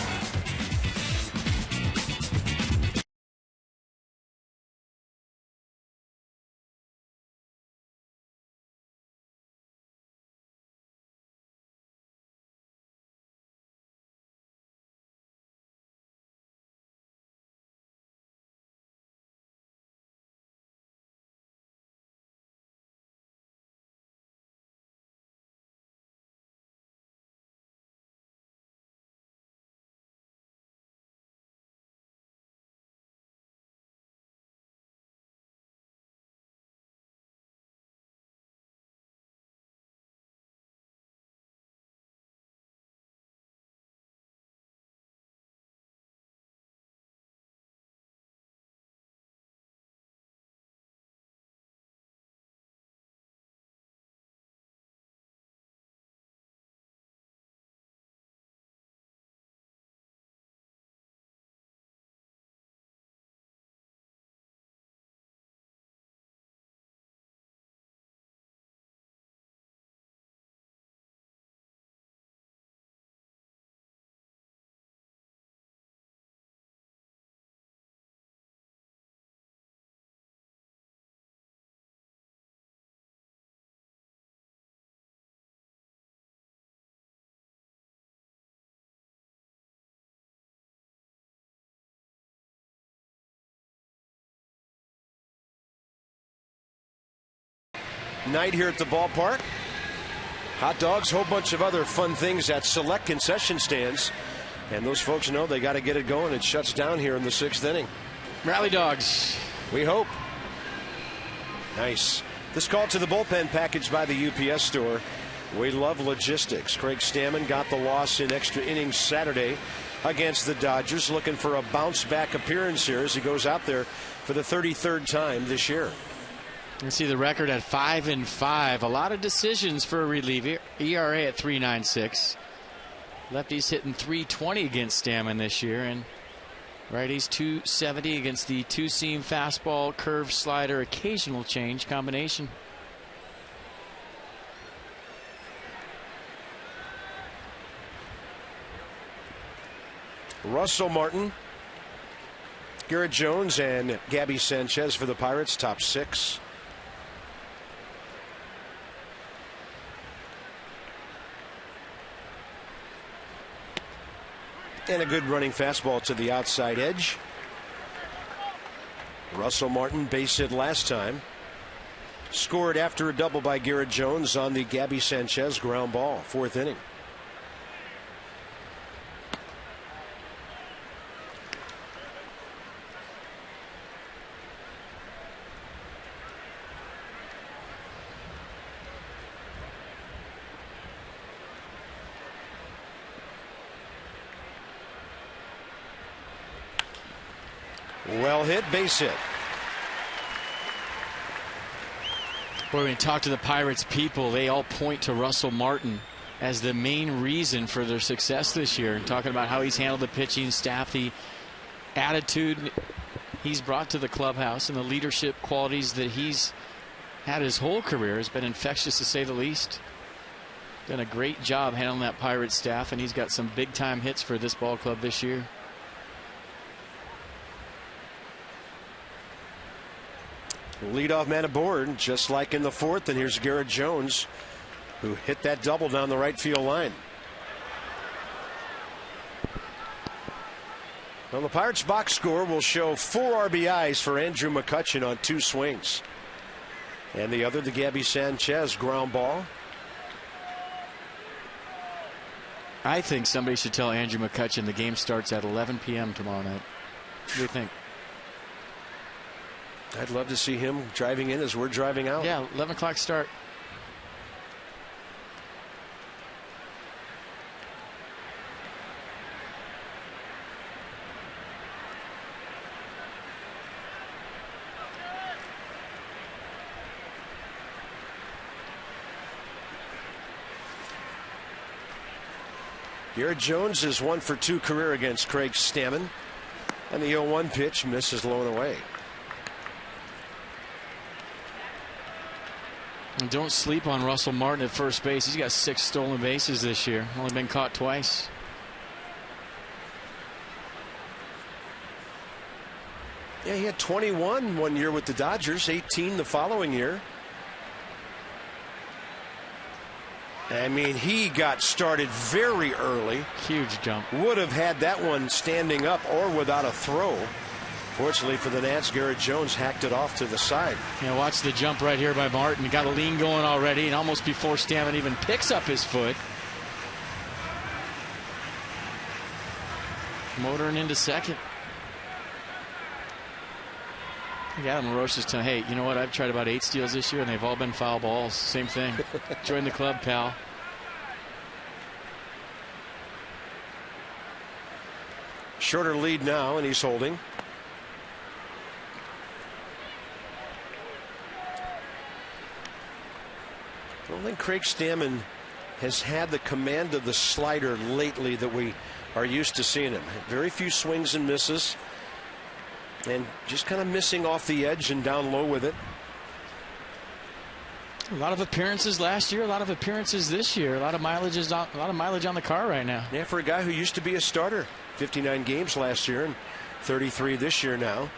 night here at the ballpark. Hot dogs, whole bunch of other fun things at select concession stands. And those folks know they got to get it going. It shuts down here in the 6th inning. Rally dogs. We hope. Nice. This call to the bullpen packaged by the UPS store. We love logistics. Craig Stammen got the loss in extra innings Saturday against the Dodgers, looking for a bounce-back appearance here as he goes out there for the 33rd time this year. You see the record at 5-5. A lot of decisions for a reliever. ERA at 3.96. Lefties hitting 320 against Stammen this year, and righties 270 against the two-seam fastball, curve, slider, occasional change combination. Russell Martin, Garrett Jones, and Gabby Sanchez for the Pirates, top 6. And a good running fastball to the outside edge. Russell Martin base hit last time. Scored after a double by Garrett Jones on the Gabby Sanchez ground ball, 4th inning. Well hit, base hit. Boy, when you talk to the Pirates people, they all point to Russell Martin as the main reason for their success this year. And talking about how he's handled the pitching staff, the attitude he's brought to the clubhouse, and the leadership qualities that he's had his whole career has been infectious, to say the least. Done a great job handling that Pirates staff, and he's got some big-time hits for this ball club this year. Leadoff man aboard, just like in the 4th, and here's Garrett Jones, who hit that double down the right field line. Well, the Pirates box score will show 4 RBIs for Andrew McCutchen on 2 swings. And the other, the Gabby Sanchez ground ball. I think somebody should tell Andrew McCutchen the game starts at 11 p.m. tomorrow night. What do you think? I'd love to see him driving in as we're driving out. Yeah, 11 o'clock start. Garrett Jones is 1 for 2 career against Craig Stammen. And the 0-1 pitch misses low and away. And don't sleep on Russell Martin at first base. He's got 6 stolen bases this year. Only been caught twice. Yeah, he had 21 one year with the Dodgers, 18 the following year. I mean, he got started very early. Huge jump. Would have had that one standing up or without a throw. Fortunately for the Nats, Garrett Jones hacked it off to the side. Yeah, watch the jump right here by Martin. Got a lean going already, and almost before Stammen even picks up his foot. Motoring into second. Adam LaRoche is telling, hey, you know what? I've tried about 8 steals this year, and they've all been foul balls. Same thing. Join the club, pal. Shorter lead now, and he's holding. I don't think Craig Stammen has had the command of the slider lately that we are used to seeing him. Very few swings and misses. And just kind of missing off the edge and down low with it. A lot of appearances last year, a lot of appearances this year. A lot of mileage on the car right now. Yeah, for a guy who used to be a starter. 59 games last year and 33 this year now.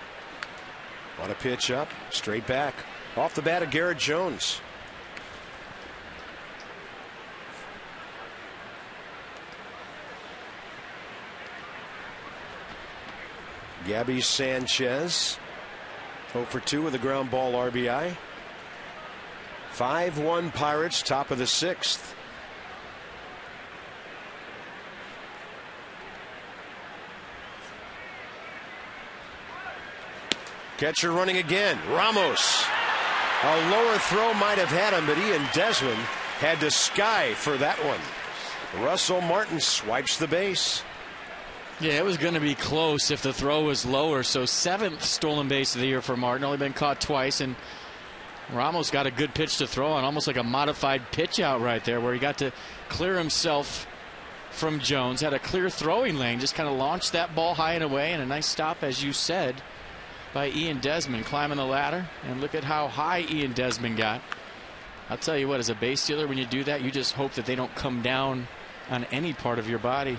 Want a pitch up, straight back. Off the bat of Garrett Jones. Gabby Sanchez 0 for 2 with a ground ball RBI. 5-1 Pirates, top of the 6th. Catcher running again. Ramos. A lower throw might have had him, but Ian Desmond had to sky for that one. Russell Martin swipes the base. Yeah, it was going to be close if the throw was lower. So 7th stolen base of the year for Martin. Only been caught twice, and Ramos got a good pitch to throw on, almost like a modified pitch out right there, where he got to clear himself from Jones. Had a clear throwing lane, just kind of launched that ball high and away, and a nice stop, as you said, by Ian Desmond climbing the ladder. And look at how high Ian Desmond got. I'll tell you what, as a base stealer, when you do that, you just hope that they don't come down on any part of your body.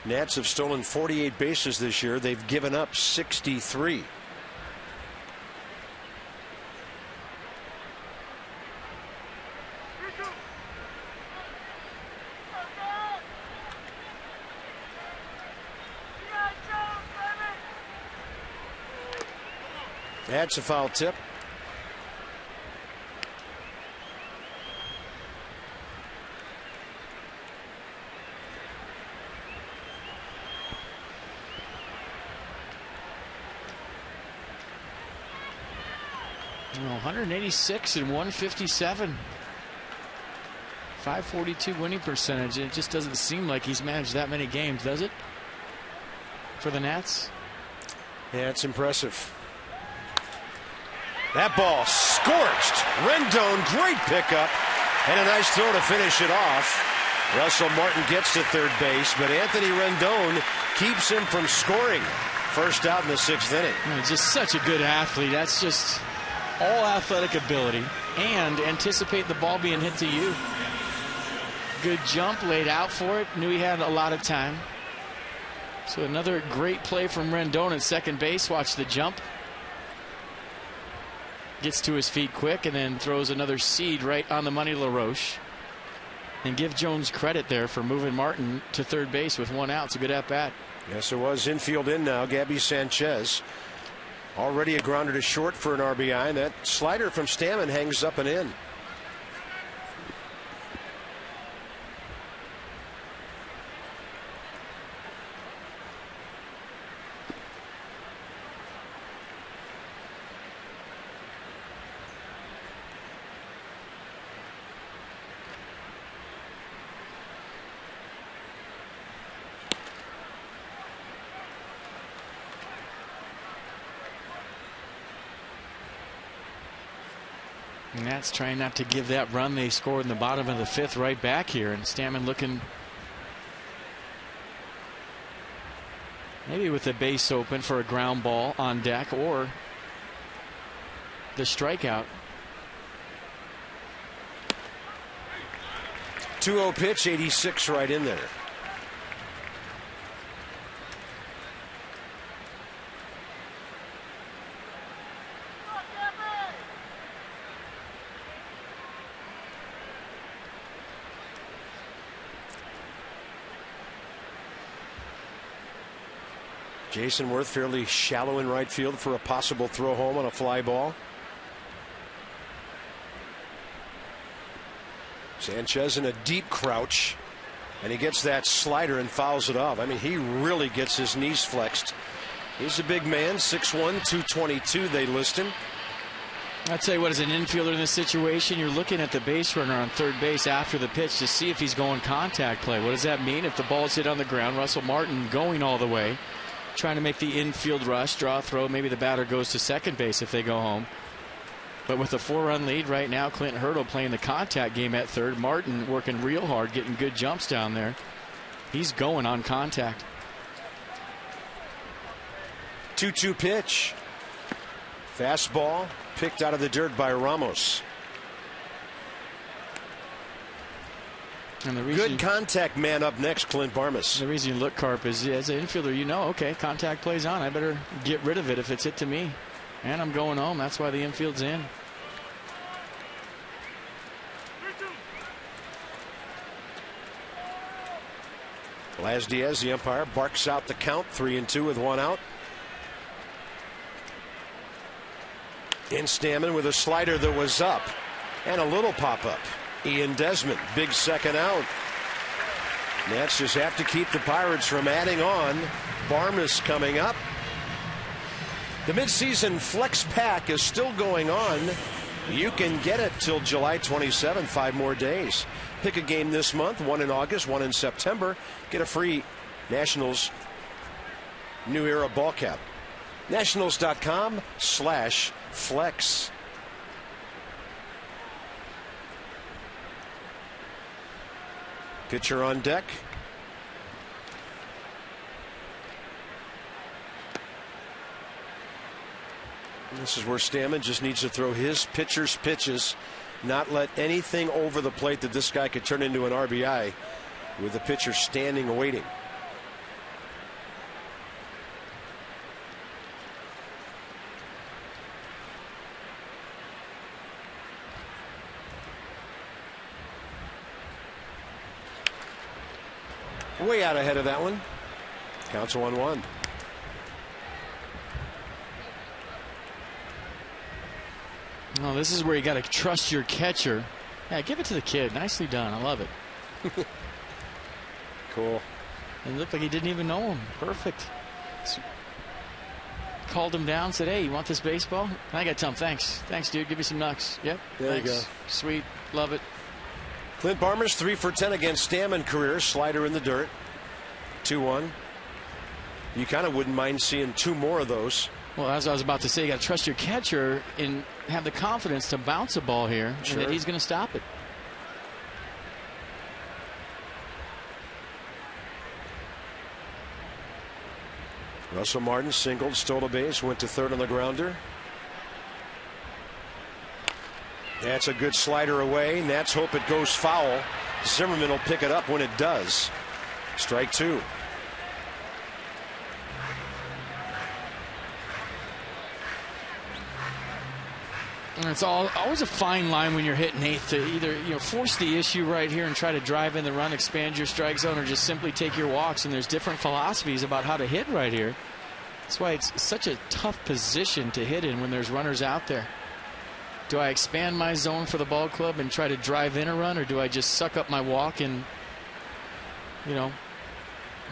Nats have stolen 48 bases this year. They've given up 63. That's a foul tip. Well, 186 and 157. 542 winning percentage. It just doesn't seem like he's managed that many games, does it? For the Nats? Yeah, it's impressive. That ball scorched. Rendon, great pickup. And a nice throw to finish it off. Russell Martin gets to third base, but Anthony Rendon keeps him from scoring. First out in the 6th inning. Just such a good athlete. That's just all athletic ability and anticipate the ball being hit to you. Good jump, laid out for it. Knew he had a lot of time. So another great play from Rendon at second base. Watch the jump. Gets to his feet quick and then throws another seed right on the money to LaRoche. And give Jones credit there for moving Martin to third base with 1 out. It's a good at-bat. Yes, it was. Infield in now. Gabby Sanchez. Already a grounder to short for an RBI. And that slider from Stammen hangs up and in. And that's trying not to give that run they scored in the bottom of the 5th right back here. And Stammen looking maybe with the base open for a ground ball on deck or the strikeout. 2-0 pitch, 86 right in there. Jason Worth fairly shallow in right field for a possible throw home on a fly ball. Sanchez in a deep crouch, and he gets that slider and fouls it off. I mean, he really gets his knees flexed. He's a big man, 6'1", 222 they list him. I'll tell you what, as an infielder in this situation, you're looking at the base runner on third base after the pitch to see if he's going contact play. What does that mean? If the ball's hit on the ground, Russell Martin going all the way, trying to make the infield rush, draw a throw, maybe the batter goes to second base if they go home. But with a 4-run lead right now, Clint Hurdle playing the contact game at third. Martin working real hard, getting good jumps down there. He's going on contact. 2-2 pitch. Fastball picked out of the dirt by Ramos. And the reason, good contact man up next, Clint Barmas. The reason you look, Carp, is as an infielder, you know, okay, contact plays on. I better get rid of it if it's hit to me. And I'm going home. That's why the infield's in. Laz Diaz, the umpire, barks out the count, 3-2 with 1 out. And Stammen with a slider that was up. And a little pop-up. Ian Desmond, big second out. Nats just have to keep the Pirates from adding on. Barmes coming up. The midseason flex pack is still going on. You can get it till July 27, 5 more days. Pick a game this month, one in August, one in September. Get a free Nationals New Era ball cap. Nationals.com/flex. Pitcher on deck. This is where Stammen just needs to throw his pitcher's pitches, not let anything over the plate that this guy could turn into an RBI with the pitcher standing waiting. Way out ahead of that one. Counts 1-1. Oh, this is where you got to trust your catcher. Yeah, give it to the kid. Nicely done. I love it. Cool. It looked like he didn't even know him. Perfect. Called him down, said, hey, you want this baseball? I got to tell him, thanks. Thanks, dude. Give me some knucks. Yep. There thanks. you go. Sweet. Love it. Clint Barmes 3 for 10 against Stammen career. Slider in the dirt. 2-1. You kind of wouldn't mind seeing 2 more of those. Well, as I was about to say, you got to trust your catcher and have the confidence to bounce a ball here, Sure. and that he's going to stop it. Russell Martin singled, stole a base, went to third on the grounder. That's a good slider away. Nats hope it goes foul. Zimmerman will pick it up when it does. Strike 2. And it's always a fine line when you're hitting eighth to either force the issue right here and try to drive in the run, expand your strike zone, or just simply take your walks. And there's different philosophies about how to hit right here. That's why it's such a tough position to hit in when there's runners out there. Do I expand my zone for the ball club and try to drive in a run, or do I just suck up my walk and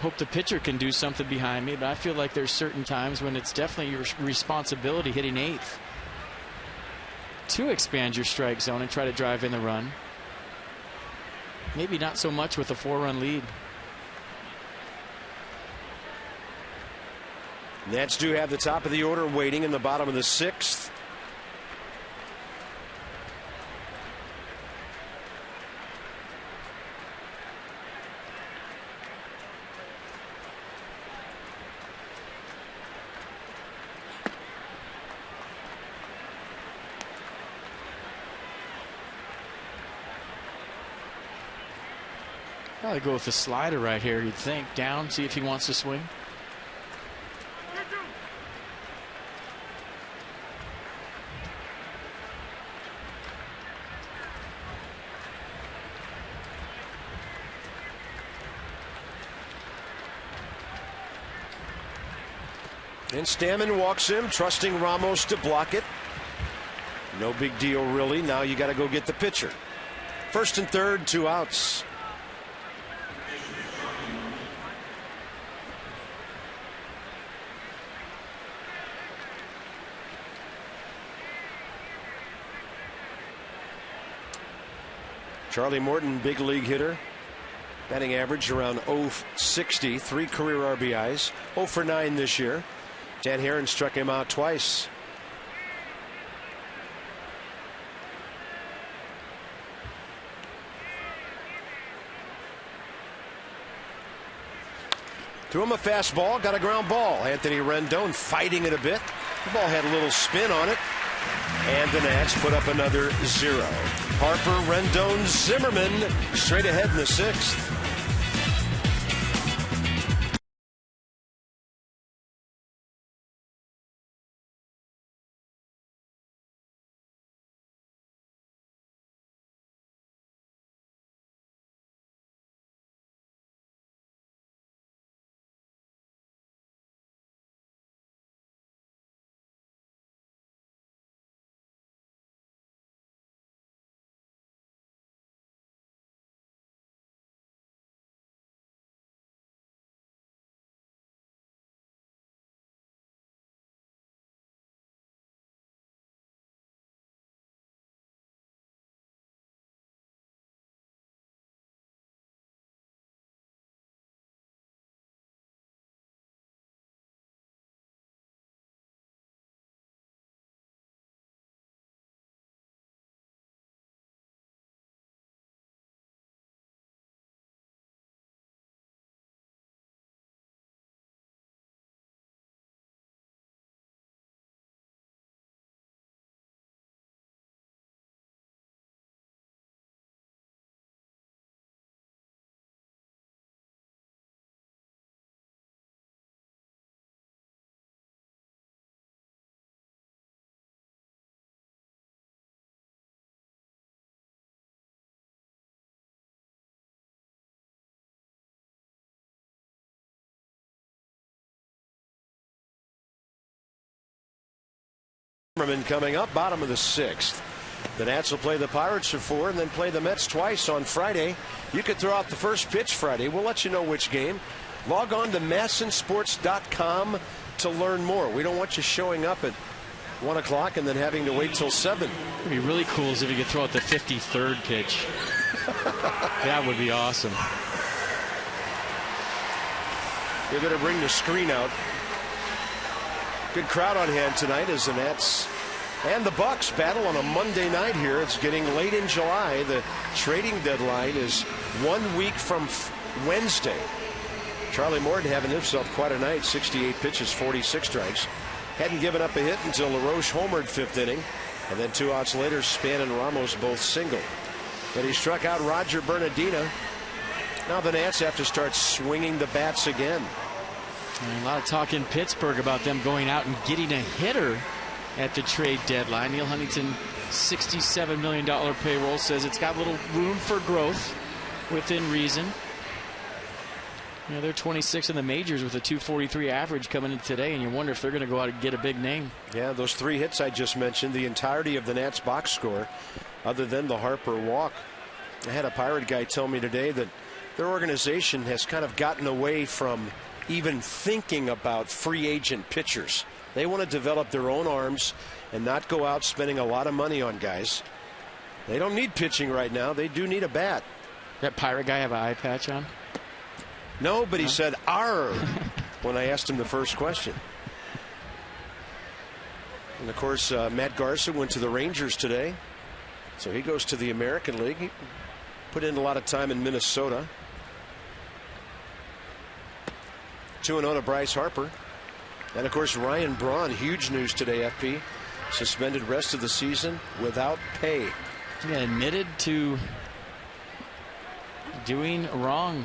hope the pitcher can do something behind me? But I feel like there's certain times when it's definitely your responsibility hitting eighth to expand your strike zone and try to drive in the run. Maybe not so much with a 4-run lead. Nats do have the top of the order waiting in the bottom of the 6th. Probably go with the slider right here, you'd think. Down, see if he wants to swing. And Stammen walks him, trusting Ramos to block it. No big deal, really. Now you got to go get the pitcher. First and third, 2 outs. Charlie Morton, big league hitter. Batting average around .060, 3 career RBIs, 0 for 9 this year. Dan Herron struck him out twice. Threw him a fastball, got a ground ball. Anthony Rendon fighting it a bit. The ball had a little spin on it. And the Nats put up another 0. Harper, Rendon, Zimmerman straight ahead in the 6th. Zimmerman coming up, bottom of the 6th. The Nats will play the Pirates for 4 and then play the Mets twice on Friday. You could throw out the first pitch Friday. We'll let you know which game. Log on to MASNsports.com to learn more. We don't want you showing up at 1 o'clock and then having to wait till 7. It would be really cool if you could throw out the 53rd pitch. That would be awesome. You're going to bring the screen out. Good crowd on hand tonight as the Nats and the Bucks battle on a Monday night here. It's getting late in July. The trading deadline is 1 week from Wednesday. Charlie Morton having himself quite a night. 68 pitches, 46 strikes. Hadn't given up a hit until LaRoche homered 5th inning. And then 2 outs later, Span and Ramos both single. But he struck out Roger Bernardina. Now the Nats have to start swinging the bats again. And a lot of talk in Pittsburgh about them going out and getting a hitter at the trade deadline. Neil Huntington, $67 million payroll, says it's got little room for growth within reason. You know, they're 26 in the majors with a .243 average coming in today, and you wonder if they're going to go out and get a big name. Yeah, those 3 hits I just mentioned, the entirety of the Nats box score, other than the Harper walk. I had a Pirate guy tell me today that their organization has kind of gotten away from even thinking about free agent pitchers. They want to develop their own arms and not go out spending a lot of money on guys. They don't need pitching right now. They do need a bat. That Pirate guy have an eye patch on? No, but he said "arr" when I asked him the first question. And of course, Matt Garza went to the Rangers today, so he goes to the American League. He put in a lot of time in Minnesota. 2-0 to Bryce Harper. And of course, Ryan Braun, huge news today, FP. Suspended rest of the season without pay. He got admitted to doing wrong.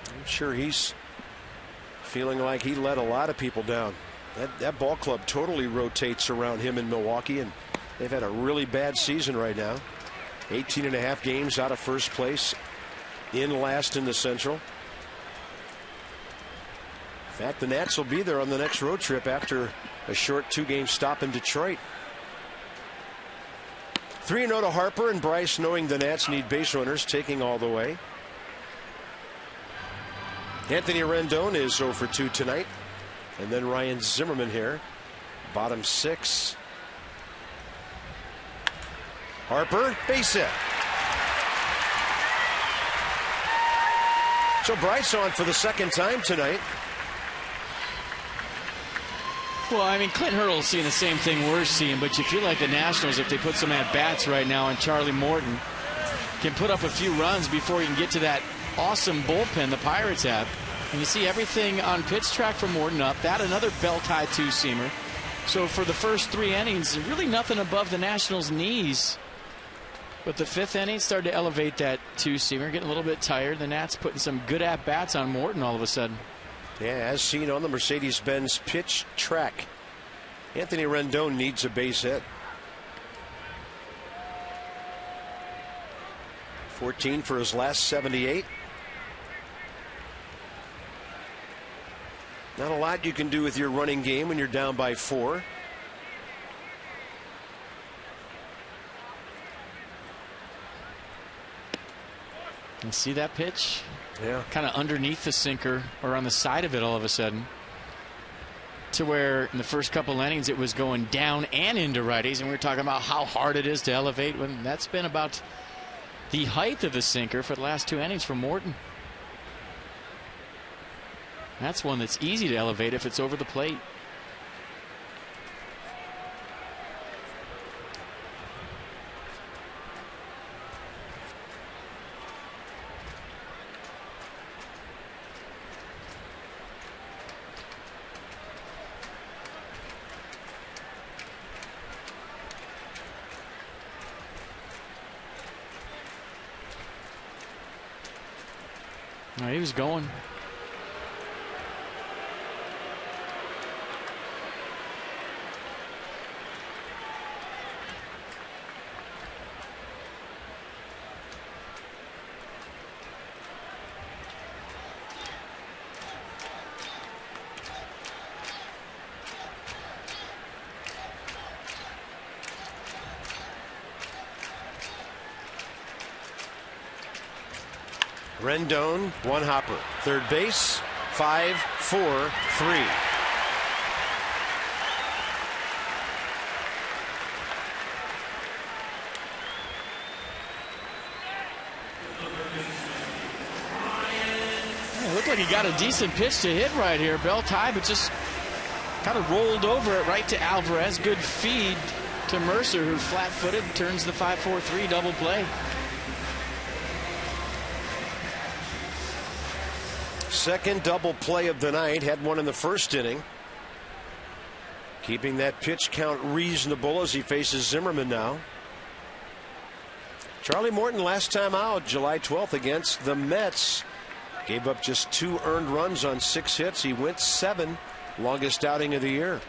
I'm sure he's feeling like he let a lot of people down. That ball club totally rotates around him in Milwaukee, and they've had a really bad season right now. 18.5 games out of first place, in last in the Central. In fact, the Nats will be there on the next road trip after a short 2-game stop in Detroit. 3-0 to Harper, and Bryce, knowing the Nats need base runners, taking all the way. Anthony Rendon is 0 for 2 tonight. And then Ryan Zimmerman here, bottom 6. Harper, base hit. So Bryce on for the 2nd time tonight. Well, I mean, Clint Hurdle's seeing the same thing we're seeing, but you feel like the Nationals, if they put some at-bats right now and Charlie Morton can put up a few runs before you can get to that awesome bullpen the Pirates have. And you see everything on pitch track from Morton up. That another belt-high 2-seamer. So for the first 3 innings, really nothing above the Nationals' knees. But the 5th inning started to elevate that 2-seamer, getting a little bit tired. The Nats putting some good at-bats on Morton all of a sudden. Yeah, as seen on the Mercedes-Benz pitch track. Anthony Rendon needs a base hit. 14 for his last 78. Not a lot you can do with your running game when you're down by 4. You see that pitch? Yeah. Kind of underneath the sinker or on the side of it all of a sudden. To where in the first couple innings it was going down and into righties, and we were talking about how hard it is to elevate when that's been about the height of the sinker for the last 2 innings for Morton. That's one that's easy to elevate if it's over the plate. No, he was going. Rendon, one hopper. Third base, 5-4-3. It looked like he got a decent pitch to hit right here. Belt high, but just kind of rolled over it right to Alvarez. Good feed to Mercer, who flat-footed turns the 5-4-3 double play. Second double play of the night. Had one in the first inning. Keeping that pitch count reasonable as he faces Zimmerman now. Charlie Morton last time out, July 12th against the Mets. Gave up just 2 earned runs on 6 hits. He went 7. Longest outing of the year.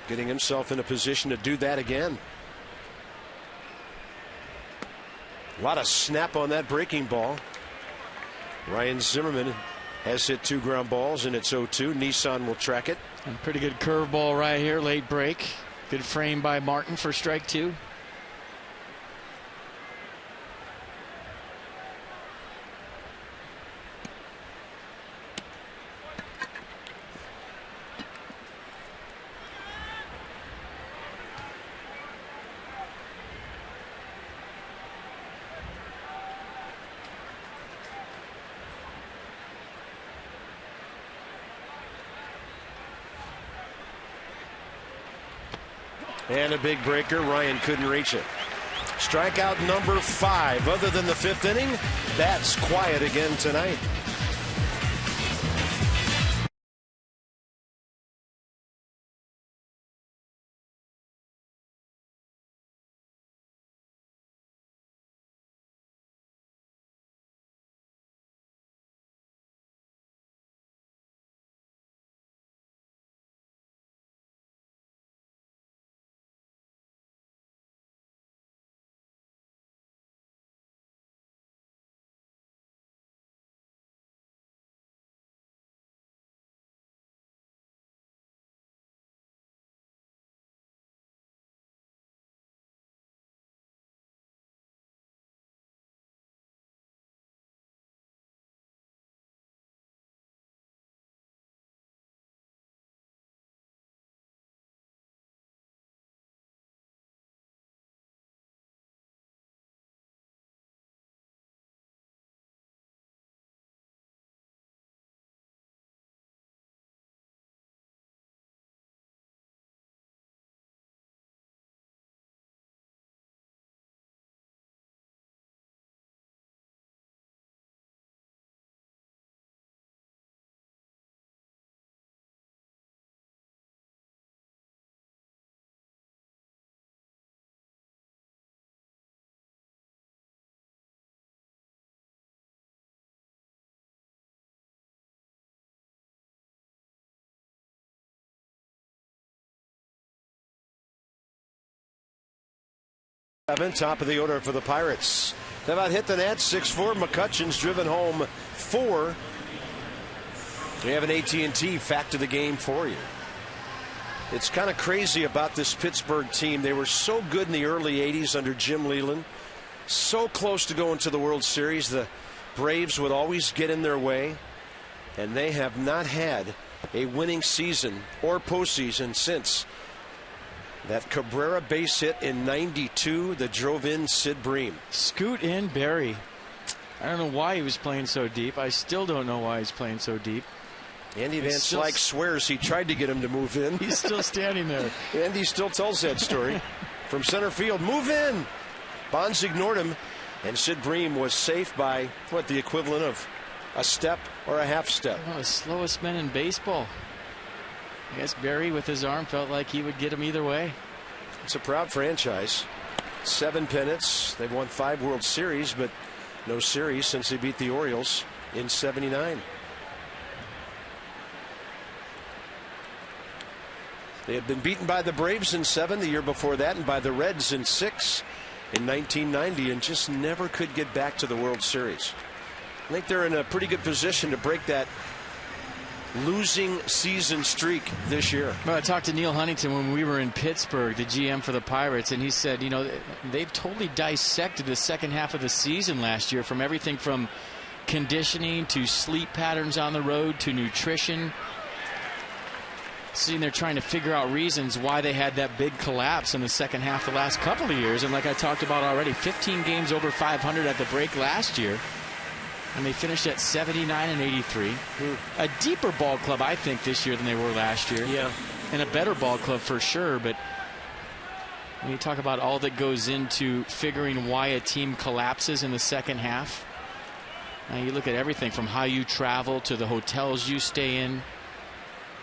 Getting himself in a position to do that again. A lot of snap on that breaking ball. Ryan Zimmerman has hit 2 ground balls, and it's 0-2. Nissan will track it. And pretty good curveball right here, late break. Good frame by Martin for strike 2. And a big breaker. Ryan couldn't reach it. Strikeout number 5. Other than the 5th inning, that's quiet again tonight. Top of the order for the Pirates. They've about hit the net 6-4. McCutcheon's driven home 4. We have an AT&T fact of the game for you. It's kind of crazy about this Pittsburgh team. They were so good in the early 80s under Jim Leyland. So close to going to the World Series. The Braves would always get in their way. And they have not had a winning season or postseason since that Cabrera base hit in '92 that drove in Sid Bream. Scoot in Barry. I don't know why he was playing so deep. I still don't know why he's playing so deep. Andy Van Slyke swears he tried to get him to move in. He's still standing there. Andy still tells that story. From center field, move in. Bonds ignored him, and Sid Bream was safe by, what, the equivalent of a step or a half step. Oh, the slowest man in baseball. I guess Barry with his arm felt like he would get him either way. It's a proud franchise. 7 pennants. They've won 5 World Series, but no series since they beat the Orioles in '79. They had been beaten by the Braves in 7 the year before that, and by the Reds in 6 in 1990, and just never could get back to the World Series. I think they're in a pretty good position to break that losing season streak this year. Well, I talked to Neil Huntington when we were in Pittsburgh, the GM for the Pirates, and he said, you know, they've totally dissected the second half of the season last year, from everything from conditioning to sleep patterns on the road to nutrition. Sitting there trying to figure out reasons why they had that big collapse in the second half the last couple of years. And like I talked about already, 15 games over 500 at the break last year. And they finished at 79 and 83. A deeper ball club, I think, this year than they were last year. Yeah. And a better ball club for sure. But when you talk about all that goes into figuring why a team collapses in the second half, you look at everything from how you travel to the hotels you stay in,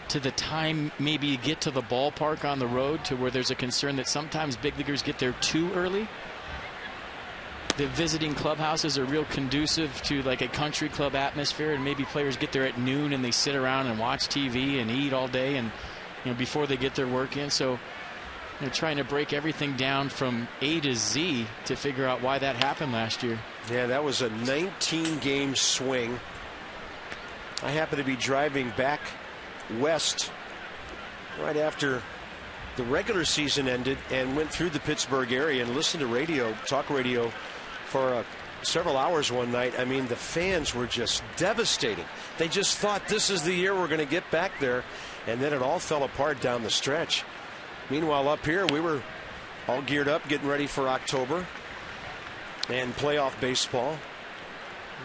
to the time maybe you get to the ballpark on the road, to where there's a concern that sometimes big leaguers get there too early. The visiting clubhouses are real conducive to like a country club atmosphere, and maybe players get there at noon and they sit around and watch TV and eat all day, and before they get their work in. So they're trying to break everything down from A to Z to figure out why that happened last year. Yeah, that was a 19-game swing. I happened to be driving back west right after the regular season ended and went through the Pittsburgh area and listened to radio, talk radio, for several hours one night. I mean, the fans were just devastating. They just thought this is the year we're going to get back there, and then it all fell apart down the stretch. Meanwhile, up here, we were all geared up, getting ready for October and playoff baseball.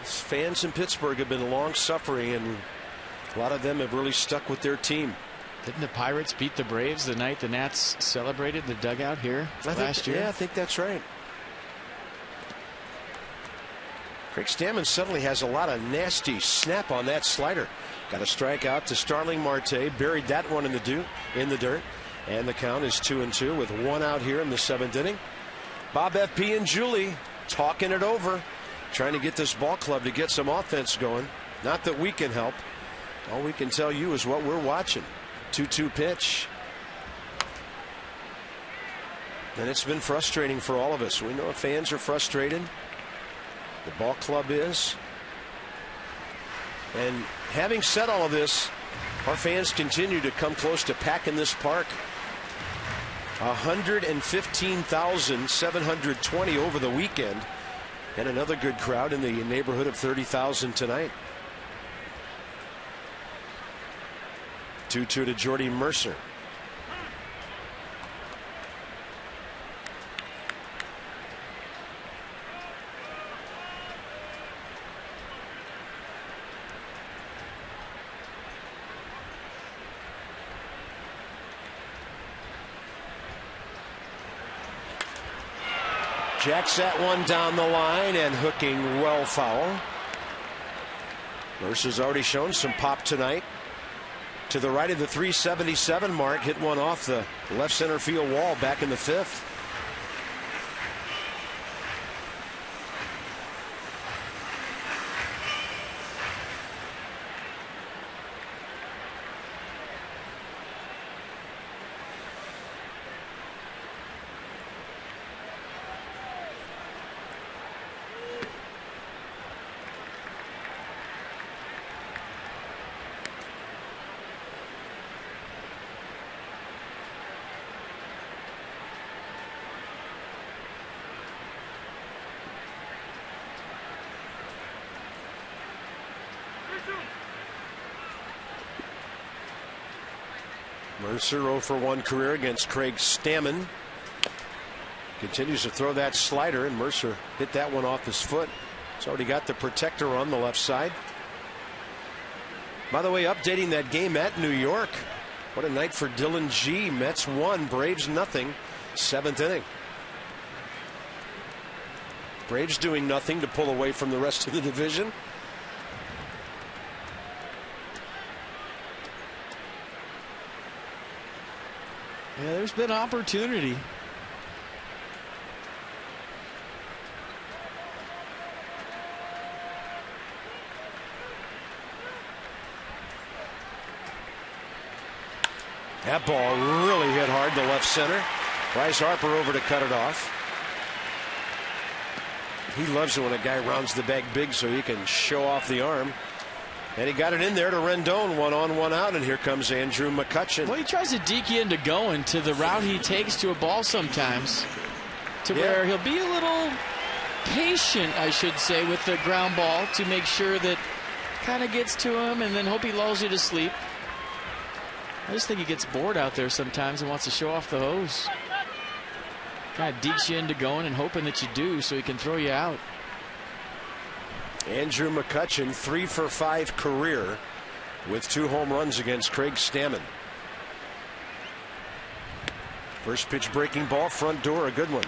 These fans in Pittsburgh have been long suffering, and a lot of them have really stuck with their team. Didn't the Pirates beat the Braves the night the Nats celebrated the dugout here last year? Yeah, I think that's right. Craig Stammen suddenly has a lot of nasty snap on that slider. Got a strike out to Starling Marte. Buried that one in the dirt. And the count is 2-2 with one out here in the seventh inning. Bob F.P. and Julie talking it over, trying to get this ball club to get some offense going. Not that we can help. All we can tell you is what we're watching. 2-2 pitch. And it's been frustrating for all of us. We know fans are frustrated. The ball club is. And having said all of this, our fans continue to come close to packing this park. 115,720 over the weekend. And another good crowd in the neighborhood of 30,000 tonight. 2-2 to Jordy Mercer. Jacks that one down the line and hooking well foul. Mercer's already shown some pop tonight. To the right of the 377 mark, hit one off the left center field wall back in the fifth. Mercer 0 for 1 career against Craig Stammen. Continues to throw that slider, and Mercer hit that one off his foot. He's already got the protector on the left side. By the way, updating that game at New York. What a night for Dylan G. Mets 1, Braves nothing. Seventh inning. Braves doing nothing to pull away from the rest of the division. Yeah, there's been opportunity. That ball really hit hard to left center. Bryce Harper over to cut it off. He loves it when a guy rounds the bag big so he can show off the arm. And he got it in there to Rendon, 1 on, 1 out, and here comes Andrew McCutchen. Well, he tries to deke you into going to the route he takes to a ball sometimes, to where he'll be a little patient, I should say, with the ground ball to make sure that kind of gets to him, and then hope he lulls you to sleep. I just think he gets bored out there sometimes and wants to show off the hose. Kind of dekes you into going and hoping that you do so he can throw you out. Andrew McCutchen, 3 for 5 career with 2 home runs against Craig Stammen. First pitch breaking ball, front door, a good one.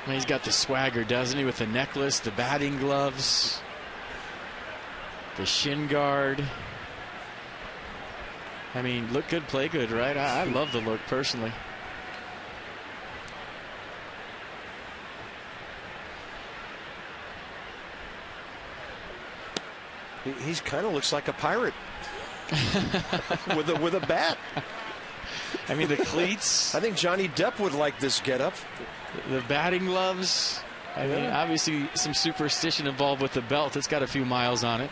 And he's got the swagger, doesn't he, with the necklace, the batting gloves, the shin guard. I mean, look good, play good, right? I love the look personally. He's kind of looks like a pirate with a bat. I mean, the cleats. I think Johnny Depp would like this getup. The batting gloves. I mean, obviously some superstition involved with the belt. It's got a few miles on it.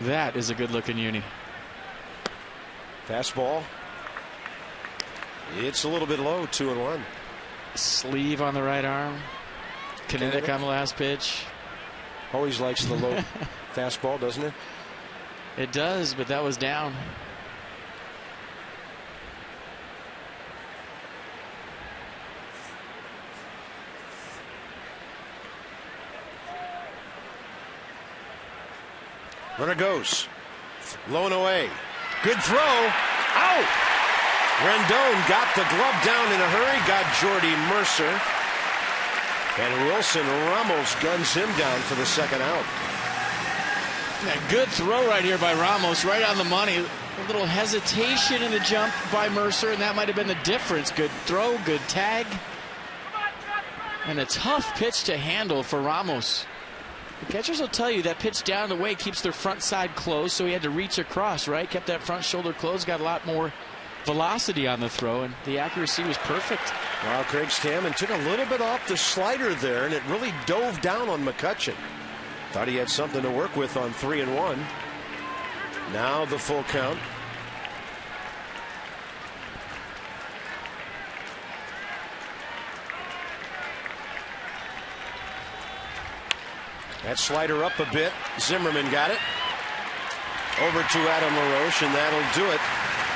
That is a good-looking uni. Fastball. It's a little bit low, 2-1. Sleeve on the right arm. Kinetic on the last pitch. Always likes the low fastball, doesn't it? It does, but that was down. Runner goes. Low and away. Good throw. Out! Rendon got the glove down in a hurry. Got Jordy Mercer. And Wilson Ramos guns him down for the second out. Yeah, good throw right here by Ramos, right on the money. A little hesitation in the jump by Mercer, and that might have been the difference. Good throw, good tag. And a tough pitch to handle for Ramos. The catchers will tell you that pitch down the way keeps their front side closed, so he had to reach across, right? Kept that front shoulder closed, got a lot more velocity on the throw, and the accuracy was perfect. Well, Craig Stammen took a little bit off the slider there, and it really dove down on McCutchen. Thought he had something to work with on 3-1. Now the full count. That slider up a bit. Zimmerman got it. Over to Adam LaRoche, and that'll do it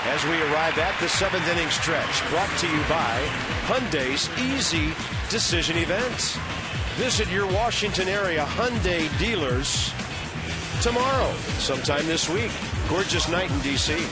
as we arrive at the 7th inning stretch. Brought to you by Hyundai's Easy Decision Events. Visit your Washington area Hyundai dealers tomorrow, sometime this week. Gorgeous night in D.C.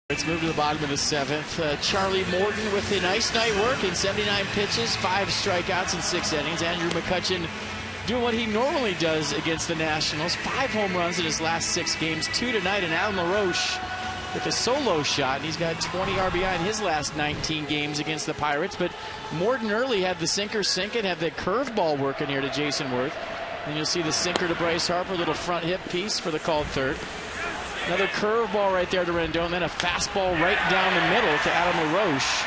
Let's move to the bottom of the 7th. Charlie Morton with a nice night working, 79 pitches, 5 strikeouts in 6 innings. Andrew McCutchen doing what he normally does against the Nationals. 5 home runs in his last 6 games, 2 tonight, and Adam LaRoche with a solo shot, and he's got 20 RBI in his last 19 games against the Pirates. But Morton early had the sinker sink it, had the curveball working here to Jason Worth. And you'll see the sinker to Bryce Harper, a little front hip piece for the called third. Another curveball right there to Rendon, then a fastball right down the middle to Adam LaRoche,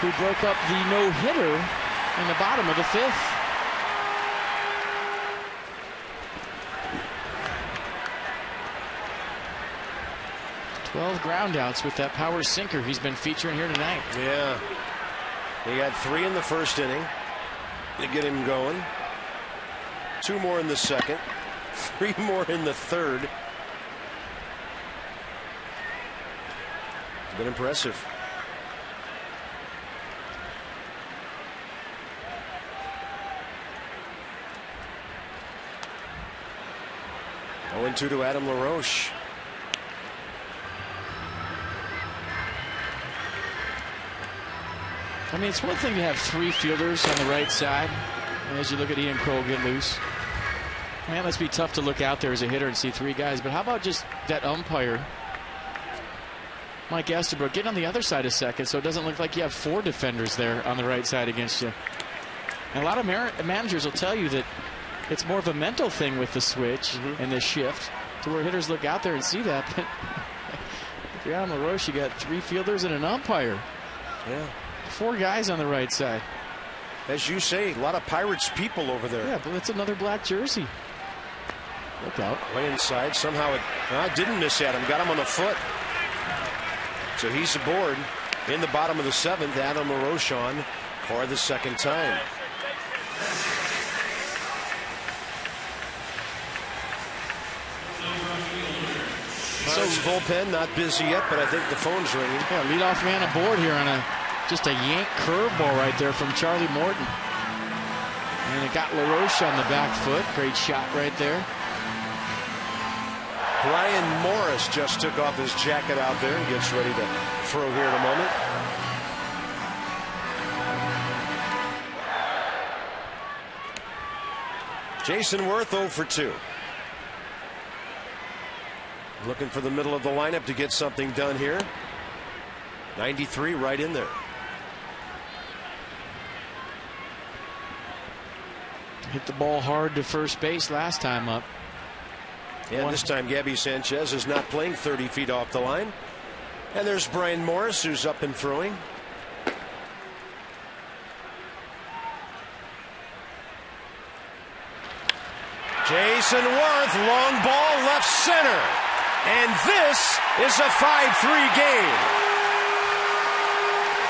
who broke up the no-hitter in the bottom of the 5th. Twelve groundouts with that power sinker he's been featuring here tonight. Yeah. He got 3 in the first inning to get him going. 2 more in the second. 3 more in the third. It's been impressive. Oh, 0-2 to Adam LaRoche. I mean, it's one thing to have 3 fielders on the right side. And as you look at Ian Kroll get loose, man, it must be tough to look out there as a hitter and see 3 guys. But how about just that umpire, Mike Estabrook, getting on the other side a second so it doesn't look like you have 4 defenders there on the right side against you. And a lot of managers will tell you that it's more of a mental thing with the switch and the shift to where hitters look out there and see that. But if you're Adam LaRoche, you got 3 fielders and an umpire. Yeah. 4 guys on the right side. As you say, a lot of Pirates people over there. Yeah, but that's another black jersey. Look out. Way inside. Somehow it didn't miss Adam. Got him on the foot. So he's aboard in the bottom of the 7th. Adam LaRoche on for the 2nd time. Pirates bullpen not busy yet, but I think the phone's ringing. Yeah, leadoff man aboard here on just a yank curveball right there from Charlie Morton. And it got LaRoche on the back foot. Great shot right there. Brian Morris just took off his jacket out there and gets ready to throw here in a moment. Jason Worth 0 for 2. Looking for the middle of the lineup to get something done here. 93 right in there. Hit the ball hard to first base last time up. And this time Gabby Sanchez is not playing 30 feet off the line. And there's Brian Morris, who's up and throwing. Jason Worth, long ball left center. And this is a 5-3 game.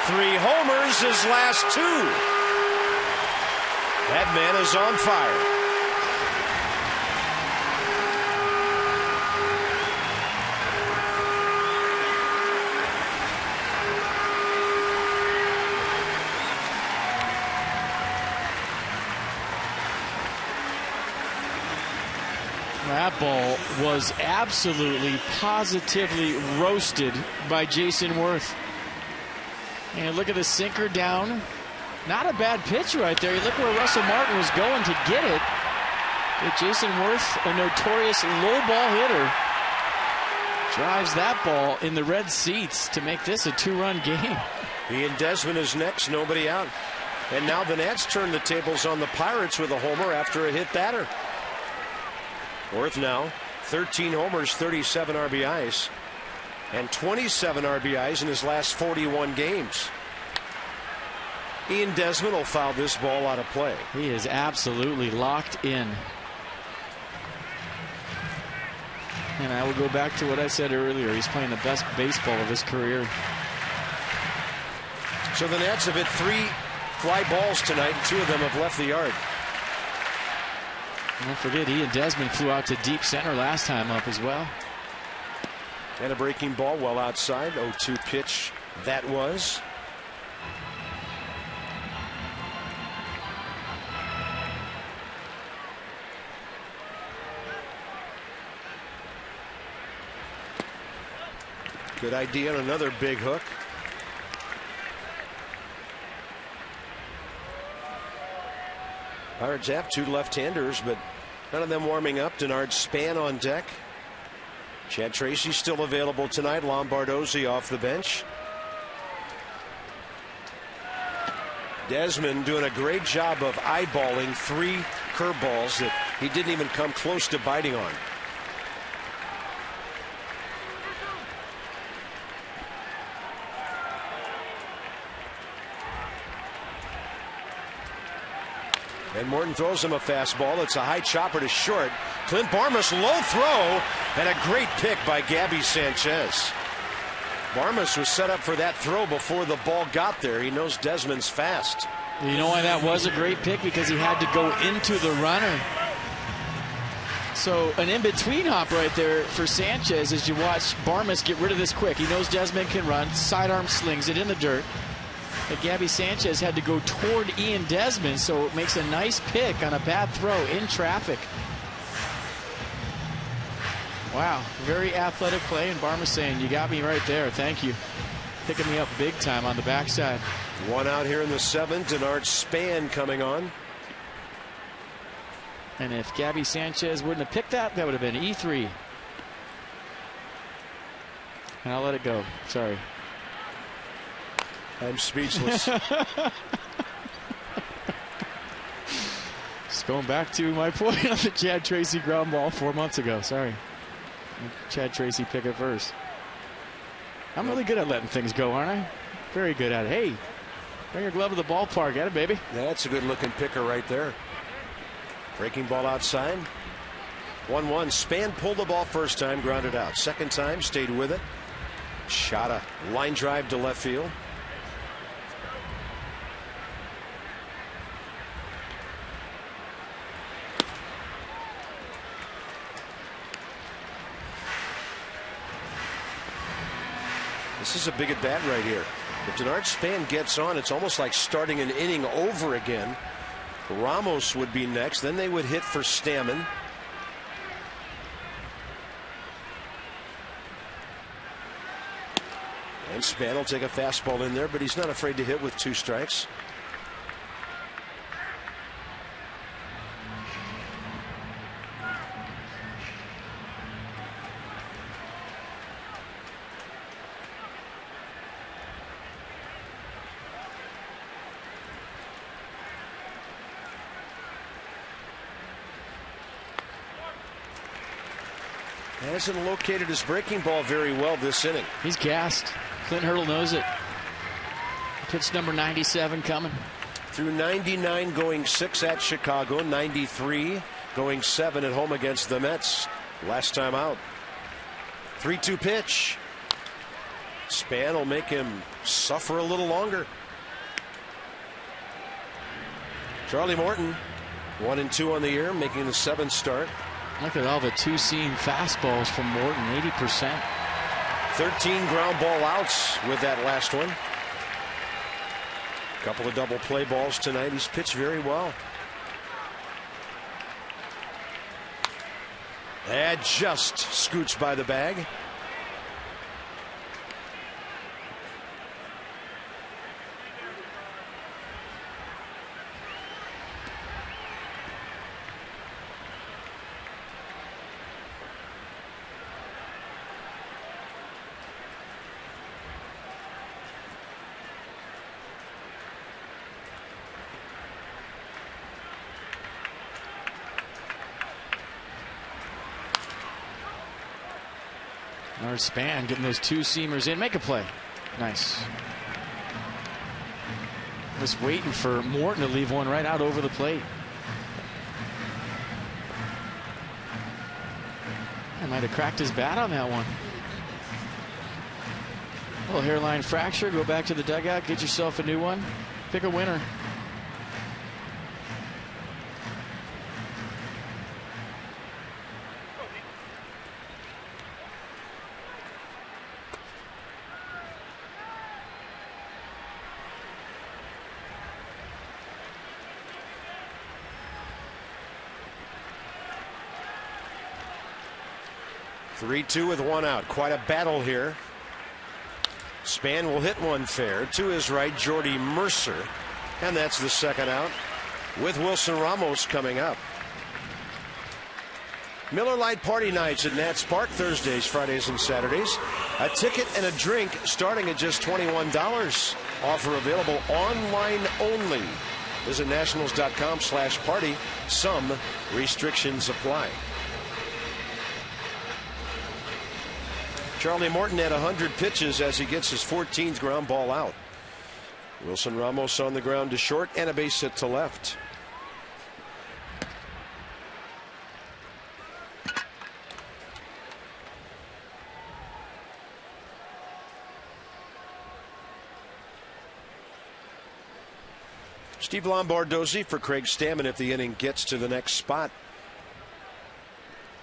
3 homers his last 2. That man is on fire. That ball was absolutely, positively roasted by Jason Worth. And look at the sinker down. Not a bad pitch right there. You look where Russell Martin was going to get it. But Jason Worth, a notorious low ball hitter, drives that ball in the red seats to make this a 2-run game. Ian Desmond is next, nobody out. And now the Nats turn the tables on the Pirates with a homer after a hit batter. Worth now 13 homers, 37 RBIs, and 27 RBIs in his last 41 games. Ian Desmond will foul this ball out of play. He is absolutely locked in. And I will go back to what I said earlier. He's playing the best baseball of his career. So the Nats have hit 3 fly balls tonight. 2 of them have left the yard. Don't forget, Ian Desmond flew out to deep center last time up as well. And a breaking ball well outside. 0-2 pitch that was. Good idea on another big hook. Pirates have 2 left-handers, but none of them warming up. Denard Span on deck. Chad Tracy still available tonight. Lombardozzi off the bench. Desmond doing a great job of eyeballing 3 curveballs that he didn't even come close to biting on. And Morton throws him a fastball. It's a high chopper to short. Clint Barmas, low throw, and a great pick by Gabby Sanchez. Barmas was set up for that throw before the ball got there. He knows Desmond's fast. You know why that was a great pick? Because he had to go into the runner. So an in-between hop right there for Sanchez as you watch Barmas get rid of this quick. He knows Desmond can run. Sidearm slings it in the dirt. But Gabby Sanchez had to go toward Ian Desmond, so it makes a nice pick on a bad throw in traffic. Wow, very athletic play, and Barmas saying, you got me right there, thank you. Picking me up big time on the backside. 1 out here in the 7th. Denard Span coming on. And if Gabby Sanchez wouldn't have picked that, that would have been E3. And I'll let it go. Sorry. I'm speechless. Just going back to my point on the Chad Tracy ground ball 4 months ago. Sorry. Chad Tracy pick it first. I'm really good at letting things go, aren't I? Very good at it. Hey, bring your glove to the ballpark. Get it, baby. That's a good looking picker right there. Breaking ball outside. 1-1. Span pulled the ball first time, grounded out. Second time, stayed with it. Shot a line drive to left field. This is a big at bat right here. If Denard Span gets on, it's almost like starting an inning over again. Ramos would be next. Then they would hit for Stammen. And Span will take a fastball in there, but he's not afraid to hit with 2 strikes. Hasn't located his breaking ball very well this inning. He's gassed. Clint Hurdle knows it. Pitch number 97 coming. Through 99 going 6 at Chicago, 93 going 7 at home against the Mets. Last time out. 3-2 pitch. Span will make him suffer a little longer. Charlie Morton 1-2 on the year, making the 7th start. Look at all the 2-seam fastballs from Morton, 80%. 13 ground ball outs with that last one. Couple of double play balls tonight. He's pitched very well. That just scoots by the bag. Denard Span getting those 2-seamers in. Make a play. Nice. Just waiting for Morton to leave one right out over the plate. I might have cracked his bat on that one. A little hairline fracture. Go back to the dugout. Get yourself a new one. Pick a winner. Three-2 with 1 out. Quite a battle here. Span will hit one fair to his right, Jordy Mercer, and that's the 2nd out. with Wilson Ramos coming up. Miller Lite Party Nights at Nats Park, Thursdays, Fridays, and Saturdays. A ticket and a drink starting at just $21. Offer available online only. Visit nationals.com/party. Some restrictions apply. Charlie Morton had 100 pitches as he gets his 14th ground ball out. Wilson Ramos on the ground to short and a base hit to left. Steve Lombardozzi for Craig Stammen if the inning gets to the next spot.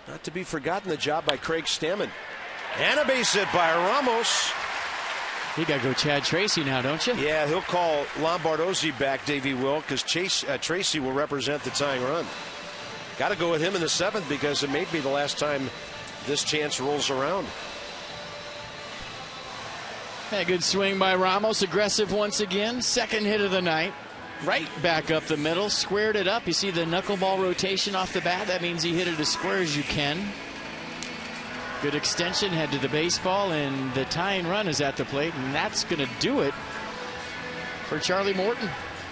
Not to be forgotten, the job by Craig Stammen. And a base hit by Ramos. You got to go Chad Tracy now, don't you? Yeah, he'll call Lombardozzi back, Davey will, because Tracy will represent the tying run. Got to go with him in the 7th because it may be the last time this chance rolls around. A good swing by Ramos, aggressive once again. Second hit of the night. Right back up the middle, squared it up. You see the knuckleball rotation off the bat. That means he hit it as square as you can. Good extension, head to the baseball, and the tying run is at the plate, and that's going to do it for Charlie Morton.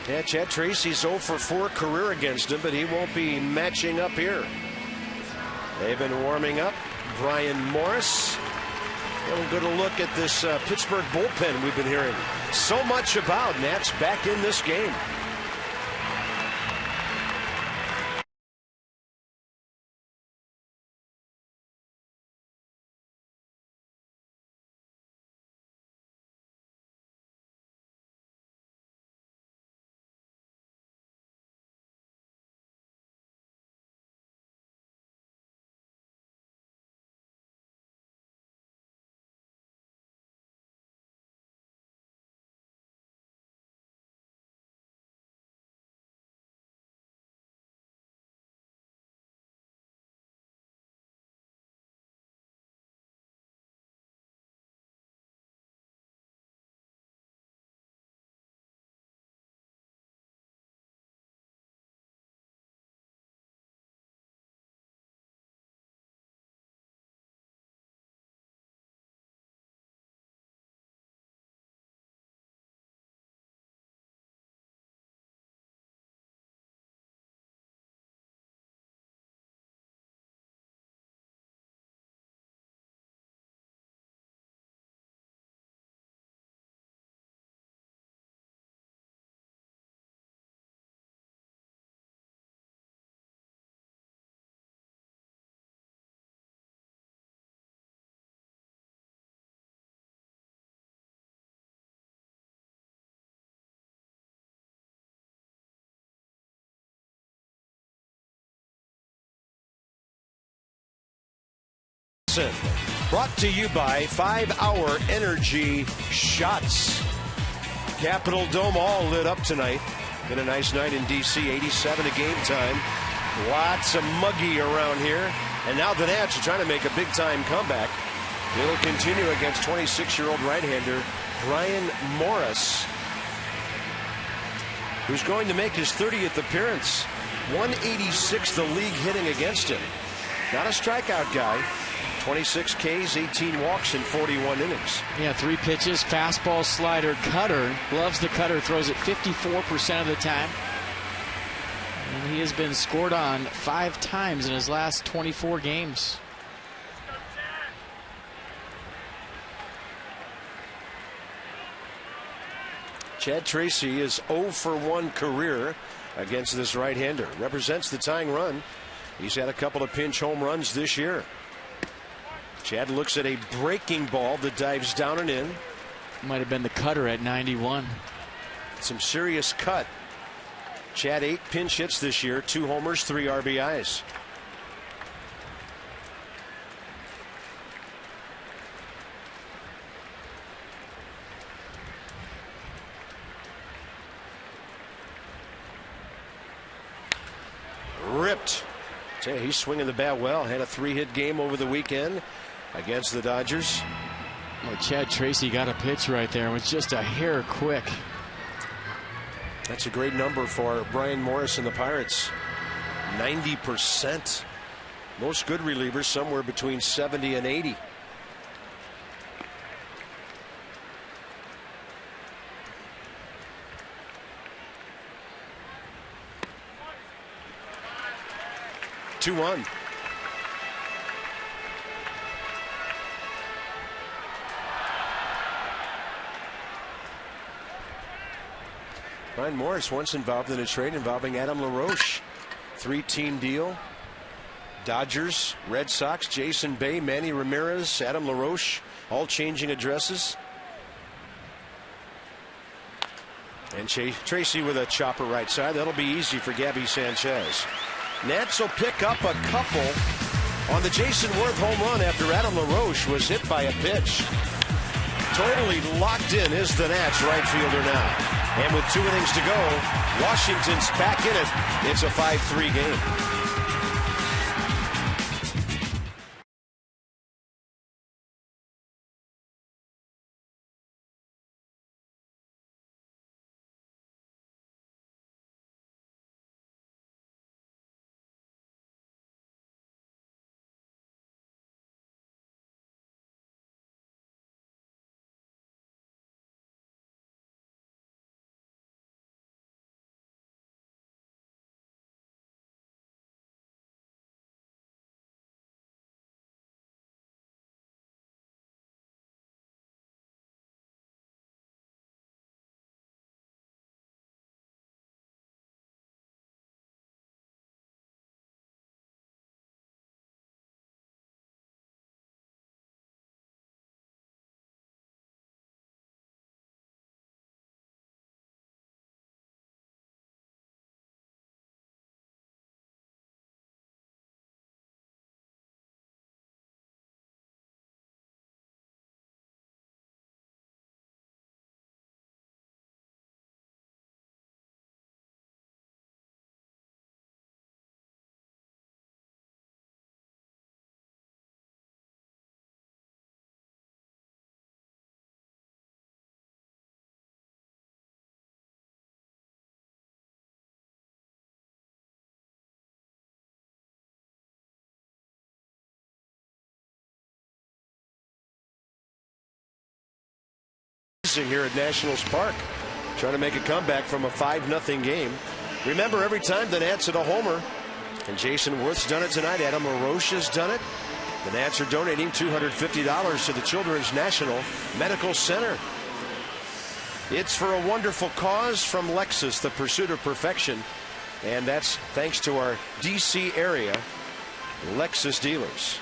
Yeah, Chad Tracy's 0 for 4 career against him, but he won't be matching up here. They've been warming up. Brian Morris. We'll get a look at this Pittsburgh bullpen we've been hearing so much about. Nats back in this game. Brought to you by 5-Hour Energy Shots. Capitol Dome all lit up tonight. Been a nice night in D.C. 87 at game time. Lots of muggy around here. And now the Nats are trying to make a big-time comeback. It'll continue against 26-year-old right-hander Brian Morris, who's going to make his 30th appearance. 186 the league hitting against him. Not a strikeout guy. 26 Ks, 18 walks in 41 innings. Yeah, 3 pitches, fastball, slider, cutter. Loves the cutter, throws it 54% of the time. And he has been scored on 5 times in his last 24 games. Chad Tracy is 0 for 1 career against this right-hander. Represents the tying run. He's had a couple of pinch home runs this year. Chad looks at a breaking ball that dives down and in. Might have been the cutter at 91. Some serious cut. Chad 8 pinch hits this year, 2 homers, 3 RBIs. Ripped. Tell you, he's swinging the bat well. Had a 3-hit game over the weekend against the Dodgers. Well, Chad Tracy got a pitch right there. It was just a hair quick. That's a great number for Brian Morris and the Pirates. 90%. Most good relievers somewhere between 70 and 80. Two one. Brian Morris once involved in a trade involving Adam LaRoche. 3-team deal. Dodgers, Red Sox, Jason Bay, Manny Ramirez, Adam LaRoche, all changing addresses. And Tracy with a chopper right side. That'll be easy for Gabby Sanchez. Nats will pick up a couple on the Jason Worth home run after Adam LaRoche was hit by a pitch. Totally locked in is the Nats right fielder now. And with 2 innings to go, Washington's back in it. It's a 5-3 game. Here at Nationals Park, trying to make a comeback from a 5-0 game. Remember, every time the Nats hit a homer, and Jason Worth's done it tonight, Adam LaRoche has done it, the Nats are donating $250 to the Children's National Medical Center. It's for a wonderful cause from Lexus, the pursuit of perfection, and that's thanks to our DC area Lexus dealers.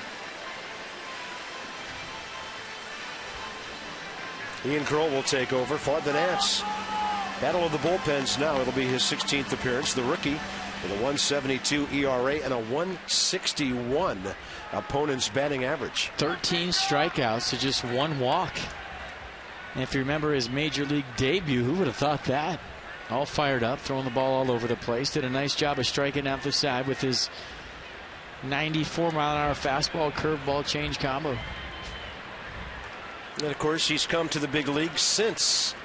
Ian Kroll will take over for the Nats. Battle of the bullpens now. It'll be his 16th appearance. The rookie with a 1.72 ERA and a 1.61 opponent's batting average. 13 strikeouts to just 1 walk. And if you remember his major league debut, who would have thought that? All fired up, throwing the ball all over the place. Did a nice job of striking out the side with his 94-mile-an-hour fastball curveball change combo. And of course, he's come to the big league since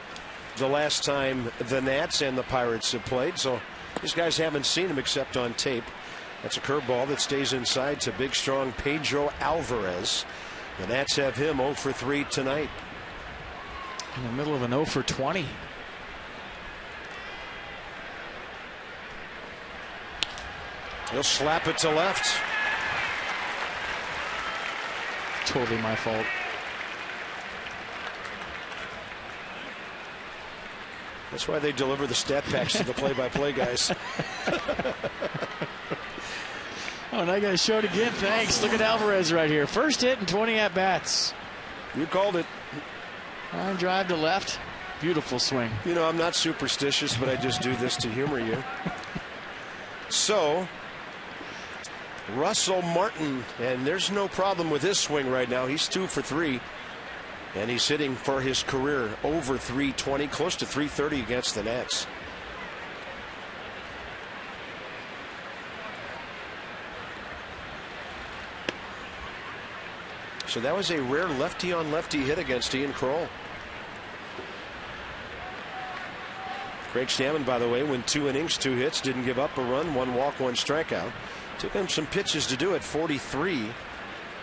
the last time the Nats and the Pirates have played. So these guys haven't seen him except on tape. That's a curveball that stays inside to big, strong Pedro Alvarez. The Nats have him 0 for 3 tonight. In the middle of an 0 for 20. He'll slap it to left. Totally my fault. That's why they deliver the stat packs to the play-by-play guys. Oh, and I got to show it again. Thanks. Look at Alvarez right here. First hit and 20 at-bats. You called it. Line drive to left. Beautiful swing. You know, I'm not superstitious, but I just do this to humor you. So, Russell Martin, and there's no problem with his swing right now. He's 2 for 3. And he's hitting for his career over 320, close to 330 against the Nats. So that was a rare lefty-on-lefty hit against Ian Kroll. Craig Stammen, by the way, went 2 innings, 2 hits, didn't give up a run, 1 walk, 1 strikeout. Took him some pitches to do it, 43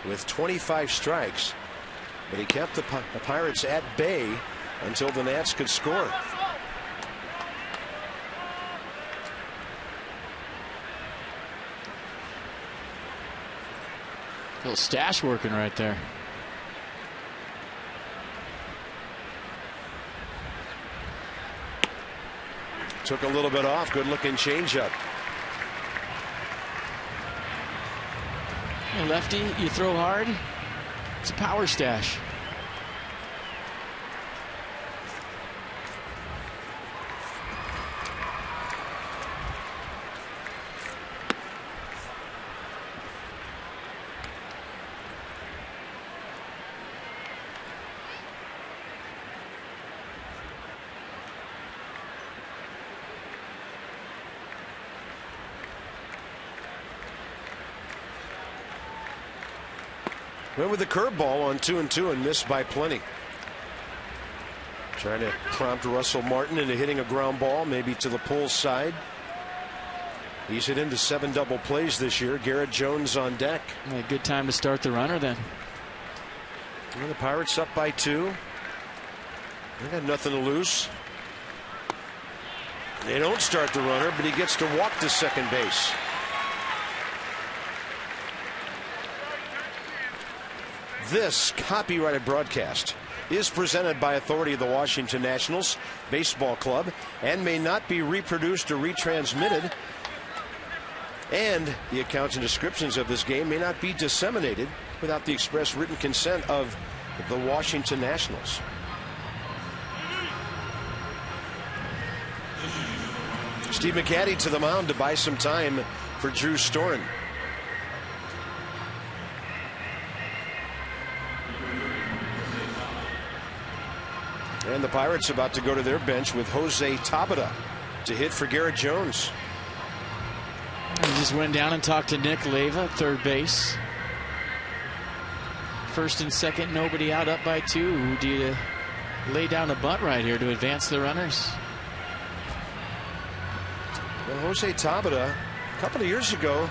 with 25 strikes. But he kept the Pirates at bay until the Nats could score. Little stash working right there. Took a little bit off. Good looking changeup. Hey, lefty, you throw hard. It's a power stash. Went with the curveball on 2-2 and missed by plenty. Trying to prompt Russell Martin into hitting a ground ball, maybe to the pull side. He's hit into 7 double plays this year. Garrett Jones on deck. A good time to start the runner then. Well, the Pirates up by 2. They got nothing to lose. They don't start the runner, but he gets to walk to second base. This copyrighted broadcast is presented by authority of the Washington Nationals Baseball Club and may not be reproduced or retransmitted. And the accounts and descriptions of this game may not be disseminated without the express written consent of the Washington Nationals. Steve McCaddy to the mound to buy some time for Drew Storen. And the Pirates about to go to their bench with Jose Tabata to hit for Garrett Jones. He just went down and talked to Nick Leyva, third base. First and second, nobody out, up by 2. Do you lay down a bunt right here to advance the runners? Well, Jose Tabata, a couple of years ago,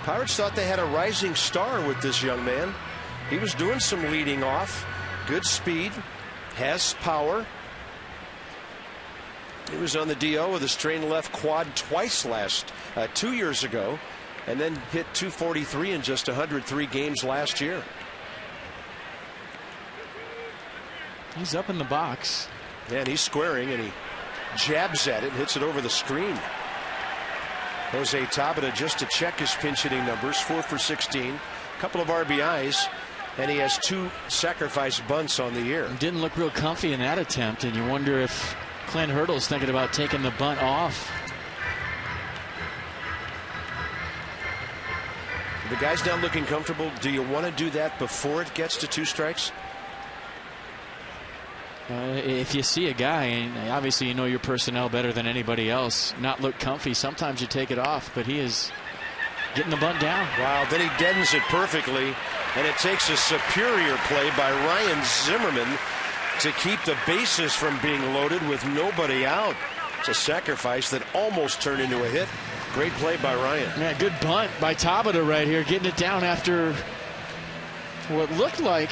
Pirates thought they had a rising star with this young man. He was doing some leading off, good speed, has power. He was on the DL with a strained left quad twice 2 years ago, and then hit .243 in just 103 games last year. He's up in the box. And he's squaring, and he jabs at it and hits it over the screen. Jose Tabata, just to check his pinch hitting numbers, 4 for 16, a couple of RBIs, and he has 2 sacrifice bunts on the year. Didn't look real comfy in that attempt, and you wonder if Clint Hurdle's thinking about taking the bunt off. The guy's not looking comfortable. Do you want to do that before it gets to 2 strikes? If you see a guy, and obviously you know your personnel better than anybody else, not look comfy, sometimes you take it off, but he is getting the bunt down. Wow, then he deadens it perfectly, and it takes a superior play by Ryan Zimmerman to keep the bases from being loaded with nobody out. It's a sacrifice that almost turned into a hit. Great play by Ryan. Yeah, good bunt by Tabata right here, getting it down after what looked like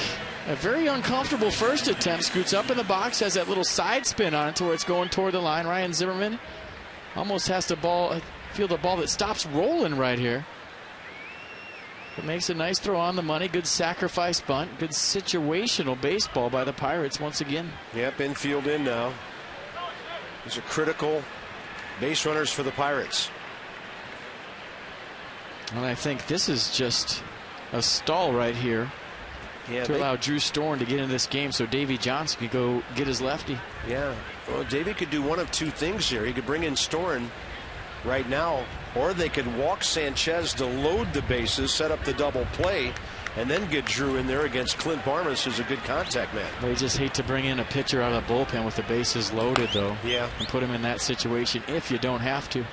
a very uncomfortable first attempt. Scoots up in the box, has that little side spin on it to where it's going toward the line. Ryan Zimmerman almost has to feel the ball that stops rolling right here. It makes a nice throw on the money. Good sacrifice bunt. Good situational baseball by the Pirates once again. Yep, infield in now. These are critical base runners for the Pirates. And I think this is just a stall right here to allow Drew Storen to get into this game so Davy Johnson could go get his lefty. Yeah, well, Davy could do one of 2 things here. He could bring in Storen right now, or they could walk Sanchez to load the bases, set up the double play, and then get Drew in there against Clint Barmas, who's a good contact man. They just hate to bring in a pitcher out of the bullpen with the bases loaded, though. Yeah. And put him in that situation if you don't have to.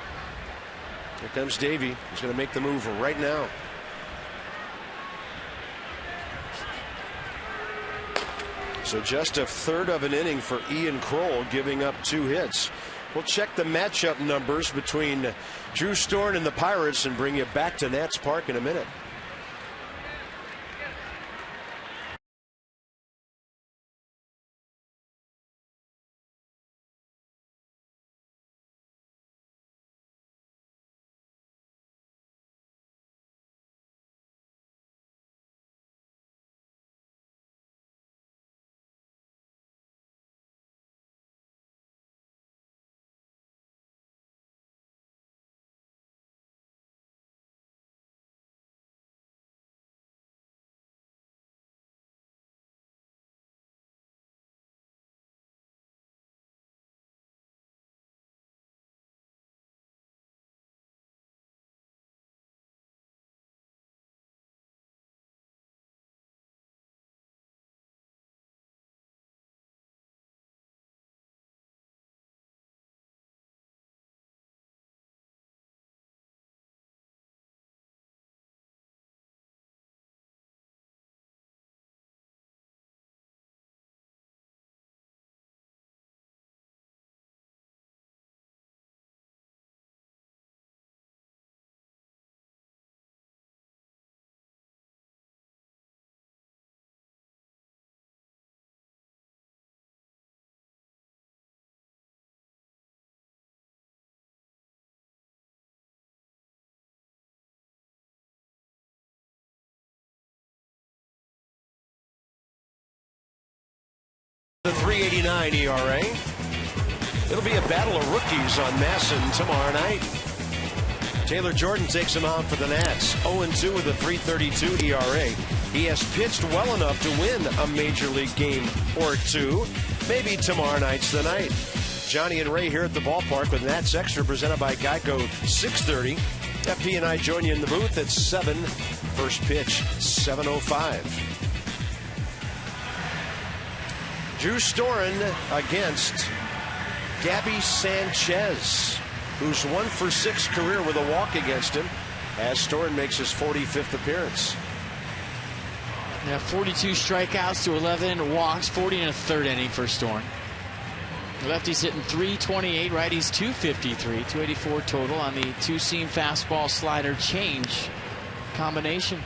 Here comes Davy. He's going to make the move right now. So just a third of an inning for Ian Kroll, giving up 2 hits. We'll check the matchup numbers between Drew Storen and the Pirates and bring you back to Nats Park in a minute. The 3.89 ERA. It'll be a battle of rookies on Masson tomorrow night. Taylor Jordan takes him out for the Nats. 0-2 with a 3.32 ERA. He has pitched well enough to win a major league game or two. Maybe tomorrow night's the night. Johnny and Ray here at the ballpark with Nats Extra presented by Geico. 6:30. FP and I join you in the booth at 7. First pitch 7:05. Drew Storen against Gabby Sanchez, who's 1 for 6 career with a walk against him, as Storen makes his 45th appearance. Yeah, 42 strikeouts to 11 walks, 40 in a third inning for Storen. Lefty's hitting .328, righty's .253, .284 total on the two-seam fastball slider change combination.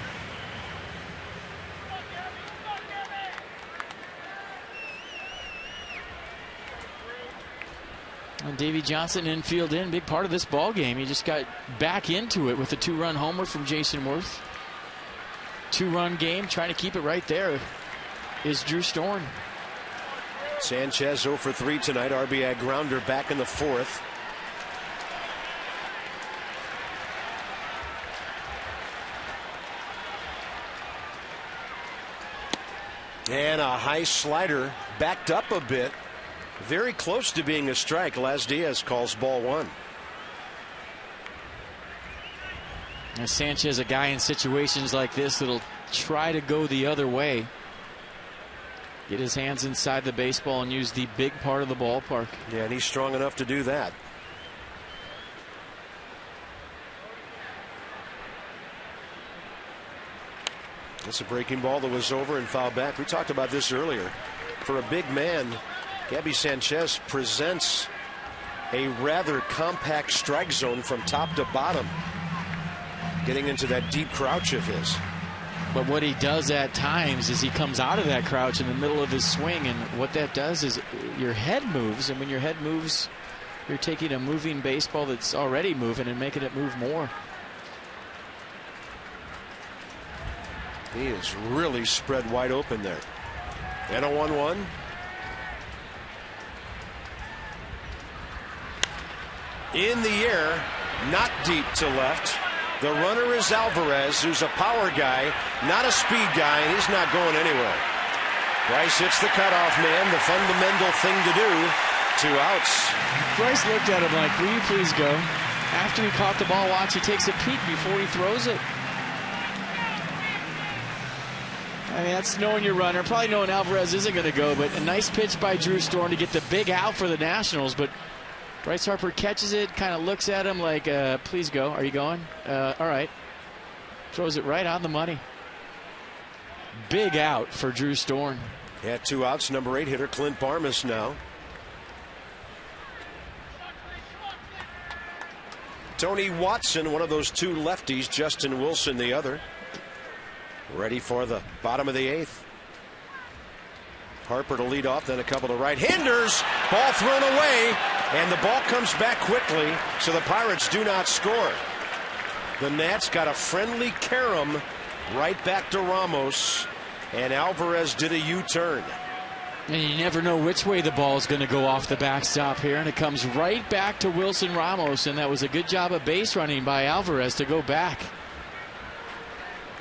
And Davey Johnson infield in, big part of this ball game. He just got back into it with a 2-run homer from Jason Worth. 2-run game, trying to keep it right there is Drew Storen. Sanchez 0 for 3 tonight. RBI grounder back in the 4th. And a high slider backed up a bit. Very close to being a strike. Las Diaz calls ball 1. Now Sanchez, a guy in situations like this that'll try to go the other way. Get his hands inside the baseball and use the big part of the ballpark. Yeah, and he's strong enough to do that. That's a breaking ball that was over and fouled back. We talked about this earlier. For a big man, Gabby Sanchez presents a rather compact strike zone from top to bottom, getting into that deep crouch of his. But what he does at times is he comes out of that crouch in the middle of his swing, and what that does is your head moves, and when your head moves, you're taking a moving baseball that's already moving and making it move more. He is really spread wide open there. And a 1-1. In the air, not deep to left. The runner is Alvarez, who's a power guy, not a speed guy, and he's not going anywhere. Bryce hits the cutoff man, the fundamental thing to do. 2 outs. Bryce looked at him like, will you please go? After he caught the ball, watch, he takes a peek before he throws it. I mean, that's knowing your runner, probably knowing Alvarez isn't going to go, but a nice pitch by Drew Storen to get the big out for the Nationals, but Bryce Harper catches it, kind of looks at him like, please go. Are you going? All right. Throws it right on the money. Big out for Drew Storen. Yeah, 2 outs. Number 8 hitter Clint Barmas now. Tony Watson, one of those two lefties, Justin Wilson the other. Ready for the bottom of the 8th. Harper to lead off, then a couple of right-handers. Ball thrown away, and the ball comes back quickly, so the Pirates do not score. The Nats got a friendly carom right back to Ramos, and Alvarez did a U-turn. And you never know which way the ball is going to go off the backstop here, and it comes right back to Wilson Ramos, and that was a good job of base running by Alvarez to go back.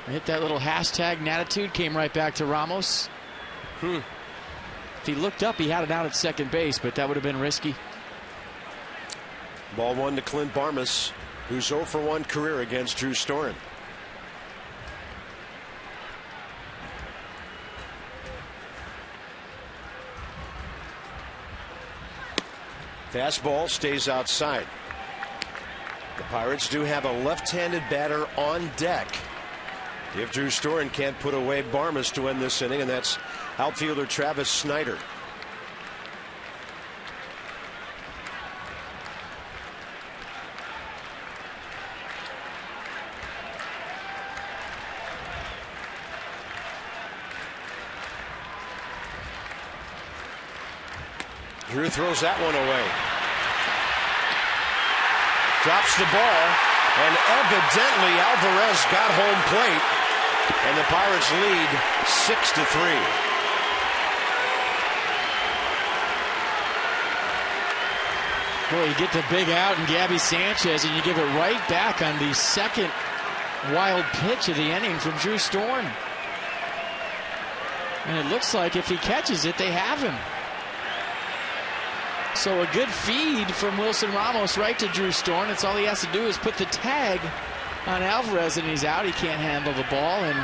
Hit that little hashtag Natitude, came right back to Ramos. If he looked up, he had it out at second base, but that would have been risky. Ball 1 to Clint Barmes, who's 0 for 1 career against Drew Storen. Fastball stays outside. The Pirates do have a left-handed batter on deck if Drew Storen can't put away Barmes to end this inning, and that's outfielder Travis Snider. Drew throws that one away. Drops the ball, and evidently Alvarez got home plate, and the Pirates lead 6-3. Boy, you get the big out in Gabby Sanchez, and you give it right back on the second wild pitch of the inning from Drew Storen. And it looks like if he catches it, they have him. So a good feed from Wilson Ramos right to Drew Storen. It's all he has to do is put the tag on Alvarez, and he's out. He can't handle the ball, and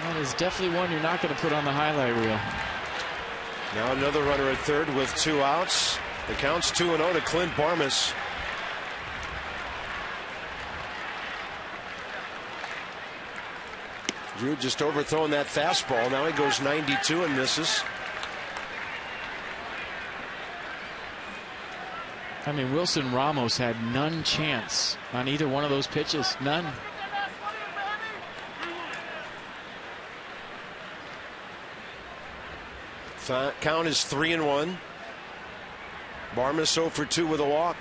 that is definitely one you're not going to put on the highlight reel. Now another runner at third with 2 outs. The count's 2-0 to Clint Barmes. Drew just overthrowing that fastball. Now he goes 92 and misses. I mean, Wilson Ramos had none chance on either one of those pitches. None. Count is 3-1. Barmes 0 for 2 with a walk.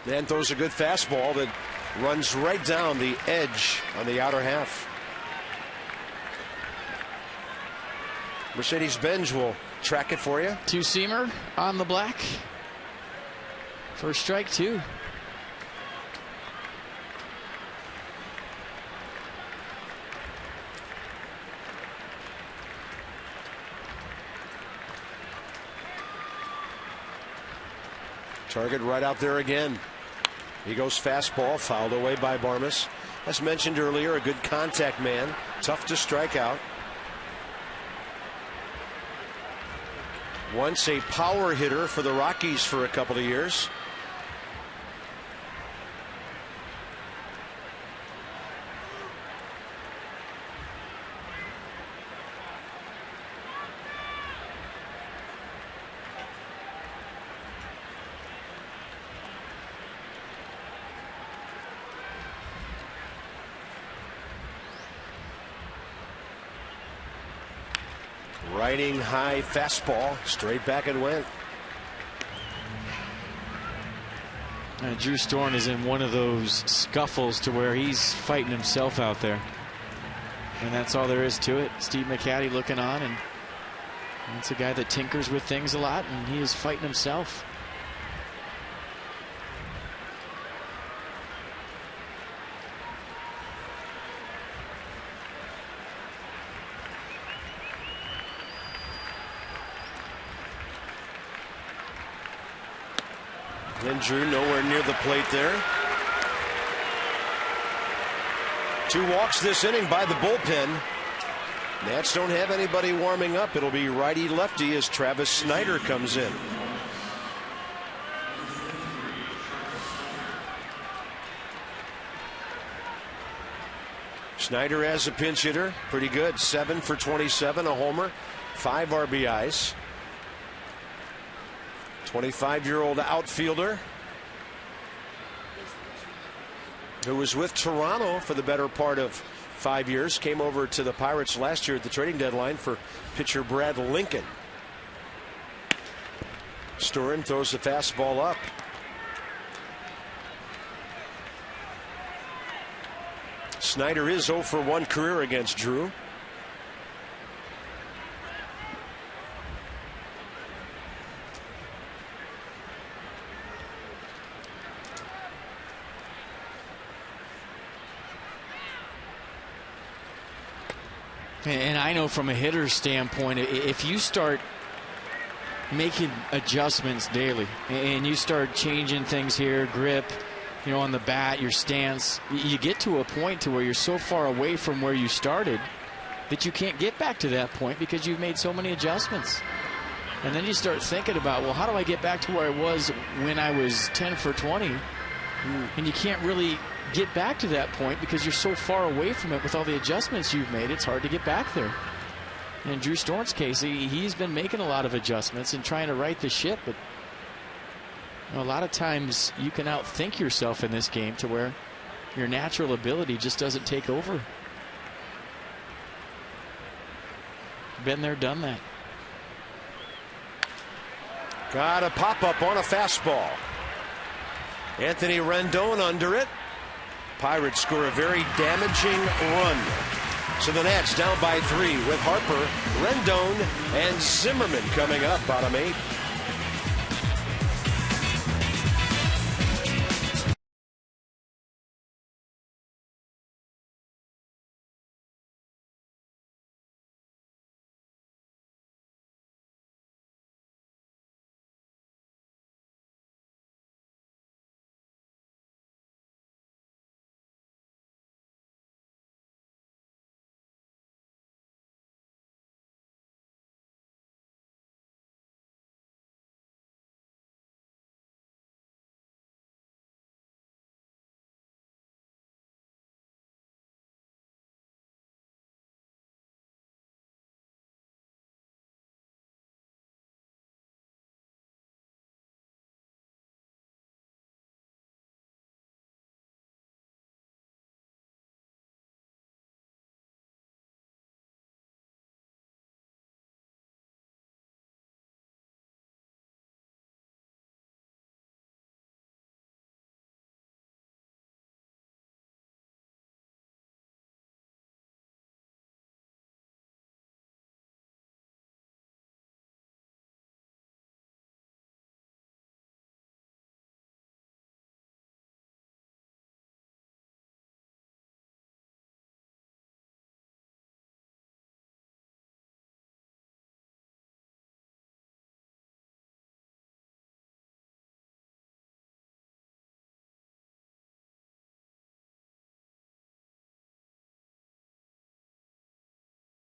Then throws a good fastball that runs right down the edge on the outer half. Mercedes-Benz will track it for you. Two-seamer on the black. First strike, 2. Target right out there again. He goes fastball, fouled away by Barmes. As mentioned earlier, a good contact man, tough to strike out. Once a power hitter for the Rockies for a couple of years. Riding high fastball, straight back and went. Drew Storen is in one of those scuffles to where he's fighting himself out there. And that's all there is to it. Steve McCatty looking on, and that's a guy that tinkers with things a lot, and he is fighting himself. And Drew nowhere near the plate there. 2 walks this inning by the bullpen. Nats don't have anybody warming up. It'll be righty-lefty as Travis Snider comes in. Snider as a pinch hitter, pretty good. 7 for 27, a homer, 5 RBIs. 25-year-old outfielder who was with Toronto for the better part of 5 years. Came over to the Pirates last year at the trading deadline for pitcher Brad Lincoln. Storen throws the fastball up. Snyder is 0 for 1 career against Drew. And I know from a hitter's standpoint, if you start making adjustments daily and you start changing things here, grip, on the bat, your stance, you get to a point to where you're so far away from where you started that you can't get back to that point because you've made so many adjustments. And then you start thinking about, well, how do I get back to where I was when I was 10 for 20? And you can't really get back to that point because you're so far away from it with all the adjustments you've made. It's hard to get back there. In Drew Storen's case, he's been making a lot of adjustments and trying to right the ship, but a lot of times you can outthink yourself in this game to where your natural ability just doesn't take over. Been there, done that. Got a pop-up on a fastball. Anthony Rendon under it. Pirates score a very damaging run. So the Nats down by 3 with Harper, Rendon, and Zimmerman coming up, bottom 8.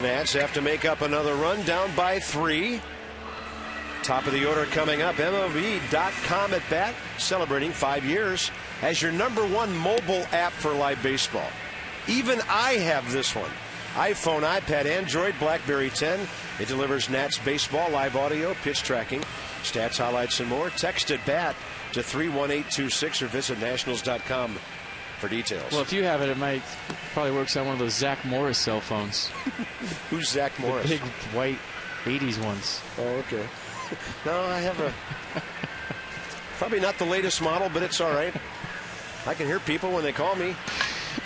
Nats have to make up another run, down by 3. Top of the order coming up. MLB.com at bat, celebrating 5 years as your #1 mobile app for live baseball. Even I have this one. iPhone, iPad, Android, BlackBerry 10. It delivers Nats baseball, live audio, pitch tracking, stats, highlights, and more. Text at bat to 31826 or visit nationals.com for details. Well, if you have it, it might probably works on one of those Zach Morris cell phones. Who's Zach Morris? The big white 80s ones. Oh, okay. No, I have a probably not the latest model, but it's all right. I can hear people when they call me.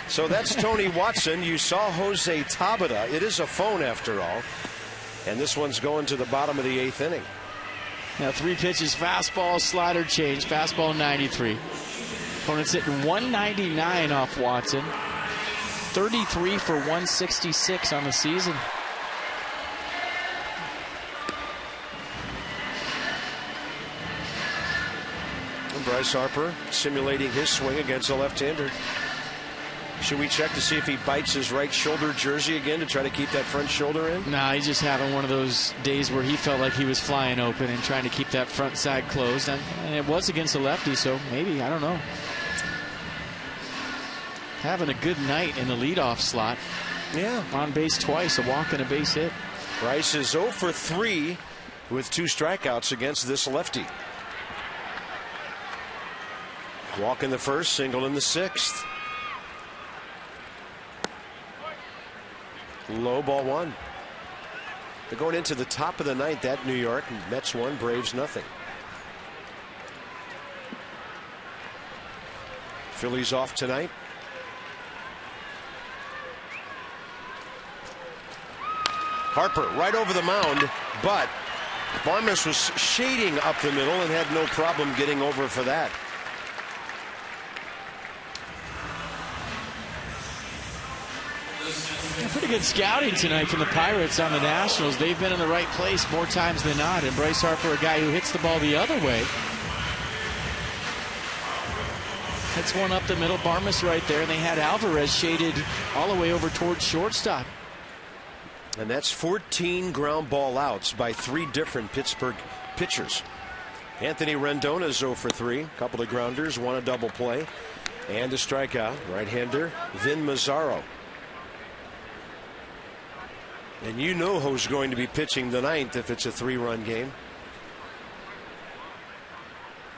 So that's Tony Watson. You saw Jose Tabata. It is a phone after all. And this one's going to the bottom of the 8th inning. Now 3 pitches, fastball, slider change, fastball 93. Opponent's hitting 199 off Watson. 33 for 166 on the season. And Bryce Harper simulating his swing against a left-hander. Should we check to see if he bites his right shoulder jersey again to try to keep that front shoulder in? Nah, he's just having one of those days where he felt like he was flying open and trying to keep that front side closed. And it was against a lefty, so maybe, I don't know. Having a good night in the leadoff slot. Yeah. On base twice, a walk and a base hit. Bryce is 0 for 3 with 2 strikeouts against this lefty. Walk in the first, single in the 6th. Low, ball 1. They're going into the top of the 9th at New York. Mets 1, Braves nothing. Phillies off tonight. Harper right over the mound, but Barmes was shading up the middle and had no problem getting over for that. Pretty good scouting tonight from the Pirates on the Nationals. They've been in the right place more times than not. And Bryce Harper, a guy who hits the ball the other way. Hits one up the middle. Barmes right there. And they had Alvarez shaded all the way over towards shortstop. And that's 14 ground ball outs by 3 different Pittsburgh pitchers. Anthony Rendon is 0 for 3. A couple of grounders, 1 a double play, and a strikeout. Right-hander Vin Mazzaro. And you know who's going to be pitching the 9th if it's a 3-run game.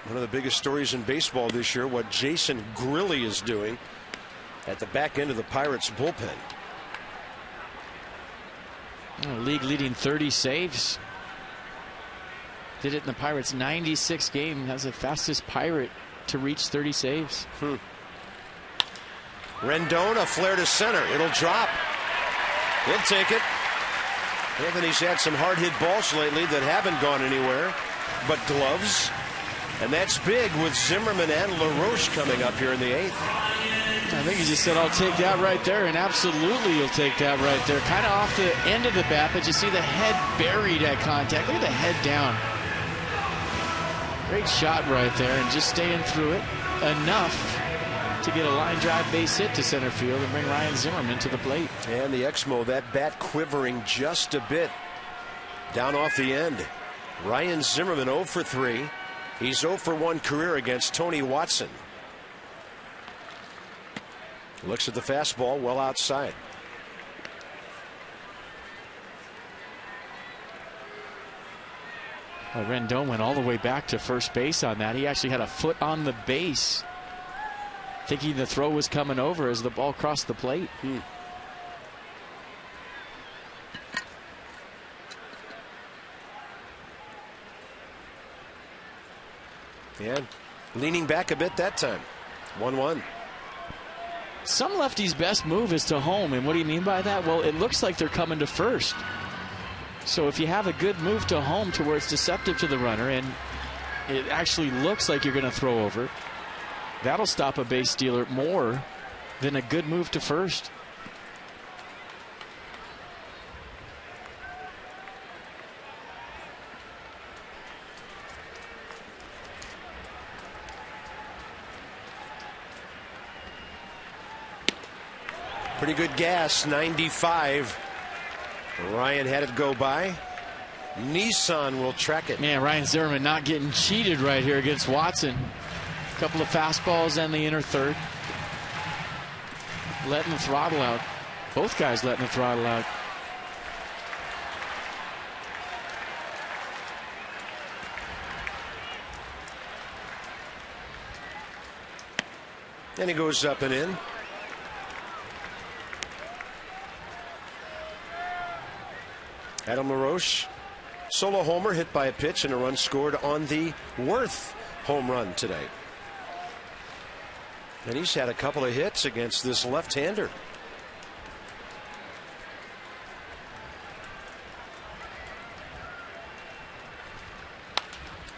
One of the biggest stories in baseball this year, what Jason Grilli is doing at the back end of the Pirates bullpen. League leading 30 saves. Did it in the Pirates' 96 game. That's the fastest Pirate to reach 30 saves. Rendon, a flare to center. It'll drop. He'll take it. Anthony's had some hard hit balls lately that haven't gone anywhere but gloves. And that's big with Zimmerman and LaRoche coming up here in the 8th. I think he just said, I'll take that right there, and absolutely you'll take that right there. Kind of off the end of the bat, but you see the head buried at contact. Look at the head down. Great shot right there, and just staying through it enough to get a line drive base hit to center field and bring Ryan Zimmerman to the plate. And the Exmo, that bat quivering just a bit down off the end. Ryan Zimmerman 0 for 3. He's 0 for 1 career against Tony Watson. Looks at the fastball well outside. Well, Rendon went all the way back to first base on that. He actually had a foot on the base, thinking the throw was coming over as the ball crossed the plate. Yeah, leaning back a bit that time. 1-1. Some lefties' best move is to home, and what do you mean by that? Well, it looks like they're coming to first. So if you have a good move to home to where it's deceptive to the runner and it actually looks like you're going to throw over, that'll stop a base stealer more than a good move to first. Pretty good gas, 95. Ryan had it go by. Nissan will track it. Man, Ryan Zimmerman not getting cheated right here against Watson. A couple of fastballs and the inner third. Letting the throttle out. Both guys letting the throttle out. And he goes up and in. Adam LaRoche, solo homer, hit by a pitch and a run scored on the Worth home run today. And he's had a couple of hits against this left-hander.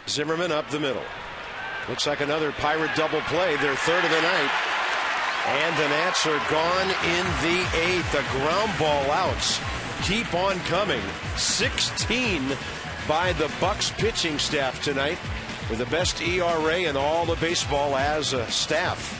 Zimmerman up the middle. Looks like another Pirate double play, their 3rd of the night. And the Nats are gone in the 8th. The ground ball outs keep on coming. 16 by the Bucks pitching staff tonight, with the best ERA in all of baseball as a staff.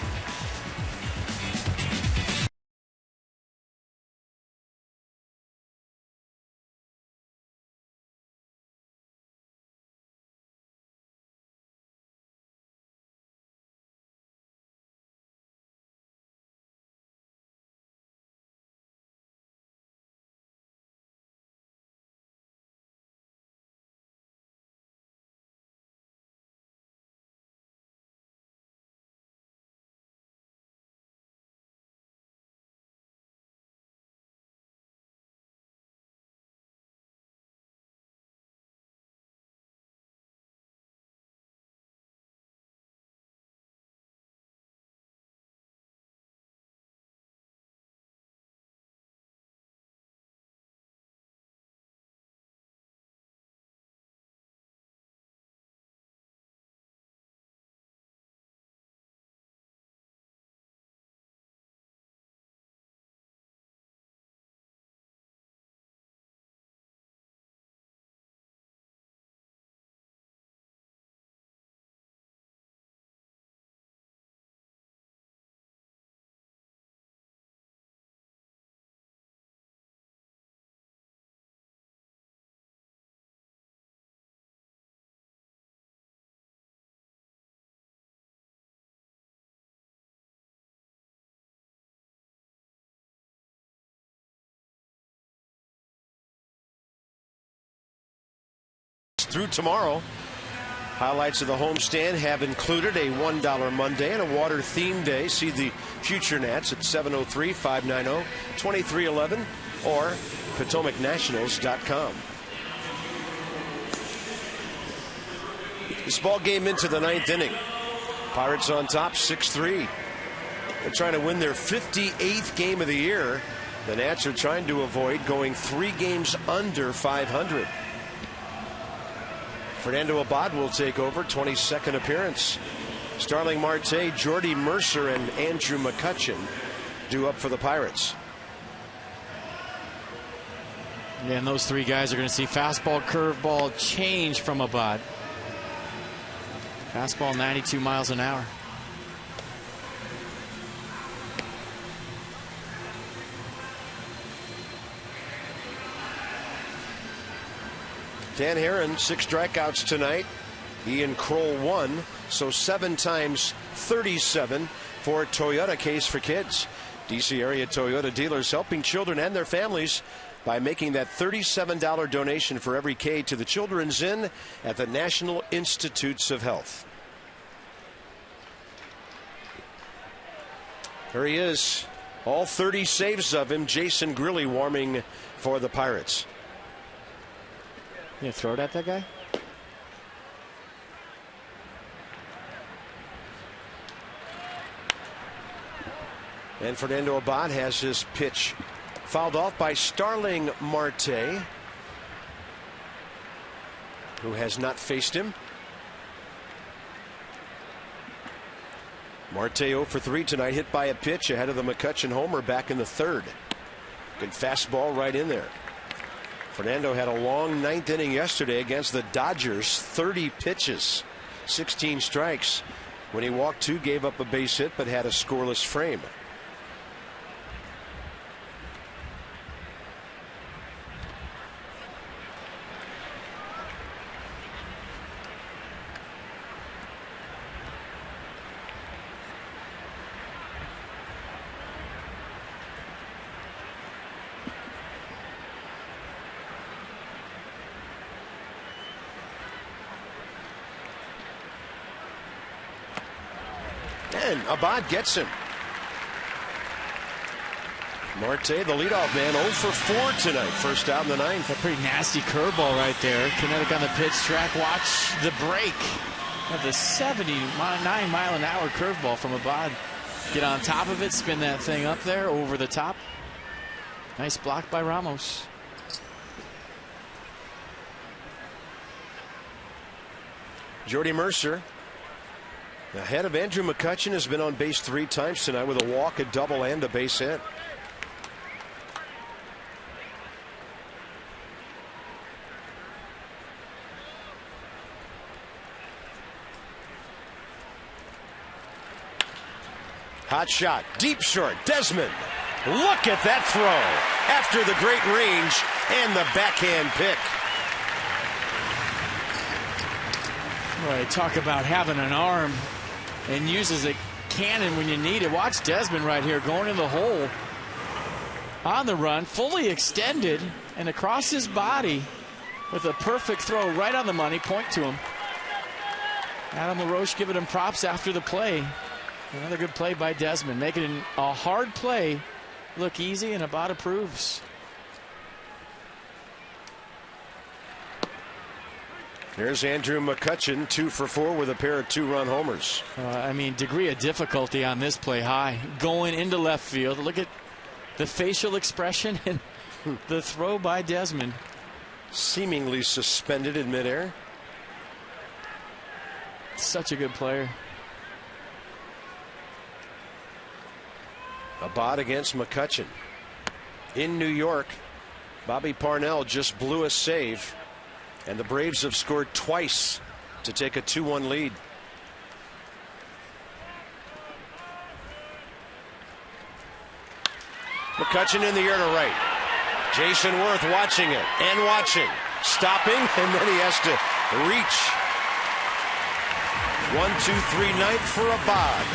through tomorrow. Highlights of the homestand have included a $1 Monday and a water theme day. See the future Nats at 703-590-2311 or PotomacNationals.com. This ball game into the 9th inning. Pirates on top 6-3. They're trying to win their 58th game of the year. The Nats are trying to avoid going 3 games under 500. Fernando Abad will take over, 22nd appearance. Starling Marte, Jordy Mercer, and Andrew McCutchen due up for the Pirates. Yeah, and those 3 guys are going to see fastball, curveball change from Abad. Fastball 92 miles an hour. Dan Herron, 6 strikeouts tonight. Ian Kroll 1, so 7 times 37 for Toyota Case for Kids. DC area Toyota dealers helping children and their families by making that $37 donation for every K to the Children's Inn at the National Institutes of Health. There he is. All 30 saves of him. Jason Grilli warming for the Pirates. You gonna throw it at that guy? And Fernando Abad has his pitch fouled off by Starling Marte, who has not faced him. Marte 0 for 3 tonight, hit by a pitch ahead of the McCutchen homer back in the 3rd. Good fastball right in there. Fernando had a long 9th inning yesterday against the Dodgers, 30 pitches, 16 strikes. When he walked 2, gave up a base hit, but had a scoreless frame. And Abad gets him. Marte, the leadoff man, 0 for 4 tonight. First out in the 9th. A pretty nasty curveball right there. Kinetic on the pitch track. Watch the break of the 79 mile an hour curveball from Abad. Get on top of it, spin that thing up there over the top. Nice block by Ramos. Jordy Mercer, ahead of Andrew McCutchen, has been on base 3 times tonight with a walk, a double, and a base hit. Hot shot, deep short, Desmond. Look at that throw after the great range and the backhand pick. Right, talk about having an arm and uses a cannon when you need it. Watch Desmond right here going in the hole on the run, fully extended and across his body with a perfect throw right on the money. Point to him. Adam LaRoche giving him props after the play. Another good play by Desmond, making a hard play look easy, and Abad approves. Here's Andrew McCutchen, 2 for 4 with a pair of 2-run homers. I mean, degree of difficulty on this play high. Going into left field. Look at the facial expression and the throw by Desmond. Seemingly suspended in midair. Such a good player. Abad against McCutchen. In New York, Bobby Parnell just blew a save, and the Braves have scored twice to take a 2-1 lead. McCutchen in the air to right. Jason Worth watching it and watching, stopping, and then he has to reach. 1, 2, 3, 9th for Abad.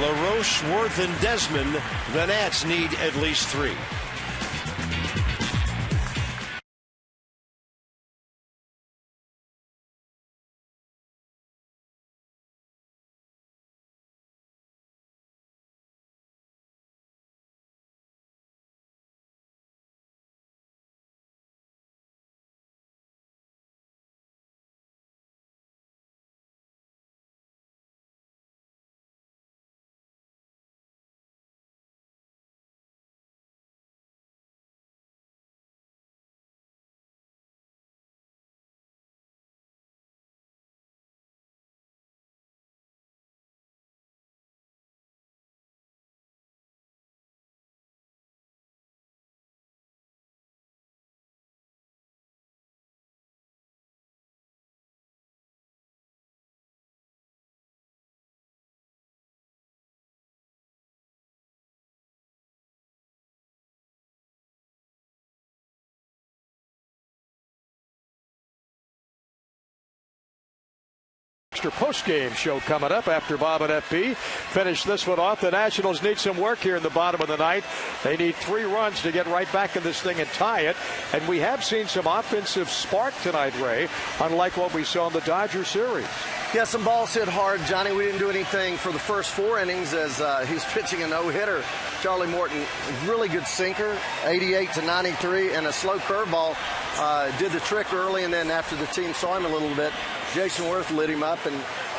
LaRoche, Worth, and Desmond. The Nats need at least 3. Buster postgame show coming up after Bob and FP finish this one off. The Nationals need some work here in the bottom of the ninth. They need 3 runs to get right back in this thing and tie it. And we have seen some offensive spark tonight, Ray, unlike what we saw in the Dodger series. Yeah, some balls hit hard, Johnny. We didn't do anything for the first 4 innings as he was pitching a no-hitter. Charlie Morton, really good sinker, 88 to 93, and a slow curveball did the trick early, and then after the team saw him a little bit, Jason Worth lit him up, and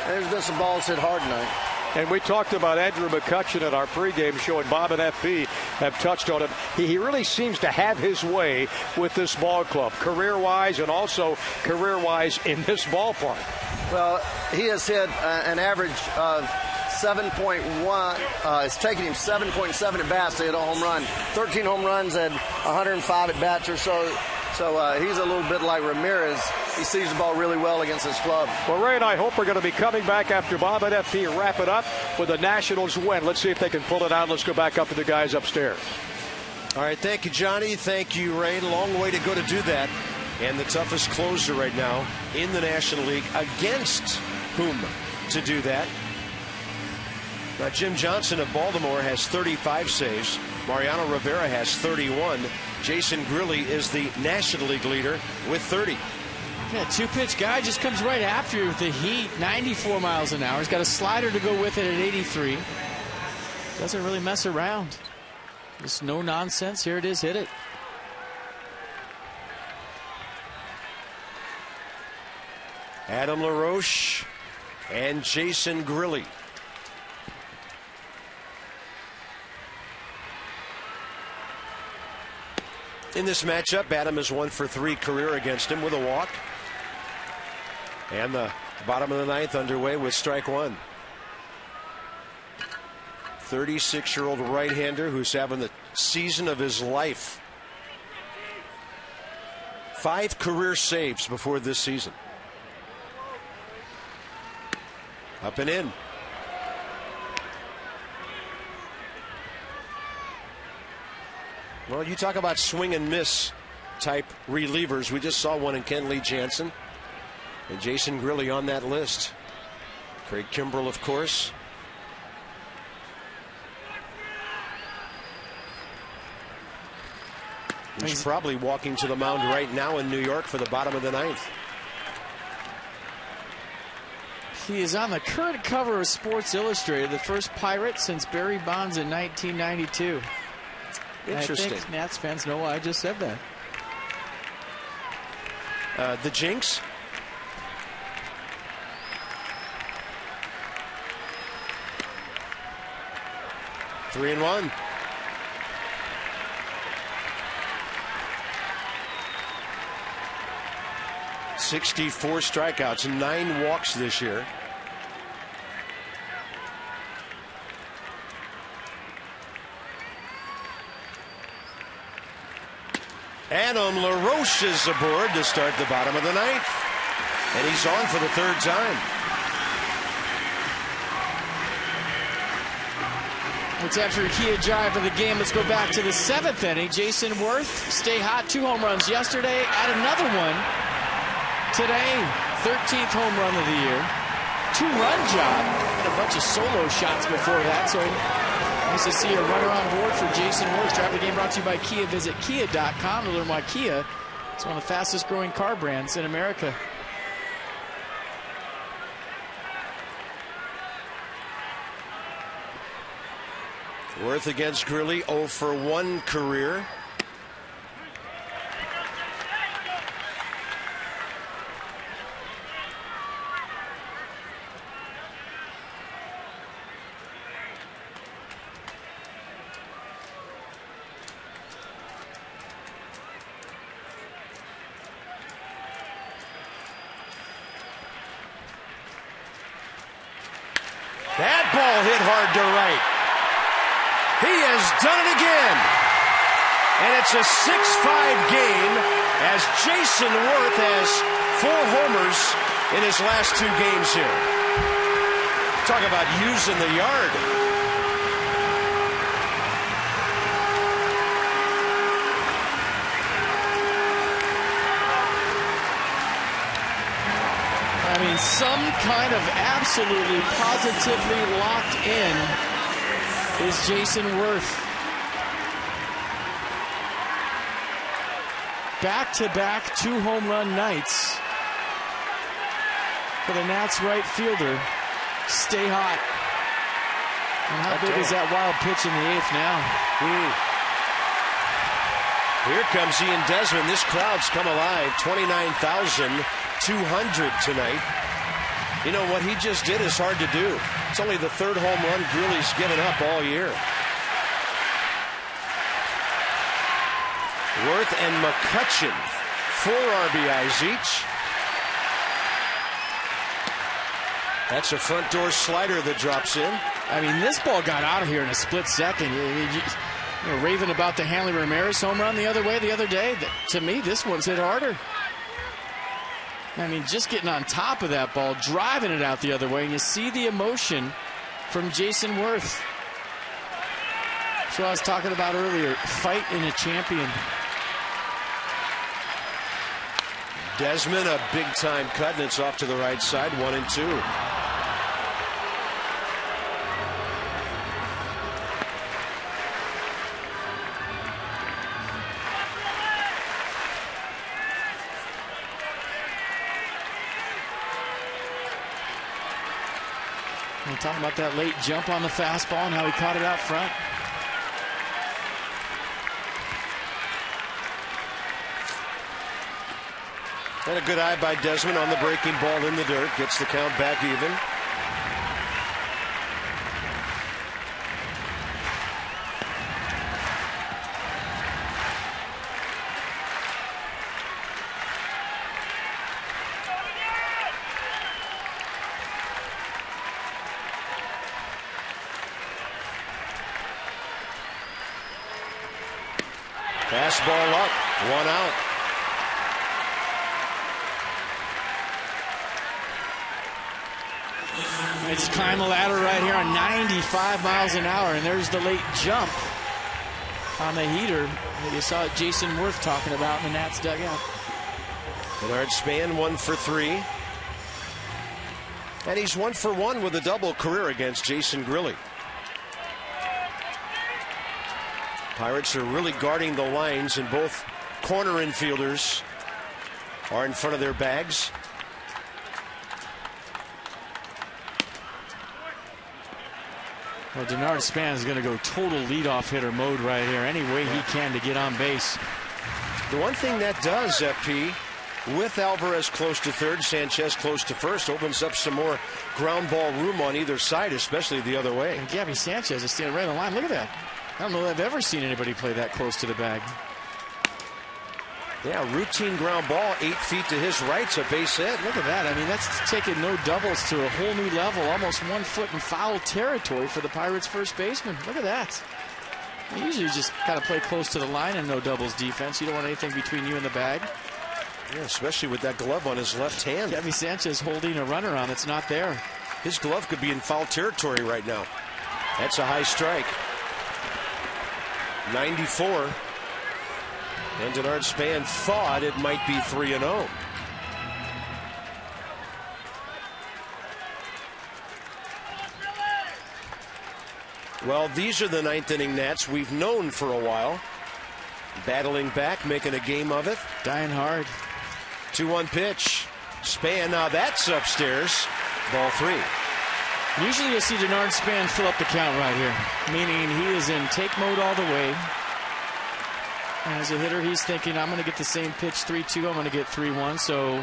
there's been some balls hit hard tonight. And we talked about Andrew McCutchen at our pregame show, and Bob and FP have touched on it. He really seems to have his way with this ball club, career-wise and also career-wise in this ballpark. Well, he has hit an average of 7.1. It's taken him 7.7 at bats to hit a home run. 13 home runs and 105 at bats or so. So he's a little bit like Ramirez. He sees the ball really well against his club. Well, Ray and I hope we're going to be coming back after Bob and FP wrap it up with the Nationals win. Let's see if they can pull it out. Let's go back up to the guys upstairs. All right, thank you, Johnny. Thank you, Ray. Long way to go to do that. And the toughest closer right now in the National League, against whom to do that. Now, Jim Johnson of Baltimore has 35 saves. Mariano Rivera has 31. Jason Grilli is the National League leader with 30. Yeah, 2-pitch guy just comes right after you with the heat, 94 miles an hour. He's got a slider to go with it at 83. Doesn't really mess around. Just no nonsense. Here it is. Hit it. Adam LaRoche and Jason Grilli. In this matchup, Adam is 1 for 3 career against him with a walk. And the bottom of the ninth underway with strike 1. 36-year-old right-hander who's having the season of his life. 5 career saves before this season. Up and in. Well, you talk about swing and miss type relievers. We just saw one in Kenley Jansen. And Jason Grilli on that list. Craig Kimbrell, of course. He's probably walking to the mound right now in New York for the bottom of the ninth. He is on the current cover of Sports Illustrated, the first Pirate since Barry Bonds in 1992. Interesting. I think Nats fans know why I just said that. The jinx. Three and one. '64 strikeouts, 9 walks this year. Adam LaRoche is aboard to start the bottom of the ninth. And he's on for the 3rd time. It's after Kia drive of the game. Let's go back to the 7th inning. Jason Worth, stay hot. 2 home runs yesterday. Add another one today. 13th home run of the year. 2-run job. And a bunch of solo shots before that. So nice to see a runner on board for Jason Worth. Drive the game brought to you by Kia. Visit Kia.com to learn why Kia is one of the fastest growing car brands in America. Worth against Grilli, 0 for 1 career. That ball hit hard to right. He has done it again. And it's a 6-5 game as Jason Worth has 4 homers in his last 2 games here. Talk about using the yard. I mean, some kind of absolutely positively locked in is Jason Worth. Back-to-back 2 home run nights for the Nats right fielder. Stay hot. And how big is that wild pitch in the 8th now? Here comes Ian Desmond. This crowd's come alive. 29,200 tonight. You know, what he just did is hard to do. It's only the 3rd home run Grilly's given up all year. Worth and McCutchen, 4 RBIs each. That's a front door slider that drops in. I mean, this ball got out of here in a split second. You know, raving about the Hanley Ramirez home run the other way the other day. To me, this one's hit harder. I mean, just getting on top of that ball, driving it out the other way, and you see the emotion from Jason Worth. That's what I was talking about earlier. Fight in a champion. Desmond, a big-time cut, and it's off to the right side, 1-2. We're talking about that late jump on the fastball and how he caught it out front. And a good eye by Desmond on the breaking ball in the dirt. Gets the count back even. Fastball up, 1 out. It's climb the ladder right here on 95 miles an hour, and there's the late jump on the heater that you saw Jason Worth talking about in the Nats dugout. Bernard Span 1 for 3. And he's 1 for 1 with a double career against Jason Grilly. Pirates are really guarding the lines, and both corner infielders are in front of their bags. Well, Denard Span is going to go total leadoff hitter mode right here, any way he can to get on base. The one thing that does, FP, with Alvarez close to third, Sanchez close to first, opens up some more ground ball room on either side, especially the other way. And Gabby Sanchez is standing right on the line. Look at that. I don't know that I've ever seen anybody play that close to the bag. Yeah, routine ground ball, 8 feet to his right, it's a base hit. Look at that. I mean, that's taking no doubles to a whole new level, almost 1 foot in foul territory for the Pirates' first baseman. Look at that. You usually just kind of play close to the line in no doubles defense. You don't want anything between you and the bag. Yeah, especially with that glove on his left hand. Gabby Sanchez holding a runner on that's not there. His glove could be in foul territory right now. That's a high strike. 94. And Denard Span thought it might be 3-0. Well, these are the 9th inning Nats we've known for a while. Battling back, making a game of it. Dying hard. 2-1 pitch. Span, now that's upstairs. Ball 3. Usually you'll see Denard Span fill up the count right here, meaning he is in take mode all the way. And as a hitter, he's thinking, I'm going to get the same pitch 3-2. I'm going to get 3-1. So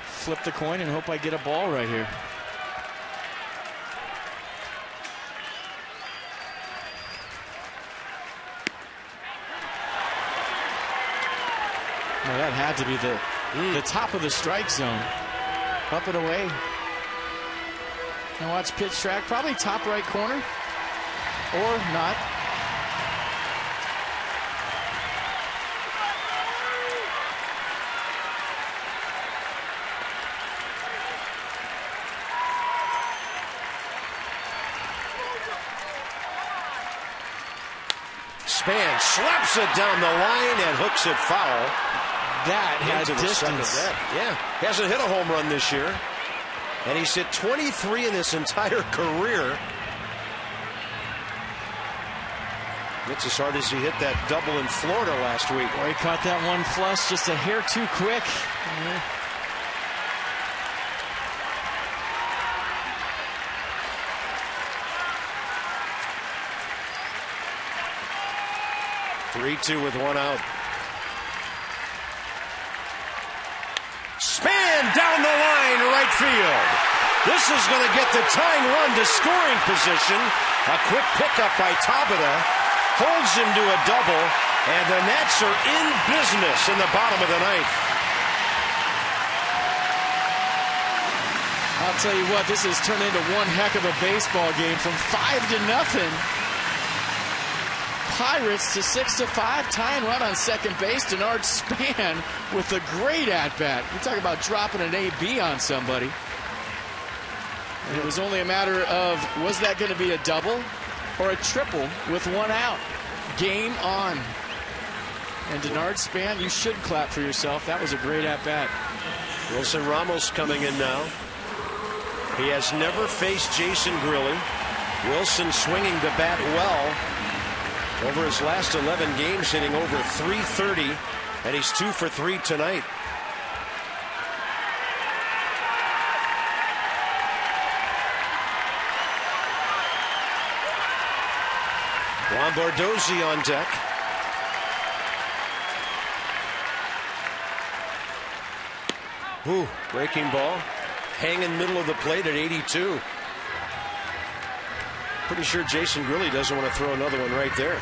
flip the coin and hope I get a ball right here. Well, that had to be the top of the strike zone. Up and away. Now watch pitch track. Probably top right corner. Or not. Span slaps it down the line and hooks it foul. That had distance. Yeah, he hasn't hit a home run this year. And he's hit 23 in his entire career. It's as hard as he hit that double in Florida last week. Boy, he caught that one flush just a hair too quick. 3-2 with one out. Span down the line, right field. This is going to get the tying run to scoring position. A quick pickup by Tabata holds him to a double, and the Nats are in business in the bottom of the ninth. I'll tell you what, this has turned into one heck of a baseball game from 5-0. Pirates to 6-5, tying run on second base. Denard Span with a great at-bat. You talk about dropping an AB on somebody. And it was only a matter of, was that going to be a double or a triple with one out? Game on. And Denard Span, you should clap for yourself. That was a great at-bat. Wilson Ramos coming in now. He has never faced Jason Grilli. Wilson swinging the bat well. Over his last 11 games, hitting over .330, and he's 2 for 3 tonight. Lombardozzi on deck. Ooh, breaking ball. Hanging middle of the plate at 82. Pretty sure Jason Grilli doesn't want to throw another one right there.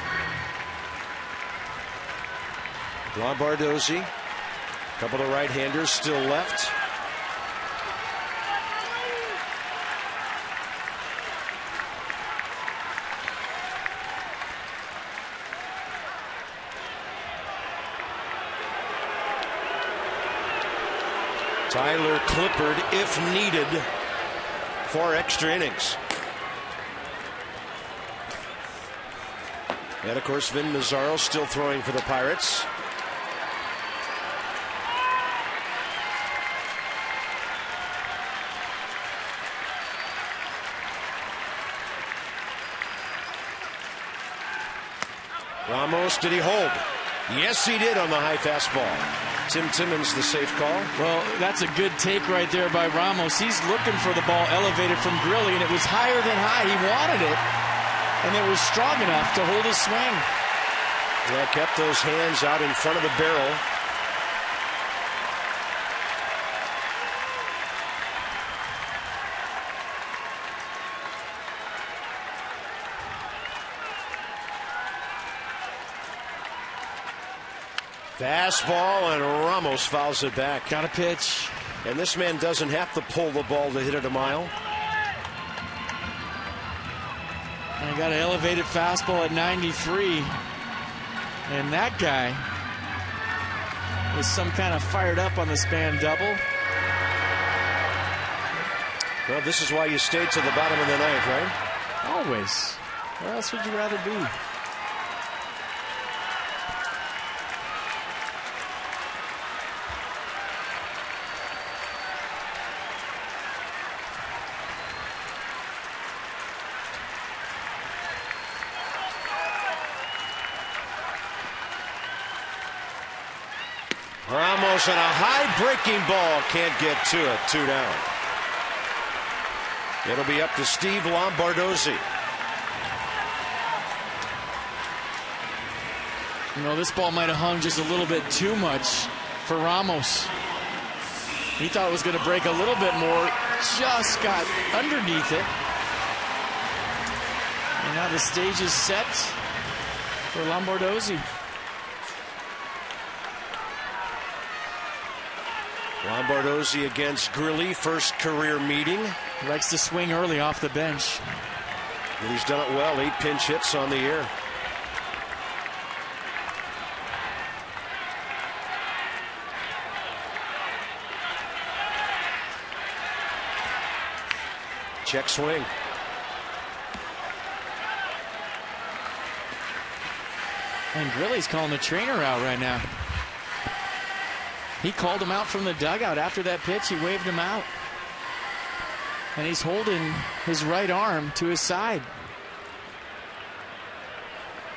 Lombardozzi. A couple of right-handers still left. Tyler Clippard, if needed, 4 extra innings. And, of course, Vin Mazzaro still throwing for the Pirates. Ramos, did he hold? Yes, he did on the high fastball. Tim Timmons, the safe call. Well, that's a good take right there by Ramos. He's looking for the ball elevated from Grilli, and it was higher than high. He wanted it. And it was strong enough to hold his swing. Yeah, kept those hands out in front of the barrel. Fastball, and Ramos fouls it back. Got a pitch. And this man doesn't have to pull the ball to hit it a mile. And he got an elevated fastball at 93. And that guy was some kind of fired up on the Span double. Well, this is why you stayed to the bottom of the ninth, right? Always. Where else would you rather be? Ramos and a high breaking ball, can't get to it. 2 down. It'll be up to Steve Lombardozzi. You know, this ball might have hung just a little bit too much for Ramos. He thought it was going to break a little bit more, just got underneath it. And now the stage is set for Lombardozzi. Lombardozzi against Grilli, first career meeting. He likes to swing early off the bench. And he's done it well, 8 pinch hits on the year. Check swing. And Grilli's calling the trainer out right now. He called him out from the dugout after that pitch. He waved him out. And he's holding his right arm to his side.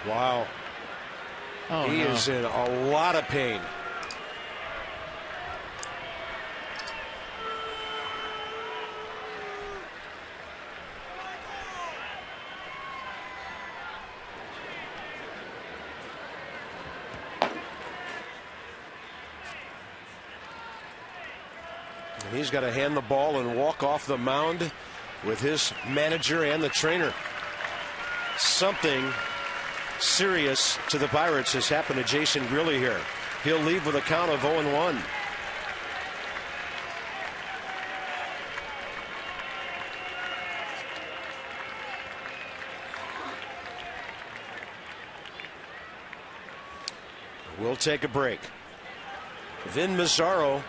Wow. Oh, he no. is in a lot of pain. And he's got to hand the ball and walk off the mound with his manager and the trainer. Something serious to the Pirates has happened to Jason Grilli here. He'll leave with a count of 0-1. We'll take a break. Vin Mazzaro.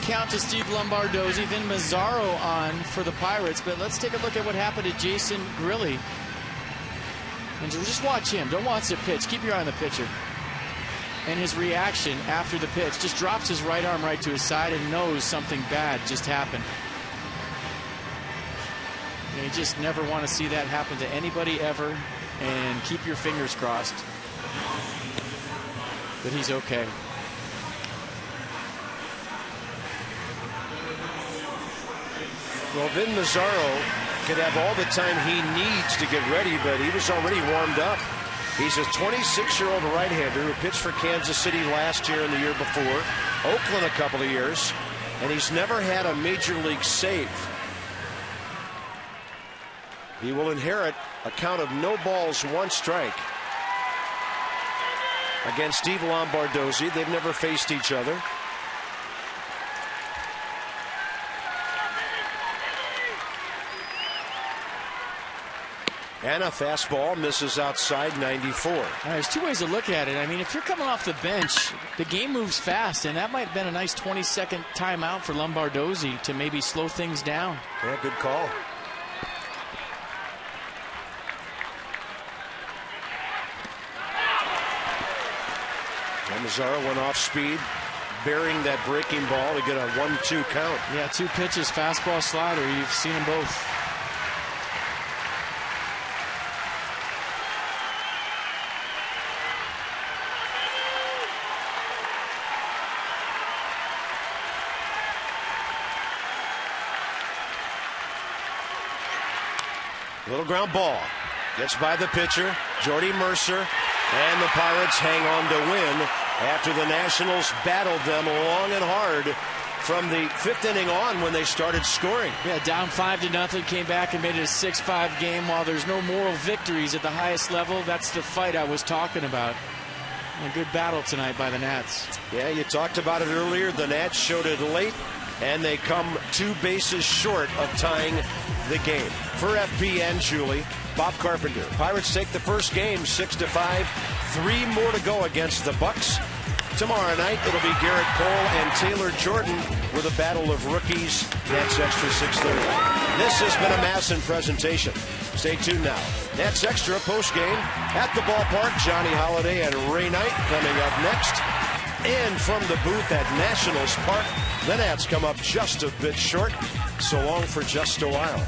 Count to Steve Lombardozzi, Vin Mazzaro on for the Pirates, but let's take a look at what happened to Jason Grilli. And just watch him. Don't watch the pitch. Keep your eye on the pitcher. And his reaction after the pitch. Just drops his right arm right to his side and knows something bad just happened. And you just never want to see that happen to anybody ever. And keep your fingers crossed that he's okay. Well, Vin Mazzaro could have all the time he needs to get ready, but he was already warmed up. He's a 26-year-old right-hander who pitched for Kansas City last year and the year before, Oakland a couple of years, and he's never had a major league save. He will inherit a count of no balls, one strike against Steve Lombardozzi. They've never faced each other. And a fastball misses outside, 94. There's two ways to look at it. I mean, if you're coming off the bench, the game moves fast, and that might have been a nice 20-second timeout for Lombardozzi to maybe slow things down. Yeah, good call. And Mazzaro went off speed, burying that breaking ball to get a 1-2 count. Yeah, two pitches, fastball, slider. You've seen them both. Little ground ball. Gets by the pitcher, Jordy Mercer, and the Pirates hang on to win after the Nationals battled them long and hard from the fifth inning on when they started scoring. Yeah, down 5-0, came back and made it a 6-5 game. While there's no moral victories at the highest level, that's the fight I was talking about. A good battle tonight by the Nats. Yeah, you talked about it earlier. The Nats showed it late, and they come 2 bases short of tying the game. For FP and Julie, Bob Carpenter. Pirates take the first game 6-5. 3 more to go against the Bucks. Tomorrow night, it'll be Garrett Cole and Taylor Jordan with a battle of rookies. Nats Extra 6:30. This has been a Masson presentation. Stay tuned now. Nats Extra postgame at the ballpark. Johnny Holiday and Ray Knight coming up next. And from the booth at Nationals Park, the Nats come up just a bit short. So long for just a while.